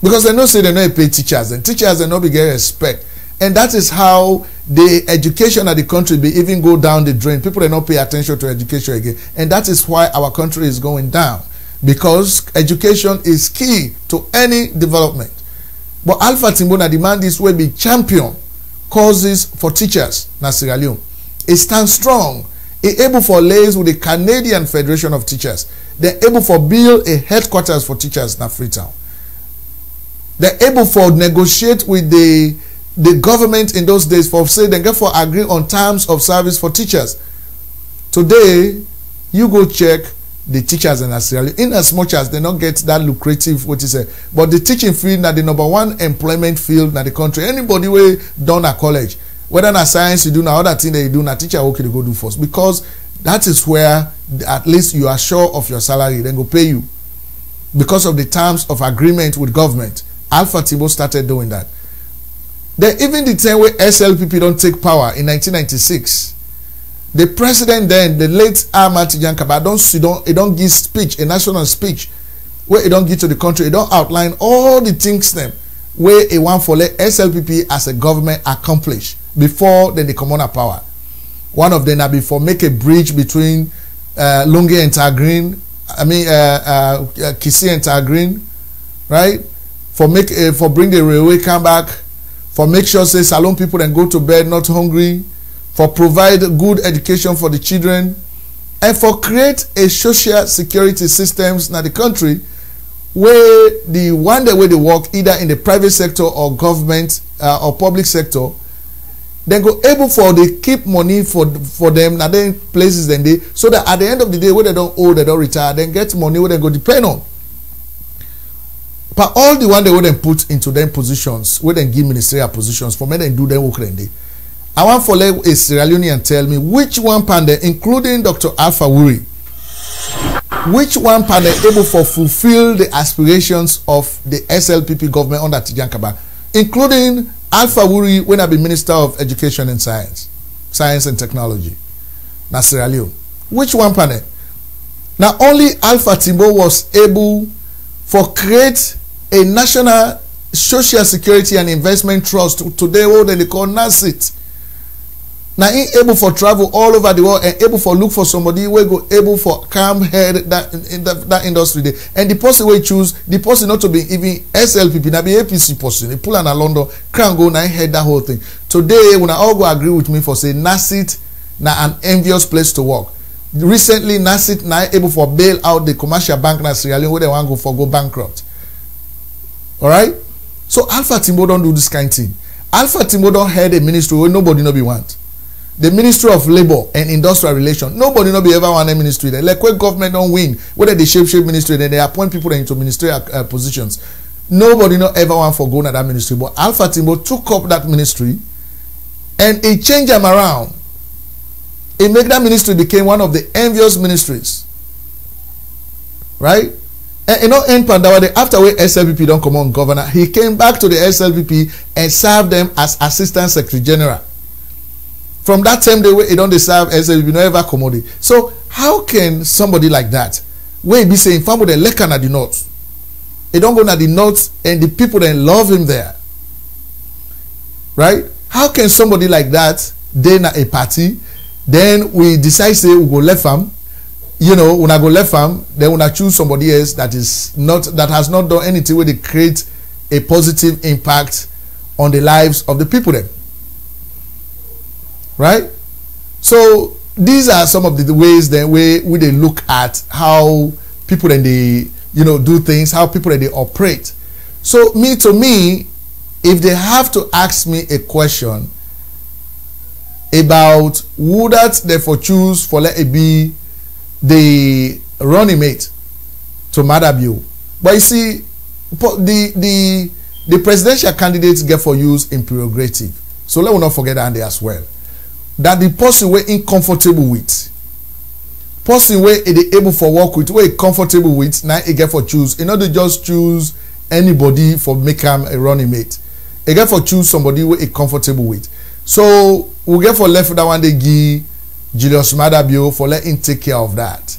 Because they know say they not pay teachers and teachers they not be get respect. And that is how the education of the country be even go down the drain. People they not pay attention to education again. And that is why our country is going down. Because education is key to any development. But Alpha Timbo na demand this way be champion causes for teachers na Sierra Leone. It stands strong. It able for liaise with the Canadian Federation of Teachers. They're able for build a headquarters for teachers na Freetown. They're able for negotiate with the government in those days for say they get for agree on terms of service for teachers. Today, you go check the teachers in Sierra Leone, in as much as they not get that lucrative, what is it? But the teaching field na the #1 employment field in the country. Anybody way done at college, whether na science you do, na other thing that you do, na teacher okay to go do first, because that is where at least you are sure of your salary, then go pay you because of the terms of agreement with government. Alpha Timbo started doing that. Then even the time where SLPP don't take power in 1996. The president then, the late Ahmad Tijankaba, don't give speech, a national speech, where he don't give to the country, he don't outline all the things them where he want for let SLPP as a government accomplish before then they come on a power. One of them be for make a bridge between Lungi and Tagreen, Kisi and Tagreen, right? For bring the railway come back, for make sure say Salon people then go to bed not hungry, for provide good education for the children, and for create a social security systems in the country where the one day where they work either in the private sector or government or public sector, they go able for they keep money for them na then places then they, so that at the end of the day when they don't owe, they don't retire, then get money where they go depend on. But all the one they wouldn't put into them positions, where they give ministerial positions for men and do them work then they. I want for let a Sierra Leonean tell me which one panda, including Dr. Alpha Wuri, which one panda able for fulfill the aspirations of the SLPP government under Tijankaba, including Alpha Wuri when I be Minister of Education and Science and Technology, na Sierra Leone. Which one panda? Now only Alpha Timbo was able for create a national social security and investment trust today what they call NASIT. Now he able for travel all over the world and able for look for somebody who go able for calm head that industry there. And the person we choose, the person not to be even SLPP, na be APC person. They pull an a London, can go now head that whole thing. Today when I all go agree with me for say NASIT na an envious place to work. Recently NASIT now able for bail out the commercial bank na Sierra Leone where they want to go bankrupt. Alright? So Alpha Timbo don't do this kind of thing. Alpha Timbo don't head a ministry where nobody no be want. The Ministry of Labor and Industrial Relations. Nobody no be ever want a ministry there. Like when government don't win, whether they shape ministry, then they appoint people into ministerial positions. Nobody no ever want for go to that ministry. But Alpha Timbo took up that ministry and he changed them around. He made that ministry became one of the envious ministries. Right? And you know, in Pandawade, after where SLPP don't come on governor, he came back to the SLPP and served them as Assistant Secretary General. From that time, they don't serve SLPP, no ever commodity. So how can somebody like that, where he be saying, "Family the Lekan at the north," he don't go to the north, and the people then love him there, right? How can somebody like that then a party, then we decide say we go left him, you know, when I go left farm, then when I choose somebody else that has not done anything where they create a positive impact on the lives of the people then. Right? So these are some of the ways then where they look at how people then they, you know, do things, how people then they operate. So to me, if they have to ask me a question about who that they for choose for let it be the running mate to Madabio, but you see, the presidential candidates get for use in prerogative. So let us not forget that as well. That the person we're uncomfortable with, person where they able for work with, where comfortable with, now it get for choose. You know, they just choose anybody for make them a running mate. They get for choose somebody where it comfortable with. So we get for left that one they give Julius Madabio for let him take care of that.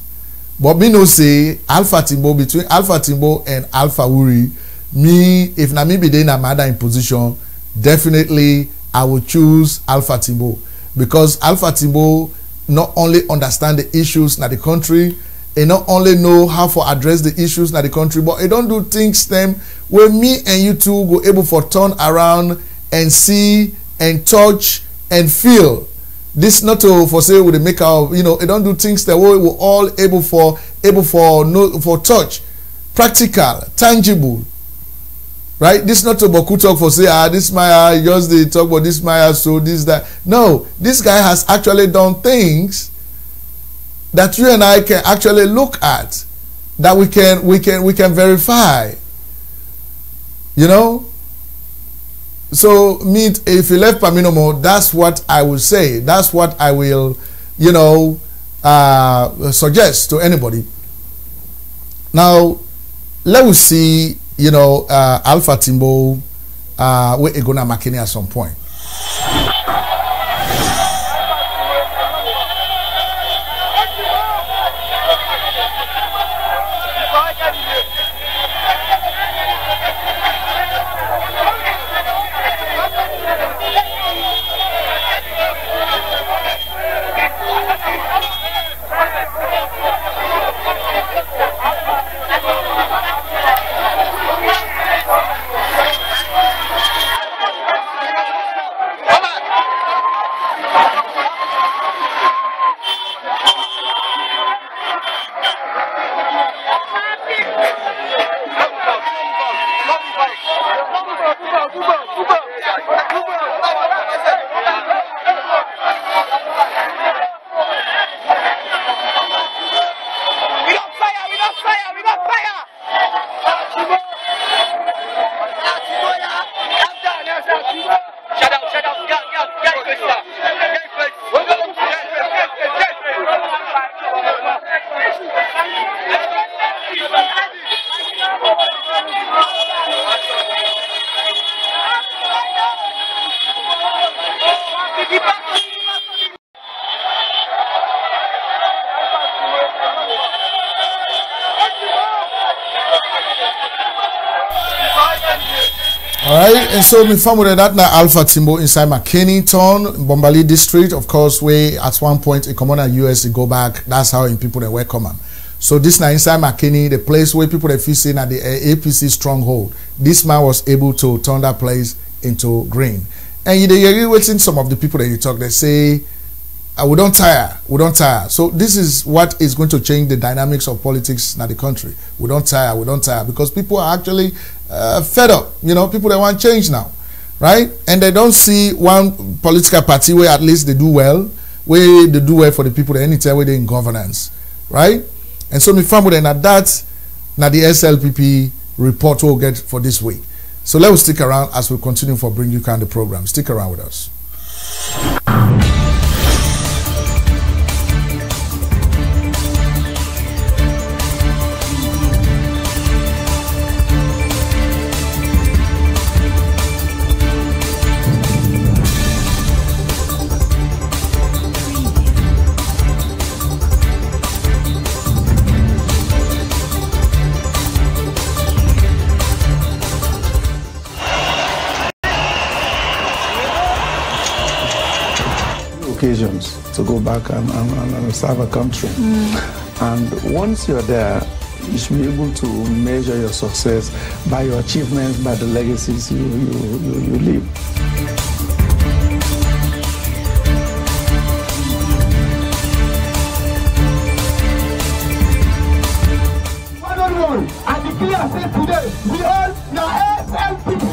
But me no say Alpha Timbo, between Alpha Timbo and Alpha Uri, me if na me be there in a matter in position, definitely I will choose Alpha Timbo, because Alpha Timbo not only understand the issues in the country, and not only know how to address the issues in the country, but it don't do things them where me and you two go able for turn around and see and touch and feel. This not to for say with the make out, you know, it don't do things that we were all able for touch, practical, tangible. Right? This not to Boku talk for say, this Maya, just they talk about this Maya, so this, that. No, this guy has actually done things that you and I can actually look at, that we can verify. You know? So me, if you left Paminomo, that's what I will say. That's what I will, you know, suggest to anybody. Now, let us see, you know, Alpha Timbo, where it gonna make at some point. Alright, and so me family that now Alpha Timbo inside McKinney town, Bombali district, of course, where at one point a commoner US go back, that's how in people they welcome them. So this now inside McKinney, the place where people they feel saying at the APC stronghold, this man was able to turn that place into green. And you're waiting some of the people that you talk, they say, we don't tire. So this is what is going to change the dynamics of politics in the country. We don't tire, because people are actually fed up. You know, people that want change now, right? And they don't see one political party where at least they do well, where they do well for the people that anytime where they're in governance, right? And so me family and at that, now the SLPP report we'll get for this week. So let's stick around as we continue for Bring You Can the program. Stick around with us. Occasions to go back and serve a country. And once you're there, you should be able to measure your success by your achievements, by the legacies you leave. I declare say today, we all now SLPP.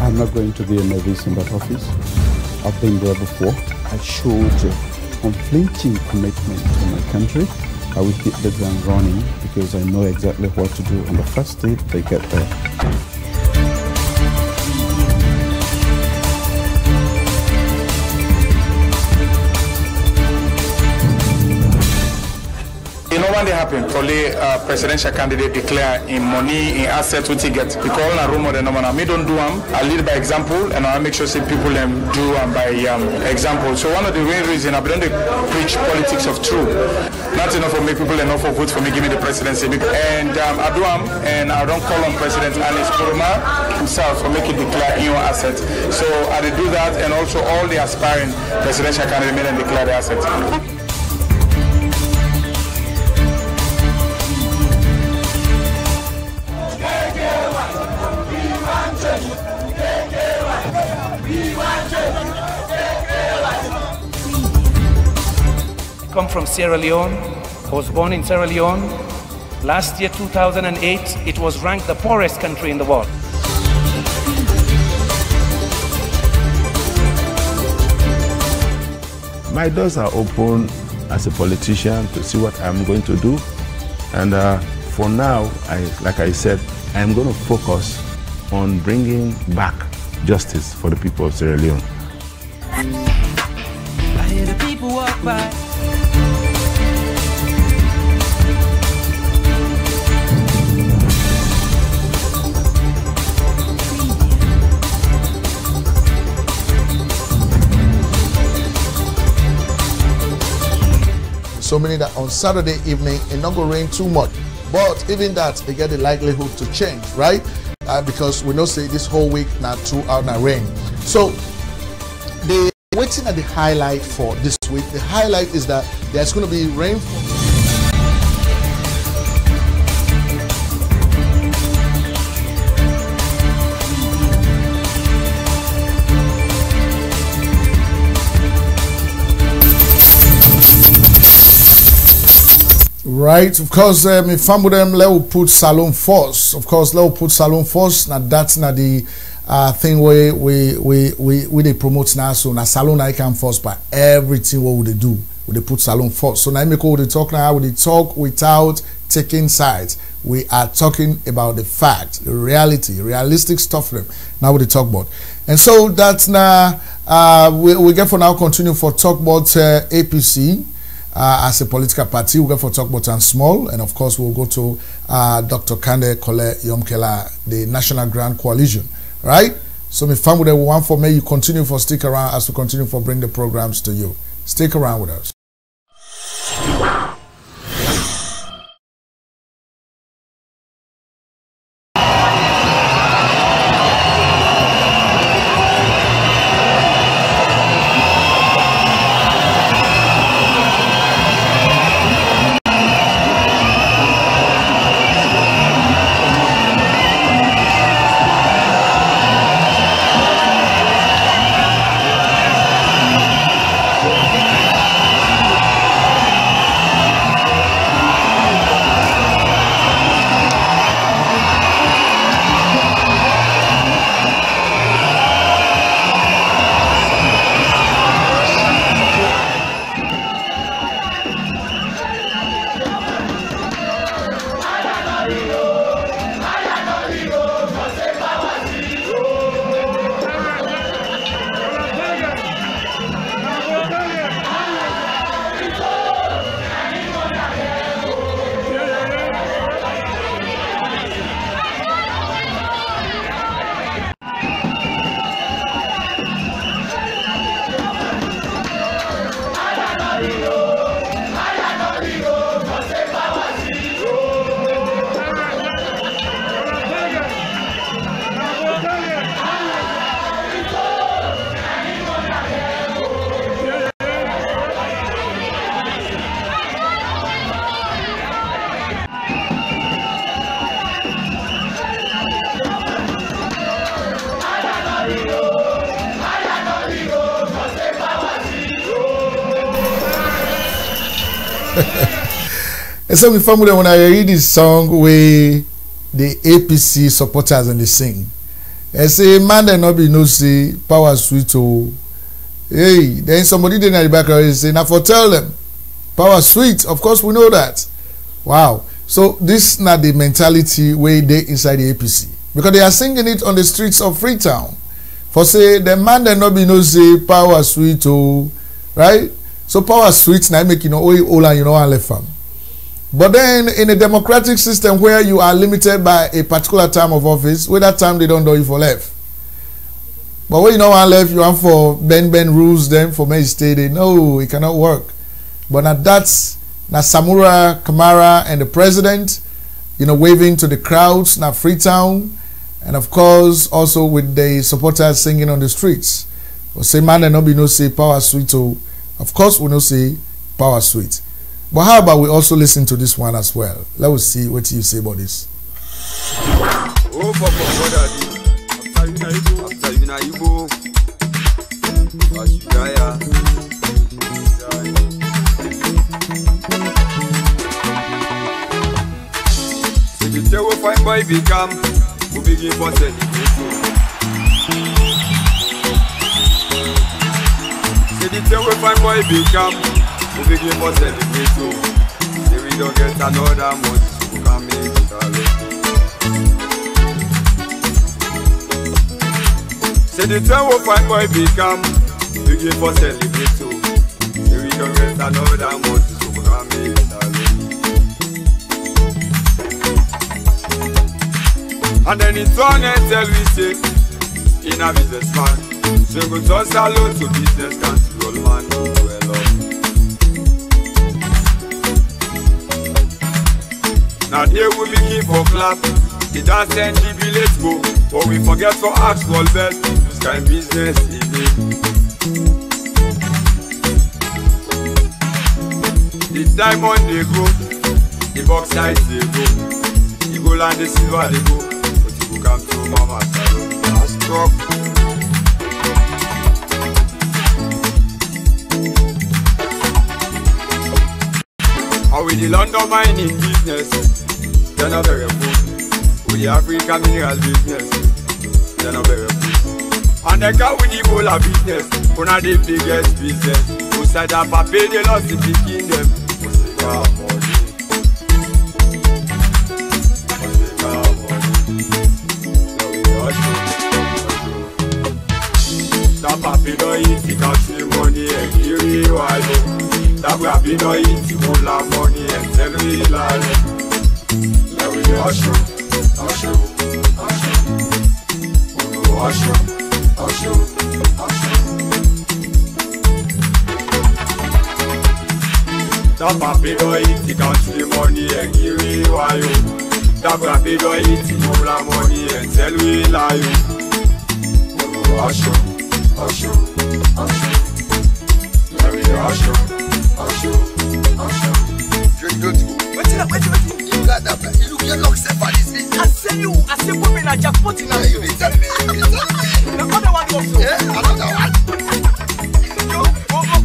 I'm not going to be a novice in that office. I've been there before. I showed unflinching commitment to my country. I will hit the ground running because I know exactly what to do on the first day they get there. You know when they happen, only presidential candidate declare in money, in assets, what he get. Because all na rumor the number. Me don't do them. I lead by example, and I make sure say people do by example. So one of the main reasons I don't preach politics of truth. Not enough for me people enough for vote for me give me the presidency. And I do them, and I don't call on President Anis Kuruma himself for making declare in your assets. So I do that, and also all the aspiring presidential candidates made and declare the assets. I come from Sierra Leone. I was born in Sierra Leone. Last year, 2008, it was ranked the poorest country in the world. My doors are open as a politician to see what I'm going to do. And for now, like I said, I'm going to focus on bringing back justice for the people of Sierra Leone. I hear the people walk by. So meaning that on Saturday evening, it's not going to rain too much. But even that, they get the likelihood to change, right? Because we know say this whole week now throughout the rain. So the waiting at the highlight for this week. The highlight is that there's going to be rainfall. Right, of course, if I'm with them, let put Salon Force. Of course, let put Salon Force. Now that's not the thing where we they promote now. So now Salon I can force by everything what would they do? Would they put Salon Force? So now make all the talk now. Would they talk without taking sides? We are talking about the fact, the reality, realistic stuff. Them now we talk about, and so that's now we get for now continue for talk about APC. As a political party, we'll go for talk about and small, and of course we'll go to Dr. Kande Kole Yomkela, the National Grand Coalition, right? So my family will want for me, you continue for stick around as we continue for bring the programs to you. Stick around with us. And so, my family, when I read this song, where the APC supporters and they sing, I say, man, there not be no say power sweet. Oh, hey, then somebody did in the background say, now for tell them, power sweet. Of course, we know that. Wow. So this not the mentality where they inside the APC, because they are singing it on the streets of Freetown. For say the man there not be no say power sweet. Oh, right. So power sweet now make all and and left farm. But then in a democratic system where you are limited by a particular term of office, where that time they don't do you for left. But when you want left, you want for bend rules then for me stay there. No, it cannot work. But now that's now Samura Kamara and the president, waving to the crowds, now Freetown, and of course also with the supporters singing on the streets. Well, say man and no be no say power sweet. So of course we no say power sweet. But how about we also listen to this one as well? Let us see what you say about this. Fine boy become who begin for celebrating. See the thing we fine boy become who begin for celebrating. Say we don't get another month, who can make it alone. See the thing we fine boy become begin for celebrating. Say we don't get another month, who can make it alone. And then it's on and tell we say, in a businessman, so go toss a load to business control man, well up. Now here we begin for clap, the dance and the village go, but we forget for ask all best, this kind of business in it. The diamond they go, the bauxite they go, the gold and the silver they go. Come to mama salon, last talk. How with the London mining business, they're not very good. With the African mineral business, they're not very good. And they got with the Ebola business, one of the biggest business. Who said that Papa they lost the picking them? Who say God money? That papi no eat, he can't see money and give me wide. That papi no eat, he won't have money and tell me lie. Now we hush you. That papi no eat, he can't see money and give me wide. That papi no eat, he won't have money and tell me lie. Hush you. Let me hush you. Drink don't go. Wait. You got that, man. You look your long step for this business. I say women are jackpot in you be telling me. The other one also. Yeah, another one. Yo,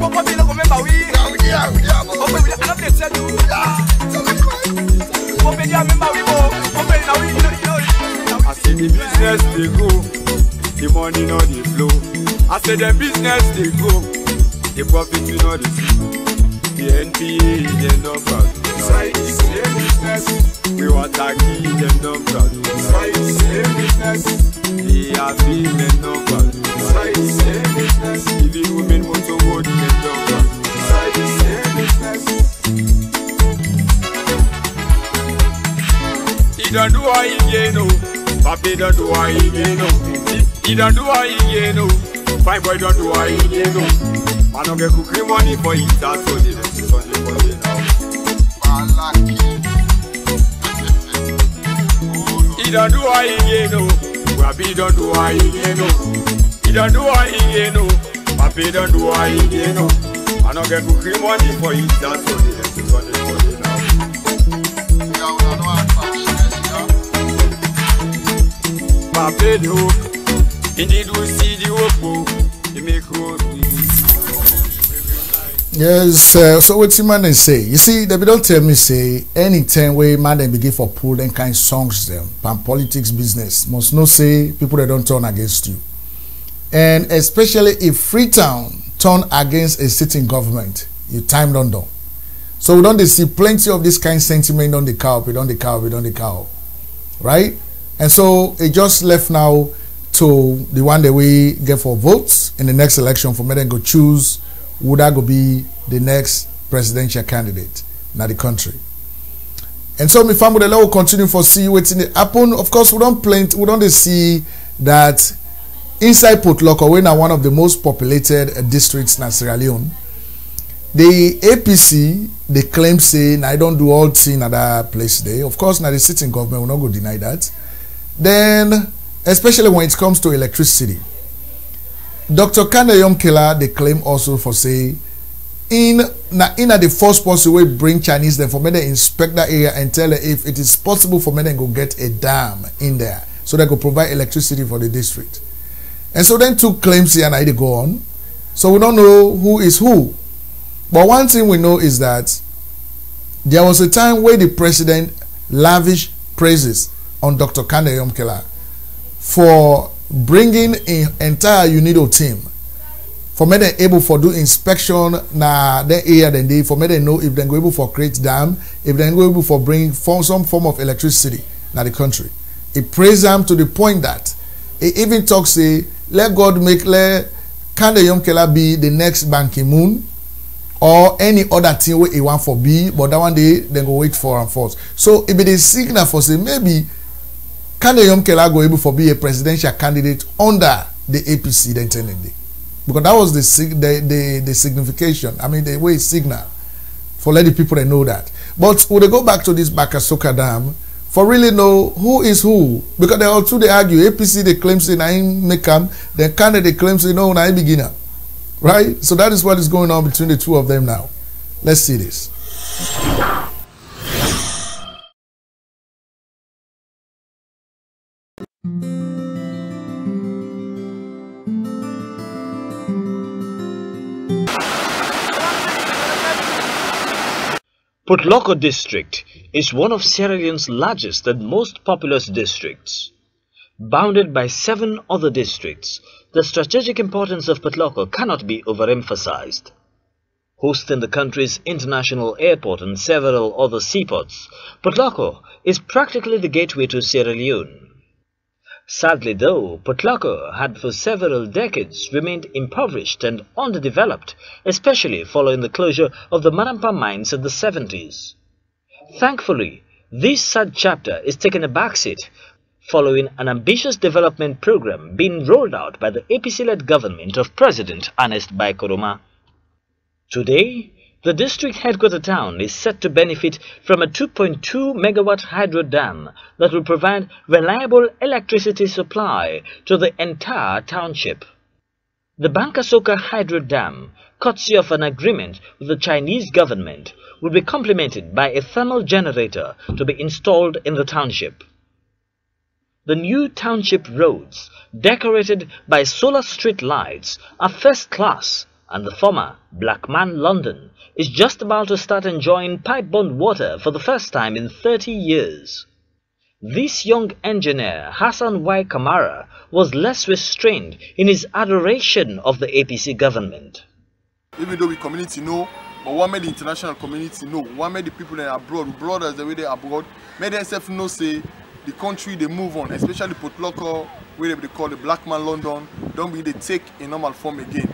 what remember we? Yeah. We I don't tell you. Yeah, tell me. What remember we go? I say the business they go. The money not the flow. I say the business they go. The profit you know the see. The NPA them don't proud. Side the same business. We want to keep them don't proud. Side the same business. The APC them don't proud. Side the same business. Even women want to vote them don't proud. Side the same business. He don't do what he get no. Papi don't do what he get no. He don't do what he get no. Fine boy don't do what he get no. I don't get cooking money for it. That's what it is. Sunday for it now. He don't do what he get no. Papi don't do what he get no. He don't do what he get no. Papi don't do what he get no. I don't get cooking money for it. That's what it is. Sunday for it now. Papi the hook. Indeed we see the hook. Yes, so what you man they say? You see, they don't tell me say anytime where man they begin for pull them kind songs them, pan politics business must not say people that don't turn against you, and especially if Freetown turn against a sitting government, you time don't do. So we don't see plenty of this kind of sentiment on the cow, right? And so it just left now to the one that we get for votes in the next election for me then go choose who that go be the next presidential candidate in the country. And so my family will continue for see what's in the happen. Of course, we don't see that inside Port Loko, we're now one of the most populated districts in Sierra Leone. The APC, they claim say, I don't do all things in other place there. Of course, now the sitting government will not go deny that. Then, especially when it comes to electricity, Dr. Kandayom Killer, they claim also for say, in the first person we bring Chinese them for me to inspect that area and tell her if it is possible for me to go get a dam in there so they could provide electricity for the district. And so then two claims here and I go on. So we don't know who is who. But one thing we know is that there was a time where the president lavished praises on Dr. Kandayom Killer for bringing an entire UNIDO team for me they able for do inspection na the area then they for me they know if they go able for create dam, if they go able for bring some form of electricity na the country. It praised them to the point that it even talks say let God make let Kandayom Killer be the next Ban Ki-moon or any other thing where he want for be, but that one day they go wait for and forth. So it be the signal for say maybe Kandayom Killer go able for be a presidential candidate under the APC then telling day. Because that was the signification. I mean the way signal for letting people they know that. But when they go back to this Bakasoka Dam, for really know who is who, because they all two they argue. APC they claim say I make them, then candidate claims say no, I beginner. Right? So that is what is going on between the two of them now. Let's see this. Port Loko district is one of Sierra Leone's largest and most populous districts. Bounded by 7 other districts, the strategic importance of Port Loko cannot be overemphasized. Hosting the country's international airport and several other seaports, Port Loko is practically the gateway to Sierra Leone. Sadly though, Port Loko had for several decades remained impoverished and underdeveloped, especially following the closure of the Marampa mines in the 70s. Thankfully, this sad chapter is taking a backseat following an ambitious development program being rolled out by the APC-led government of President Ernest Bai Koroma. Today, the district headquarter town is set to benefit from a 2.2 megawatt hydro dam that will provide reliable electricity supply to the entire township. The Bakasoka Hydro Dam, courtesy of an agreement with the Chinese government, will be complemented by a thermal generator to be installed in the township. The new township roads, decorated by solar street lights, are first class, and the former Black Man London is just about to start enjoying pipe-borne water for the first time in 30 years. This young engineer, Hassan Y. Kamara, was less restrained in his adoration of the APC government. Even though we community know, but what made the international community know, what made the people that are abroad, brothers the way they are abroad, made themselves know say the country they move on, especially Port Loko, where they call the Black Man London, don't be they take in normal form again.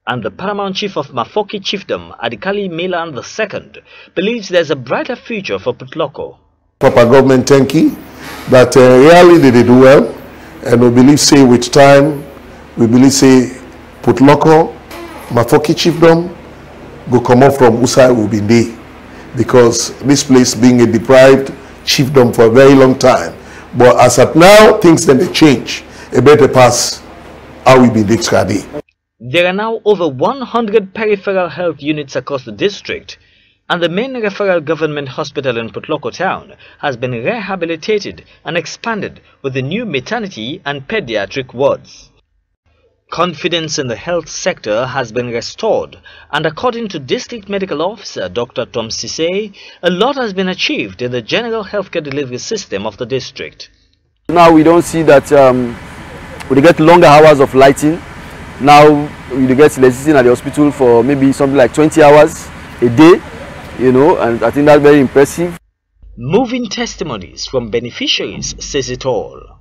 And the paramount chief of Mafoki chiefdom, Adikali Milan II, believes there's a brighter future for Port Loko. Proper government tanky, but really they did well, and we believe say with time, we believe say Port Loko, Mafoki chiefdom, go come off from Usai Ubindi, because this place being a deprived chiefdom for a very long time. But as at now, things then they change. A better pass how we be Dixkadi. There are now over 100 peripheral health units across the district, and the main referral government hospital in Port Loko town has been rehabilitated and expanded with the new maternity and pediatric wards. Confidence in the health sector has been restored, and according to District Medical Officer Dr. Tom Sisay, a lot has been achieved in the general healthcare delivery system of the district. Now we don't see that we get longer hours of lighting. Now we get electricity at the hospital for maybe something like 20 hours a day, you know, and I think that's very impressive. Moving testimonies from beneficiaries says it all.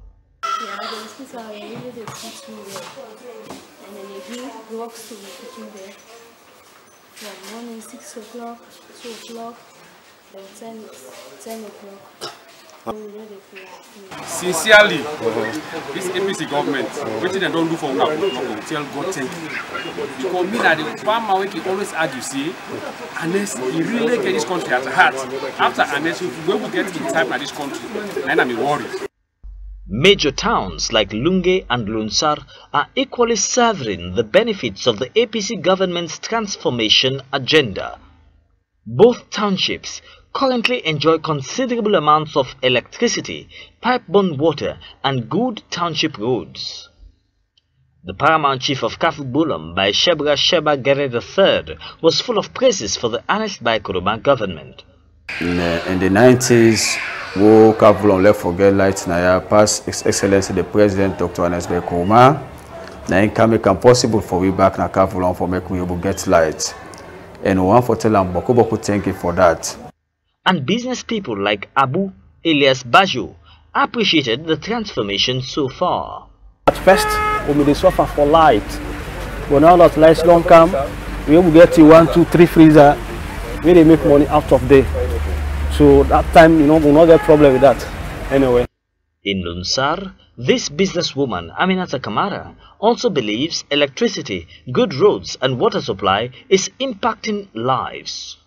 Works to be teaching there from morning 6 o'clock, 2 o'clock, then 10 o'clock. Sincerely, this APC government, what they don't do for now, tell God thank you. Because me that the farmer we can always argue, see, unless he really get this country at heart, after unless we will get in time at this country, then I'm worried. Major towns like Lunge and Lunsar are equally savoring the benefits of the APC government's transformation agenda. Both townships currently enjoy considerable amounts of electricity, pipe-borne water, and good township roads. The paramount chief of Kafubulum by Shebra Sheba Gere III was full of praises for the Ernest Bai Koroma government. In the 90s, wo Kafulon left for get light na past His Excellency the President Dr. Ernest Bai Koroma. Na it can make it possible for we back na Kafulon for make we able get light. And we want to tell them Boko thank you for that. And business people like Abu Elias Baju appreciated the transformation so far. At first, we may suffer for light, but now that lights don't come, we will get 1, 2, 3 freezer where they make money out of there. So that time, you know, we'll not get problem with that anyway. In Lunsar, this businesswoman, Aminata Kamara, also believes electricity, good roads and water supply is impacting lives.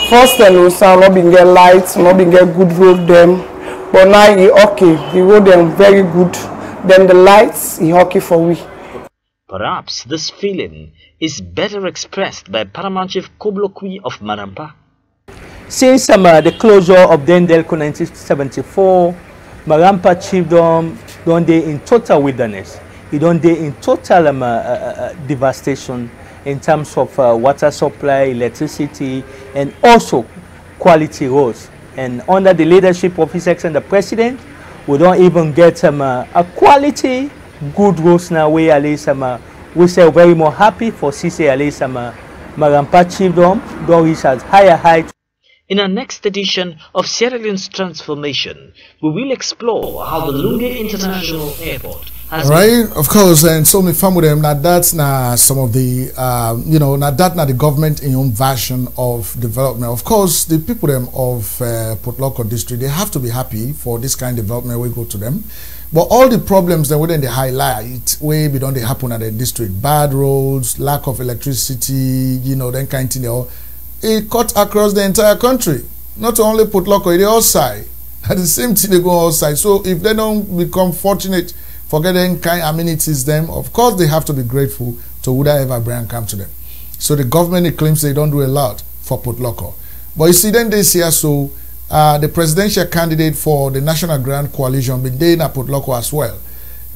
First and Lunsar, not being get lights, not being get good road them, but now he okay, the road them very good. Then the lights, he okay for we. Perhaps this feeling is better expressed by Paramount Chief Koblokwi of Marampa. Since the closure of Dendelco 1974, Marampa Chiefdom don't dey in total wilderness. It don't dey in total devastation in terms of water supply, electricity, and also quality roads. And under the leadership of His Excellency the President, we don't even get a quality good roads now. We at least we say very more happy for CC at least Marampa Chiefdom don't reach at higher height. In our next edition of Sierra Leone's transformation, we will explore how the Lunge International Airport has of course, and so me fam with them. Now that's some of the now the government in own version of development. Of course, the people them of Port Loko district, they have to be happy for this kind of development we go to them. But all the problems that within the highlight way beyond they happen at the district, bad roads, lack of electricity, then kind of thing. It cut across the entire country, not only Port Loko, they all side. At the same thing, they go outside. So if they don't become fortunate for getting kind amenities, them of course they have to be grateful to whatever brand come to them. So the government claims they don't do a lot for Port Loko, but you see, then this year, so the presidential candidate for the National Grand Coalition been there at Port Loko as well,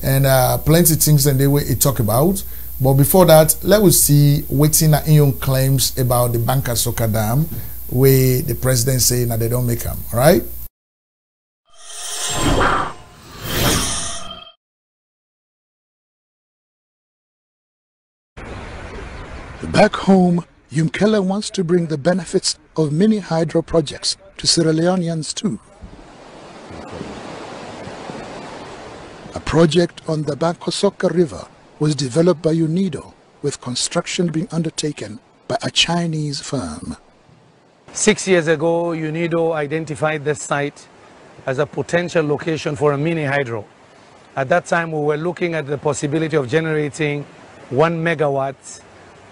and plenty of things that they will talk about. But before that, let us see waiting at Ion claims about the Banka Soka Dam, where the president saying that they don't make them. All right. Back home, Yumkela wants to bring the benefits of mini hydro projects to Sierra Leoneans too. A project on the Bankosoka River was developed by UNIDO, with construction being undertaken by a Chinese firm. 6 years ago, UNIDO identified this site as a potential location for a mini hydro. At that time, we were looking at the possibility of generating 1 megawatt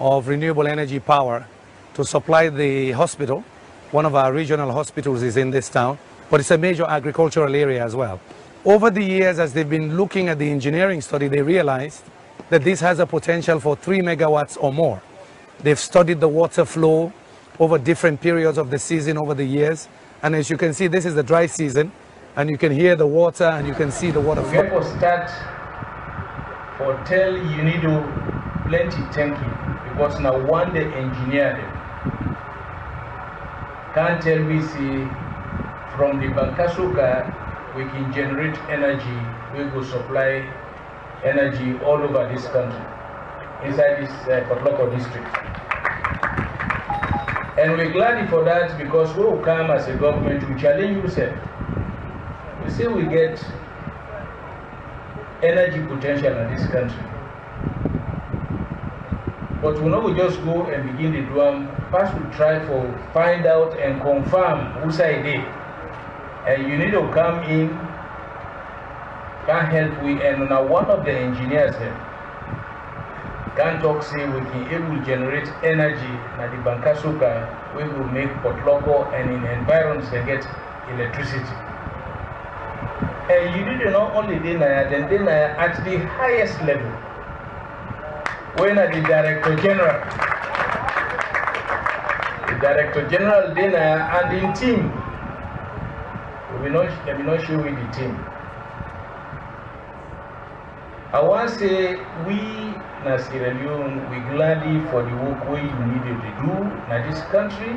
of renewable energy power to supply the hospital. One of our regional hospitals is in this town, but it's a major agricultural area as well. Over the years, as they've been looking at the engineering study, they realized that this has a potential for 3 megawatts or more. They've studied the water flow over different periods of the season over the years. And as you can see, this is the dry season, and you can hear the water and you can see the water flow. for tell UNIDO plenty thank you, because now one day engineer them. Can't tell me see from the Bankasuka we can generate energy, we will supply energy all over this country, inside this Loko district. And we're glad for that, because we will come as a government, we challenge yourself. We say we get energy potential in this country. But we know we just go and begin the drum. First we try to find out and confirm whose idea. And you need to come in, can help we, and now one of the engineers then can talk say we can able to generate energy na the Bankasuka, we will make Port Loko and in environs they get electricity. And you need to not only deny, then deny at the highest level. When at the Director General deny and in team, we will not show with the team. I want to say we na Sierra Leone, we gladly for the work we needed to do in this country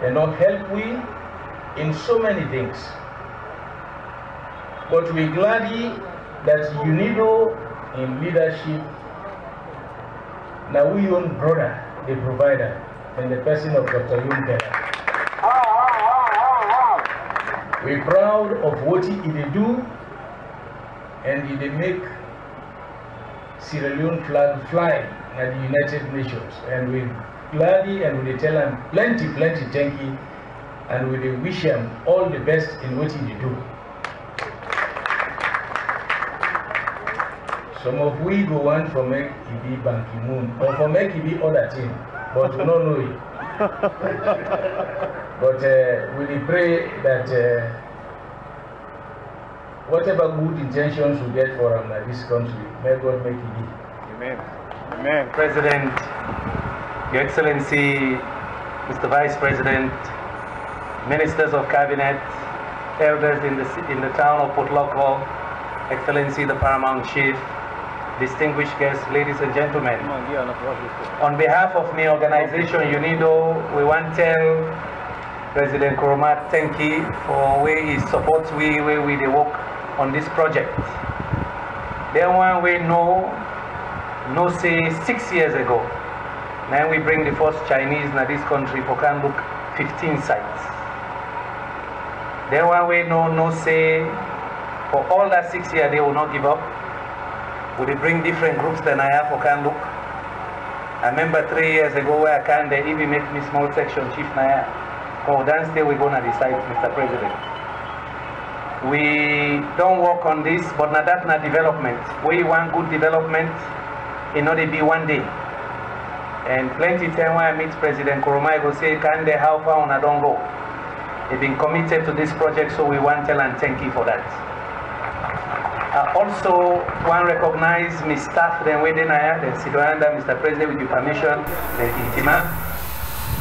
and not help we in so many things. But we gladly that UNIDO in leadership, now we own brother, the provider, and the person of Dr. Yunke. We're proud of what he do, and he make Sierra Leone flag fly at the United Nations. And we gladly and we tell him plenty thank you, and we wish him all the best in what he do. Some of we go on for make it be Ban Ki-moon or for make it be other thing, but we don't know it. But we pray that whatever good intentions we get for this country, may God make it be. Amen. Amen. President, Your Excellency, Mr. Vice President, Ministers of Cabinet, elders in the town of Port Loko, Excellency the Paramount Chief, distinguished guests, ladies and gentlemen. On behalf of my organization UNIDO, we want to tell President Nkrumah thank you for where he supports we where we work on this project. Then one we know say 6 years ago, now we bring the first Chinese in this country for can look 15 sites. Then one we know say for all that 6 years they will not give up. We bring different groups than I have for can look. I remember 3 years ago where I can they even make me small section chief Naya. Oh, then still we're gonna decide, Mr. President. We don't work on this, but now that's not development. We want good development in order to be one day. And plenty time when I meet President Nkrumah, I go say, can they how far on I don't go? They've been committed to this project, so we want to tell and thank you for that. Also, want to recognize my staff, then waiting I then sit down under Mr. President with your permission, then Intima.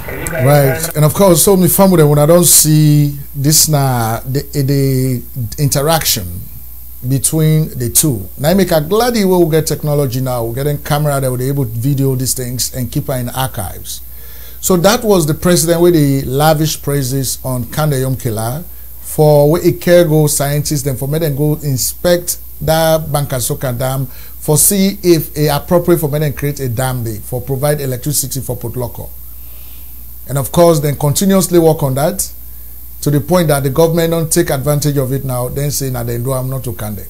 Right, and of course, so my family when I don't see this now the interaction between the two. Now I make a glad we will get technology now, we're getting camera that will be able to video these things and keep her in archives. So that was the president with the lavish praises on Kande Yom Kela for where a cargo scientists then for me then go inspect that Bankasuka dam for see if it appropriate for me then create a dam there for provide electricity for Port Loko. And of course, then continuously work on that to the point that the government don't take advantage of it now, then say, nah, then do I'm not to Kande.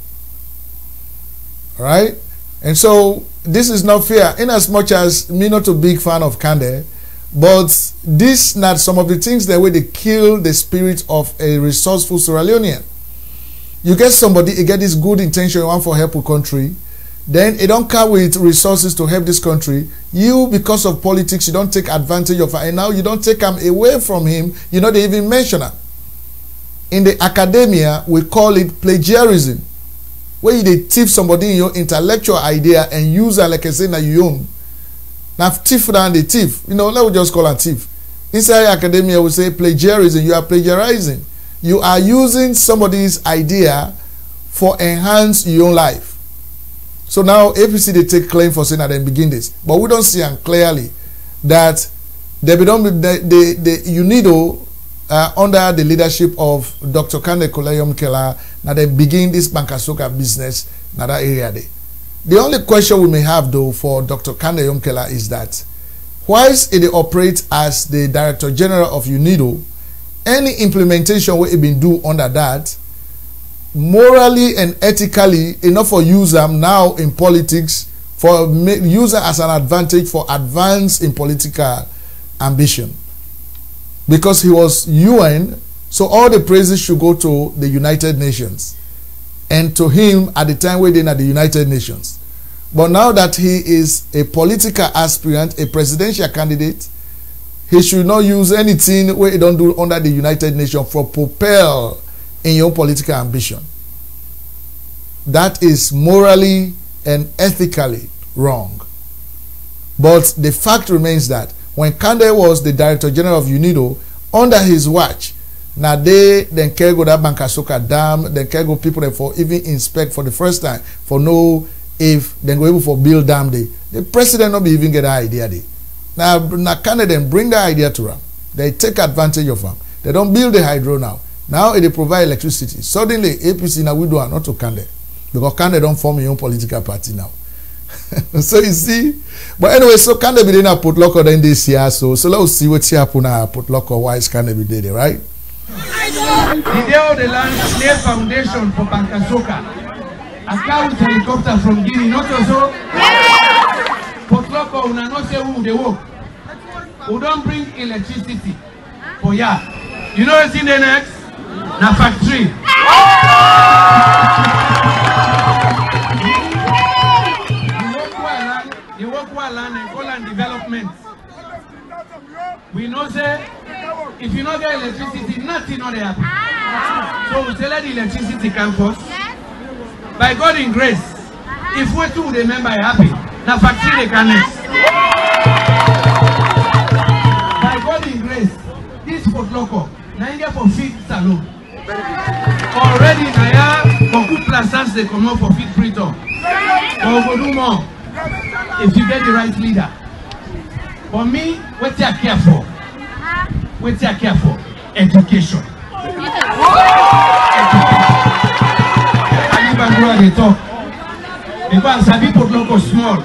All right? And so, this is not fair. In as much as me not a big fan of Kande, but this not some of the things that way they kill the spirit of a resourceful Sierra Leonean. You get somebody, you get this good intention, you want for help with country, then it don't come with resources to help this country. You, because of politics, you don't take advantage of it. And now you don't take them away from him. You know, they even mention it. In the academia, we call it plagiarism. Where they thief somebody in your intellectual idea and use it like I say, now you own. Now, thief down the thief. You know, let's just call it thief. Inside academia, we say plagiarism. You are plagiarizing. You are using somebody's idea for enhance your own life. So now APC they take claim for saying that they begin this, but we don't see clearly that they belong the UNIDO under the leadership of Dr. Kande Kolayom-Kela. Now they begin this Bankasoka business in that area there. The only question we may have though for Dr. Kande Yom-Kela is that whilst it operates as the Director General of UNIDO, any implementation we been do under that, morally and ethically, enough for user now in politics, for user as an advantage for advance in political ambition. Because he was UN, so all the praises should go to the United Nations and to him at the time waiting at the United Nations. But now that he is a political aspirant, a presidential candidate, he should not use anything where he don't do under the United Nations for propel in your political ambition. That is morally and ethically wrong. But the fact remains that when Kande was the Director General of UNIDO, under his watch, now they then can go that Bankasoka Dam, then can go people there for even inspect for the first time for know if they go able for build dam day. The president not be even get that idea day. Now Kande then bring the idea to them. They take advantage of them. They don't build the hydro now. Now they provide electricity. Suddenly APC now we do not to Kande. Because Kande don't form your own political party now. So you see, but anyway, so Kande be there now put Loko in this year. So let's see what happen now put Loko. Why is Kande be there, right? The day of the land lay foundation for Bankasoka. Account helicopter from Guinea, not also. Put Loko, una not say who they work. Who don't bring electricity for ya. You know what's in the next? Na factory. You work well land and call and development. We know say if you not get electricity, nothing not happen. So we tell the electricity campus. By God in grace, if we two remember happy, na factory they can next. By God in grace, this Port Loko, na inga for feed salon. Already na ya beaucoup places they come up for feed freedom. But we do more if you get the right leader. For me, what you care for? What you care for? Education. They talk because Sabi Port Loko small.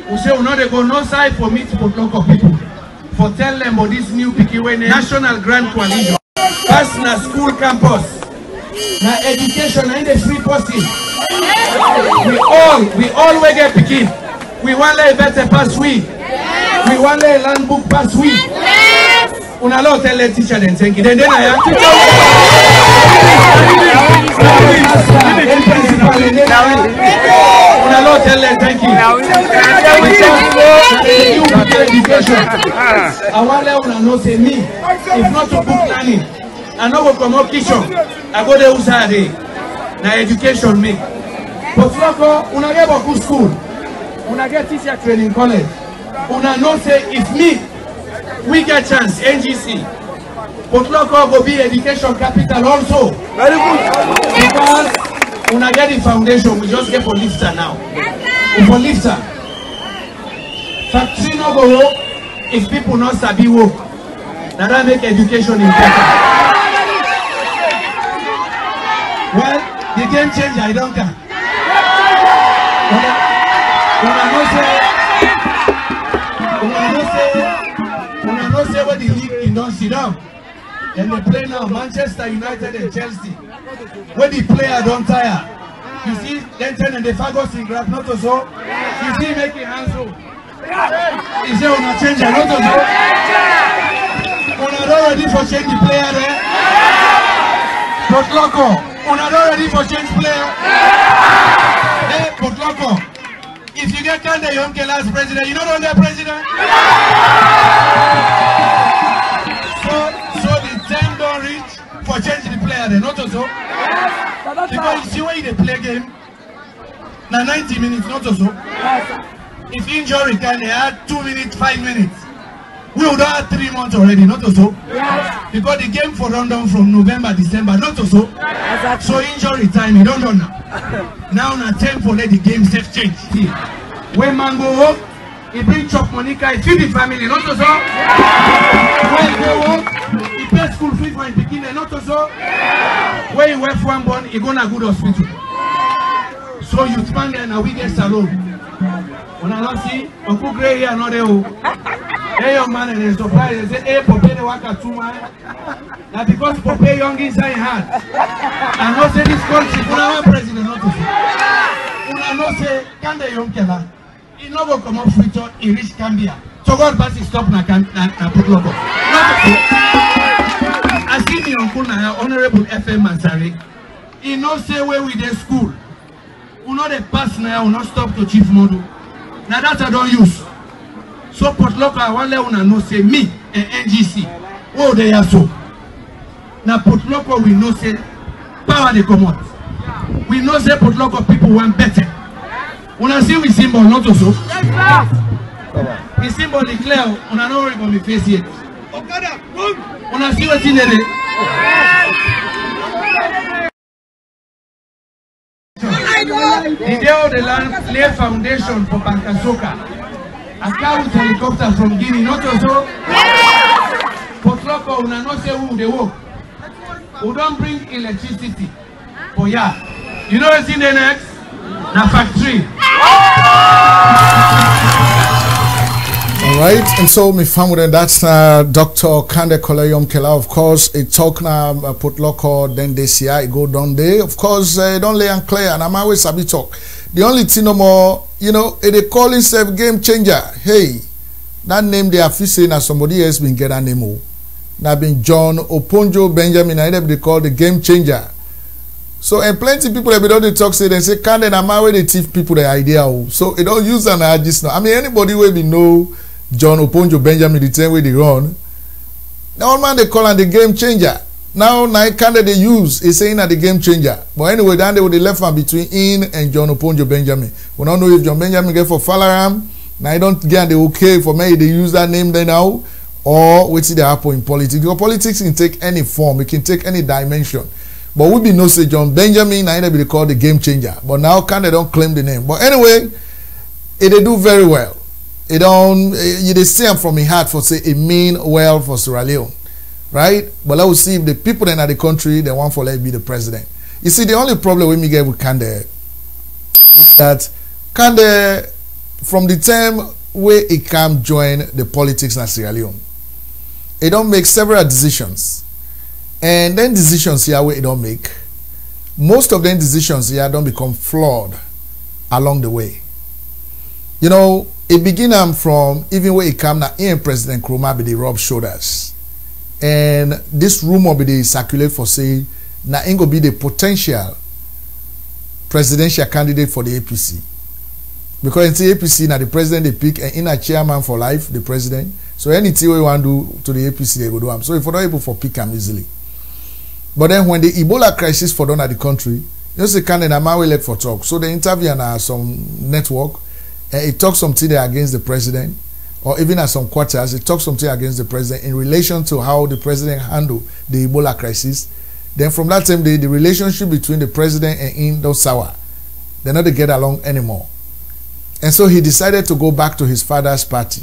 We say we know they go no side for meet Port Loko people. For tell them about this new Pikiwe National Grand Coalition. Pass na school campus. Na education and the free posting. We all we get picking. We want a better pass we. We want a land book pass we. Una lo tell the teacher then thank you. Then I am teacher. Una lo tell them thank you. I want to know say me. If not to book learning, I know go come up kitchen. I go there usade. Na education me. But Loko, una get beaucoup school. Una get teacher training college. Una know say if me we get chance NGC. But Loko go be education capital also. Very good. Because una get the foundation, we just get for lifter now. For lifter. Factory no go work if people not sabi work. Now that make education important. Well, the game change, I don't care. When I say what the league in don't sit down. And they play now Manchester United and Chelsea. When the player don't tire, you see then turn and the faggots in grab not so. You see making hands up. Is there on a change a lot of so? When I not ready for change the player there. But Loko, when I not ready for change player. Hey, but Loko, if you get Kande Yom-Kela as president, you don't get president. So the time don't reach for changing the player there, not so. Because you see why they play game. Now 90 minutes, not so. If injury can they add 2 minutes, 5 minutes. We would have 3 months already, not so. Because the game for rundown from November, December, not so. So injury time, you don't know now. Now na time for let the game safe change. When man go home, he bring chop money, he feed the family, not so. When he go home, he pay school fee for his pikin, not so. When he work for one born, he go na good hospital. So you spend there na we get salon. When I don't see, Uncle Gray here not there. Hey young man and they surprise, they say, hey Pope they work at 2 man. Now because Pope young inside hand. And not say this country, Kuna president not to say. Kuna not say, can the young killer? He no go come up free to he reach Gambia. So God pass his stop na put Loko. I see me uncle na Honorable FM Mansari. He no say where we dey school. We know the pass now, we not stop to Chief Modu. Now that I don't use. So Port Loko, I want to let know say me and NGC. Oh, they are so. Now Port Loko, we know say power they come out. We know say Port Loko people want better. When I see we symbol not also. The symbol declare, when I know where going to face it. When I see what's in there. The day of the land lay foundation for Bankasoka. A car with helicopter from Guinea, not also. Port Loko, we not say who they work. We don't bring electricity. But yeah, you know what's in the next? The factory. All right, and so me family, that's Dr. Kande Kolayom Kela. Of course, it talk now Port Loko, then they see I go down there. Of course, don't lay and clear, and I'm always a bit talk. The only thing no more, you know, they call himself game changer. Hey, that name they are saying as somebody else been get a name. Now been John Oponjo Benjamin, I they call the game changer. So and plenty people that don't talk say they say Kande na my way they teach people the idea. So it don't use an just now. I mean anybody will be know John Oponjo Benjamin the same way they run. Now man they call on the game changer. Now Kande they use is saying that the game changer. But anyway, then they would the left one between in and John Oponjo Benjamin. We don't know if John Benjamin get for Falaram. Now I don't get the okay for me they use that name there now. Or wait till they happen in politics. Because politics can take any form, it can take any dimension. But we be no say John Benjamin, I never be called the game changer. But now Kande don't claim the name. But anyway, they do very well. It don't you they see him from his heart for say it mean well for Sierra Leone. Right? But let us see if the people in the country they want for let be the president. You see, the only problem with me get with Kande is that Kande from the time where he come join the politics in Sierra Leone, he don't make several decisions. And then decisions here where he don't make, most of them decisions here don't become flawed along the way. You know, it begin from even where he come now in President Nkrumah be the rub shoulders. And this rumor be the circulate for say now ain't gonna be the potential presidential candidate for the APC. Because in the APC now the president they pick and in a chairman for life, the president. So anything we want to do to the APC they go do them. So if we're not able to pick them easily. But then when the Ebola crisis for done at the country, you know say Kande na man we let for talk. So the interview na some network and it talks something there against the president, or even at some quarters, it talks something against the president in relation to how the president handled the Ebola crisis. Then from that time, the relationship between the president and him don't sour. They're not to get along anymore. And so he decided to go back to his father's party,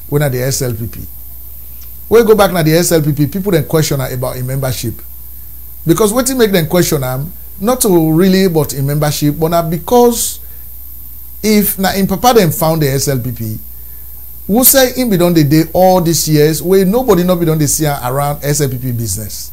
when at the SLPP. When we go back to the SLPP, people then question about his membership. Because what he make them question him, not to really about his membership, but now because if now in Papa them found the SLPP, who say him be done the day all these years where nobody not be done the see around SLPP business.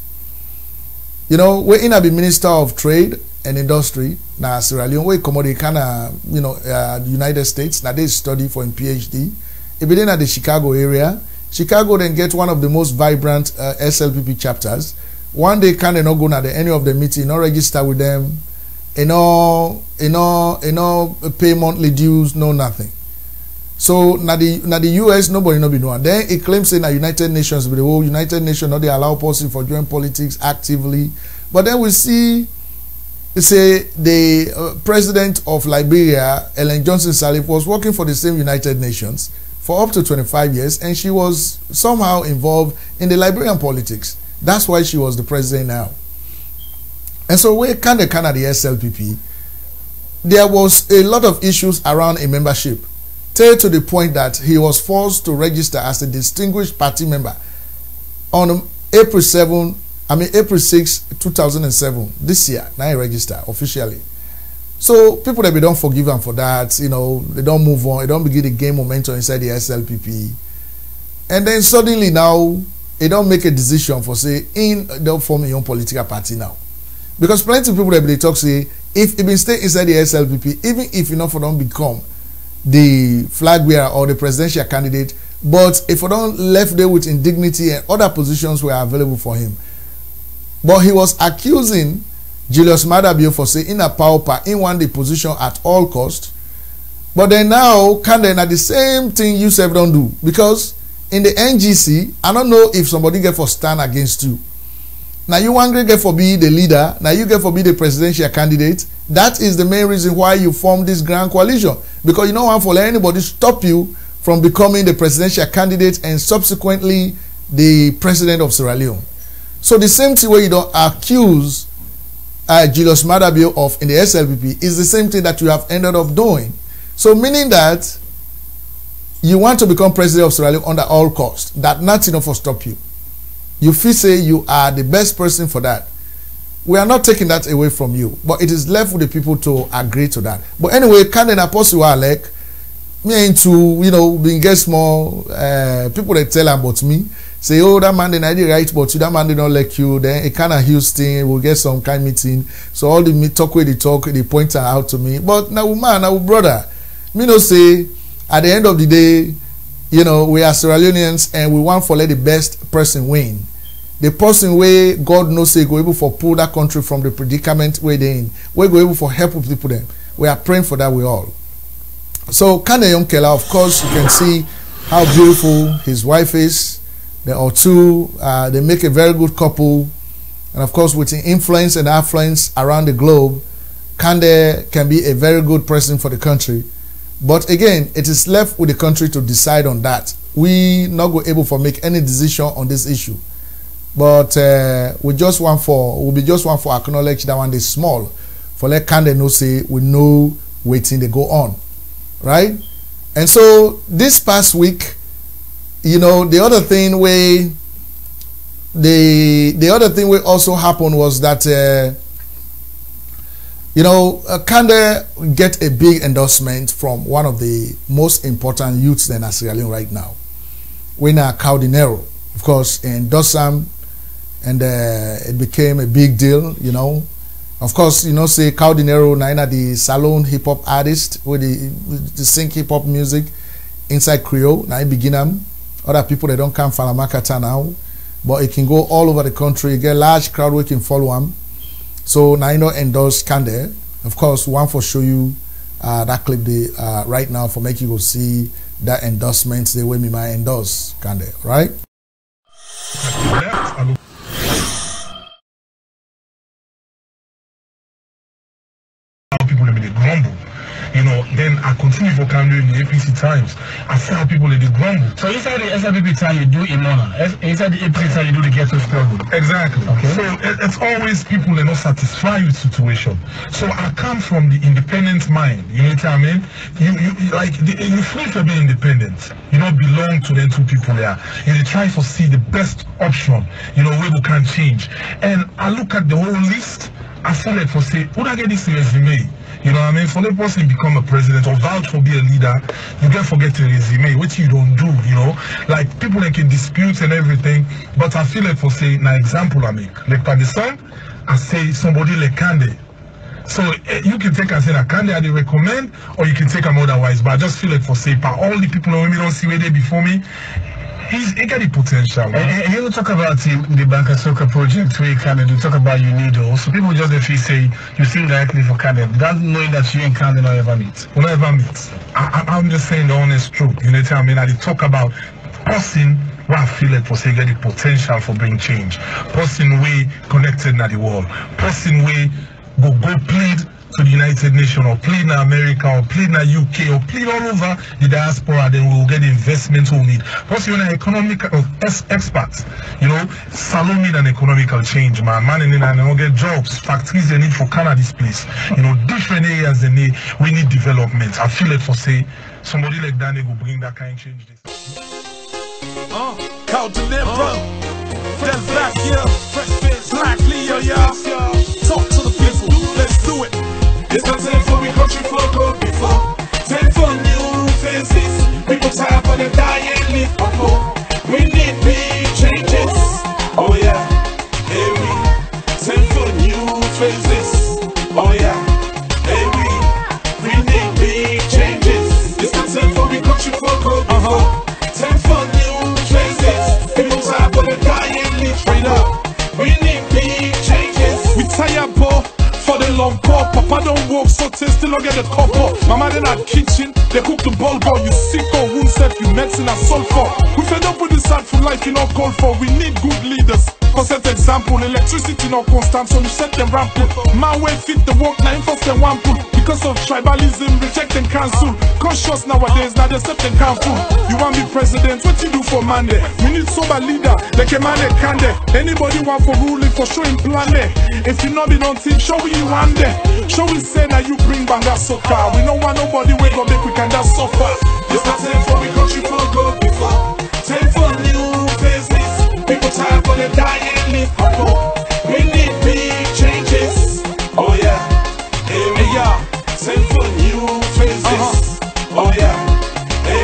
You know, we're in a be Minister of Trade and Industry now Sierra Leone, where commodity kinda United States, now they study for a PhD. If been at the Chicago area, Chicago then get one of the most vibrant SLPP chapters. One day can they not go now any of the meeting, not register with them, pay monthly dues, no nothing. So now the US nobody no be know. Then it claims in the United Nations, but the whole United Nations not they allow person for join politics actively. But then we see say the president of Liberia, Ellen Johnson Sirleaf, was working for the same United Nations for up to 25 years, and she was somehow involved in the Liberian politics. That's why she was the president now. And so we kind of the SLPP, there was a lot of issues around a membership, to the point that he was forced to register as a distinguished party member on April 6, 2007, this year. Now he registered officially. So people that we don't forgive him for that, you know, they don't move on, they don't begin to gain momentum inside the SLPP. And then suddenly now, they don't make a decision for say, they'll form a own political party now. Because plenty of people that they talk say, if you stay inside the SLPP, even if you know for don't become the flag bearer or the presidential candidate, but if you don't left there with indignity and other positions were available for him. But he was accusing Julius Maada Bio for saying in a pauper, in one the position at all cost. But then now, can they not the same thing you say don't do? Because in the NGC, I don't know if somebody get for stand against you. Now you want to get for be the leader, now you get for be the presidential candidate. That is the main reason why you form this grand coalition. Because you don't want to let anybody stop you from becoming the presidential candidate and subsequently the president of Sierra Leone. So the same thing where you don't accuse Julius Maada Bio of in the SLPP is the same thing that you have ended up doing. So meaning that you want to become president of Sierra Leone under all costs, that nothing will stop you. You feel say you are the best person for that. We are not taking that away from you, but it is left with the people to agree to that. But anyway, can an apostle like me into, you know, being get small people that tell about me, say, oh, that man didn't right, but that man did not like you, then a kind of Houston, we'll get some kind of meeting. So all the talk where they talk, they point out to me. But now man, now brother, me no say at the end of the day, you know, we are Sierra Leoneans and we want to let the best person win. The person where God knows say go able for pull that country from the predicament where they in. We go able for help people them. We are praying for that we all. So Kande Yonkela, of course, you can see how beautiful his wife is. They are two, they make a very good couple. And of course, with the influence and affluence around the globe, Kande can be a very good president for the country. But again, it is left with the country to decide on that. We not go able to make any decision on this issue. But we just want for, we'll be just want for acknowledge that one is small. For let Kande know say we know waiting they go on. Right? And so this past week, you know, the other thing where the other thing where also happened was that you know, Kande get a big endorsement from one of the most important youths in Sierra Leone right now. Winner Caldinero, of course, endorsed him, and it became a big deal, you know. Of course, you know, say Caldinero, Naina, the salon hip hop artist, with the sing hip hop music inside Creole. Now, begin them. Other people they don't come from Makata now, but it can go all over the country. Get large crowd we can follow him. So now you know endorse Kande. Of course, one for show you that clip right now for make you go see that endorsement the way me might endorse Kande, right? People they grumble. You know, then I continue for Kande in the APC times. I see how people they grumble. So inside the SLPP time you do Imona. Inside the APC time you do the ghetto struggle. Exactly. Okay. So it's always people that are not satisfied with the situation. So I come from the independent mind. You know what I mean? You free to be independent. You don't belong to them two people there. You try to see the best option. You know where we can change. And I look at the whole list. I feel like for say, would I get this resume? You know what I mean? For the person become a president or vouch for be a leader, you can forget the resume, which you don't do, you know. Like people that can dispute and everything, but I feel like for say, an example I make. Like by the son, I say somebody like Kande. So you can take and say that Kande I recommend, or you can take them otherwise. But I just feel like for say, by all the people who don't see where they before me, he got the potential. And you talk about the Banca Soccer project where you Kande do talk about UNIDO. So people just if you say you sing directly for Kande, without knowing that you and Kande don't ever meet. We'll never meet. I'm just saying the honest truth. You know what I mean? I talk about person where I feel like for say get the potential for bring change. Person way connected to the world. Person way go plead to the United Nations, or plead in America, or plead in the UK, or plead all over the diaspora, then we will get the investment we need. Plus, you're an economic experts, you know, Salon need an economical change, man. Man, and then I get jobs, factories they need for Canada, this place. You know, different areas they need, we need development. I feel it for say, somebody like Danny will bring that kind of change. Call deliver, Del Black, yeah, Fresh Fish, Black Leo, y'all. Talk to the people, let's do it. It's not time for we country for good before. Time for new faces. People tired for the dying live before. We need big changes. Oh yeah, hey we. Time for new faces. Oh yeah, hey we need big changes. It's not time for we country for good before. Time for new faces. People tired for the dying live straight up. We need big changes. We tired, boy. For the love poor, Papa don't work so tasty, still don't get the copper. Mama in that kitchen, they cook the bulgur. You sick or wound set, you medicine and sulfur. We fed up with this sad for life, you know, call for. We need good leaders. For set example, electricity not constant, so you set them rampant. Man way fit the work, now first and one pull. Because of tribalism, reject and cancel. Conscious nowadays, now they set and cancel. You want me president, what you do for Monday? We need sober leader, like a man that can there. Anybody want for ruling, for showing plan there. If you not be on team, show we you one day. Show we say that you bring banga soccer. We don't want nobody wake up, make we can just suffer. It's not time for we country for good before. Time for new business. People tired for the dying live before. We need big changes. Oh yeah, hey yeah. Time for new faces. Oh yeah, hey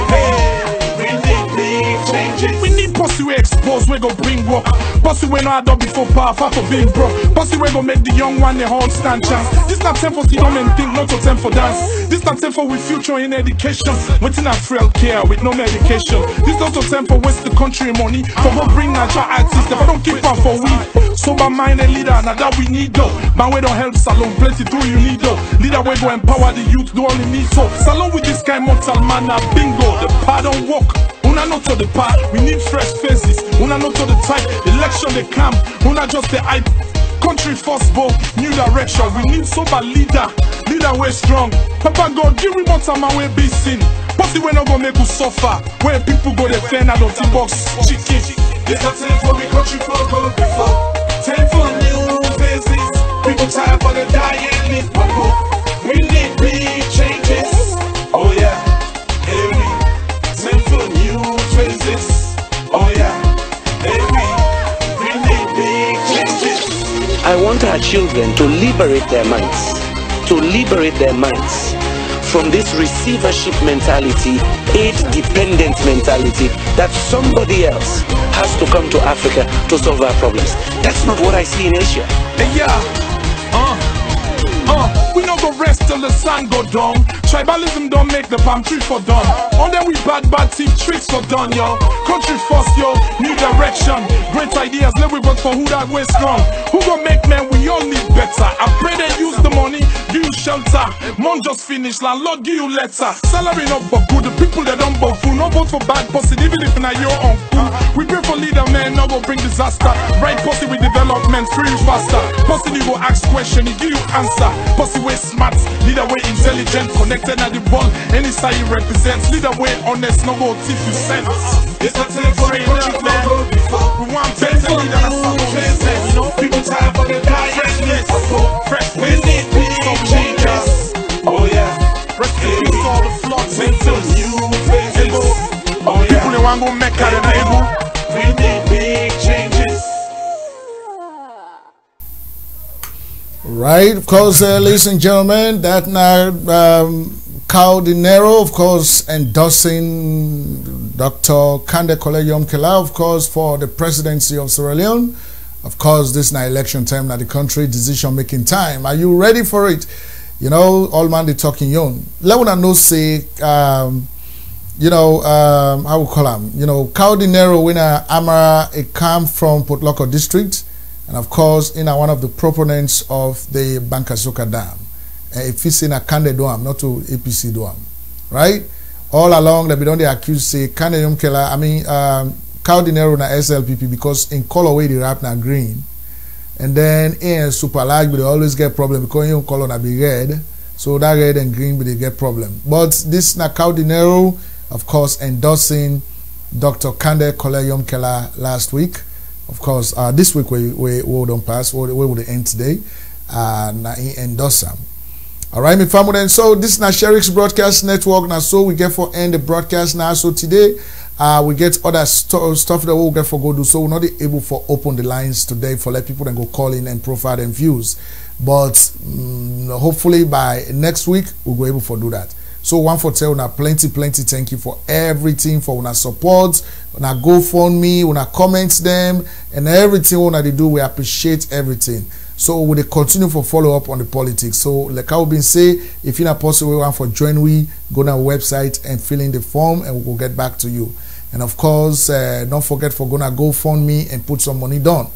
we need big changes. We need pussy we expose, we go bring work. Pussy we not done before power, far for being broke. Pussy we go make the young one the whole stand chance. This not time for see them and think, not to time for dance. This not time for we future in education. Waiting at frail care with no medication. This not to time for waste the country money. For go bring natural artists, if I don't keep on for we. Sober minded leader, now that we need though. But we don't help Salon, plenty do you need though. Leader we go empower the youth, do all you need so. Salon with this guy mortal man, now bingo, the power don't work. Una not to the part, we need fresh faces. Una not to the type, election they come. Una just the hype. Country first ball, new direction. We need sober leader, leader way strong. Papa God, give me more time and we be seen. Pussy we not gonna make us suffer. When people go they fair now don't box chicken. It's not time for we country for good before. Time for new faces. People tired for the dying live before. We need big changes. Oh yeah, hey we. Time for new faces. Oh yeah, hey we need big changes. I want our children to liberate their minds, from this receivership mentality, aid-dependent mentality that somebody else has to come to Africa to solve our problems. That's not what I see in Asia. We not go rest till the sun go down. Tribalism don't make the palm tree for done. On them we bad team tricks for done, yo. Country first, yo, new direction. Great ideas, let we vote for who that way strong. Who gon' make men, we all need better. I pray they use the money, give you shelter. Mom just finished, landlord give you letter. Salary not for good, the people that don't vote fool. No vote for bad pussy, even if not your own fool. We pray for leader, man, no go bring disaster. Right pussy with development, free faster. Pussy you go ask question, he give you answer. Pussy way smart, leader way intelligent, connected at the ball, any side he represents. Leader way honest, no go thief you sense. It's not time for we country for good before. We want better leader that's faces. You know, people tired for the dying live before. We need big changes. Oh yeah, hey we. Time for new faces. Oh yeah, people they want go make out of able. We need big changes. Right, of course, ladies and gentlemen, that now Cao Dinero, of course, endorsing Dr. Kande Kolegium Kela, of course, for the presidency of Sierra Leone. Of course, this is not election time, not the country decision-making time. Are you ready for it? You know, all man, they talking young. Let me know, say, you know, how we call him? You know, Cao Dinero, winner Amara, it come from Port Loko district. And of course, in one of the proponents of the Bankasoka Dam. If it's in a Kande Dam, not to APC Dam. Right? All along, they don't accuse say Kande Yomkela, I mean, Cao Dinero na SLPP because in color way the rap na green. And then in super large, but they always get problem because you color na be red. So that red and green, but they get problem. But this Nakau Dinero, of course, endorsing Dr. Kande Kolayom Keller last week. Of course, this week we don't pass. We will end today. Na endorse them. All right, my family. And so this is na Sherix Broadcast Network. Now, so we get for end the broadcast now. So today, we get other stuff that we'll get for go do. So we're not able for open the lines today for let people then go call in and profile them views. But hopefully by next week we'll be able to do that. So one for tell una plenty thank you for everything, for una support, una GoFundMe, una comments them, and everything una they do. We appreciate everything. So we will continue for follow up on the politics. So like I have been say, if you're not possible one for join we, go on our website and fill in the form and we'll get back to you. And of course, don't forget for gonna GoFundMe and put some money down.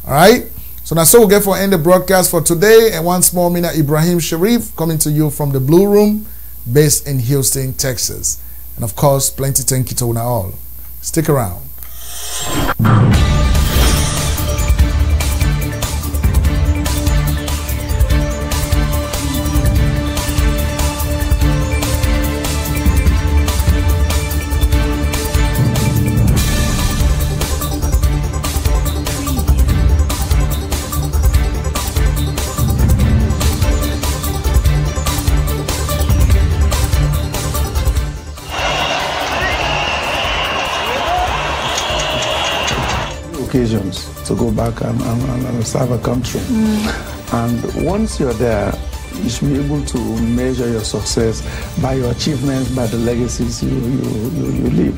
All right. So now, so we'll get for end the broadcast for today. And once more, Mina Ibrahim Sheriff coming to you from the Blue Room, based in Houston, Texas. And of course, plenty thank you to una all. Stick around. Occasions to go back and serve a country. And once you're there, you should be able to measure your success by your achievements, by the legacies you leave.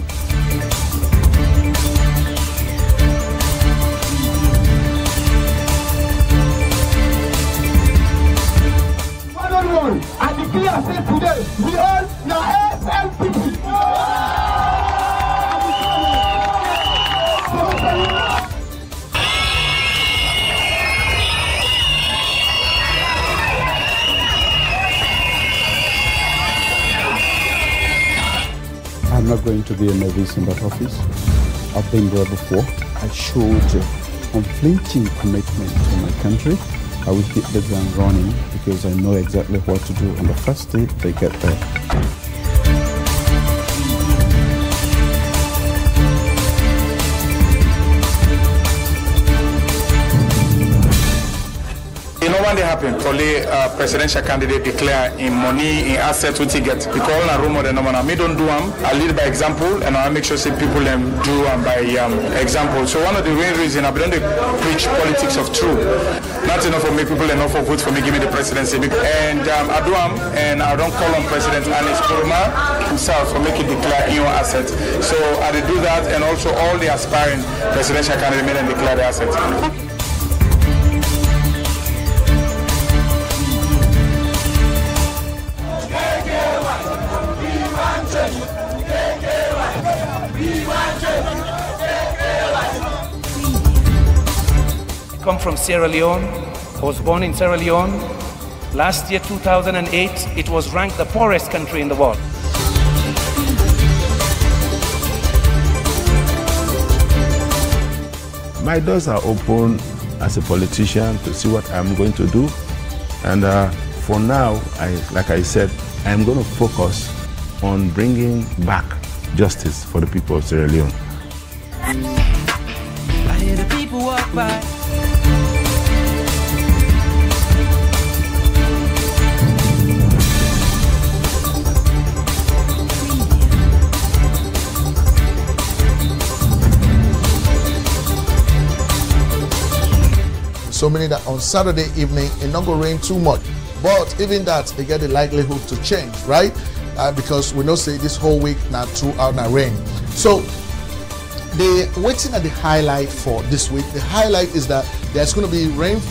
I declare today, we all now SLPP. I'm not going to be a novice in that office. I've been there before. I showed unflinching commitment to my country. I will hit the ground running because I know exactly what to do on the first day they get there. You know when they happen, only presidential candidate declare in money, in assets, what he get. Because all the rumor the number, me don't do them. I lead by example, and I make sure say people do by example. So one of the main reasons I don't preach politics of truth. Not enough for me people enough for vote for me give me the presidency. And I do them, and I don't call on President Anis Kuruma himself for making declare in your assets. So I do that, and also all the aspiring presidential candidates made and declare the assets. I come from Sierra Leone. I was born in Sierra Leone. Last year, 2008, it was ranked the poorest country in the world. My doors are open as a politician to see what I'm going to do. And for now, like I said, I'm going to focus on bringing back justice for the people of Sierra Leone. I hear the people walk by. So meaning that on Saturday evening it not going to rain too much, but even that they get the likelihood to change, right? Because we know say this whole week now throughout now rain. So the waiting at the highlight for this week, the highlight is that there's going to be rain.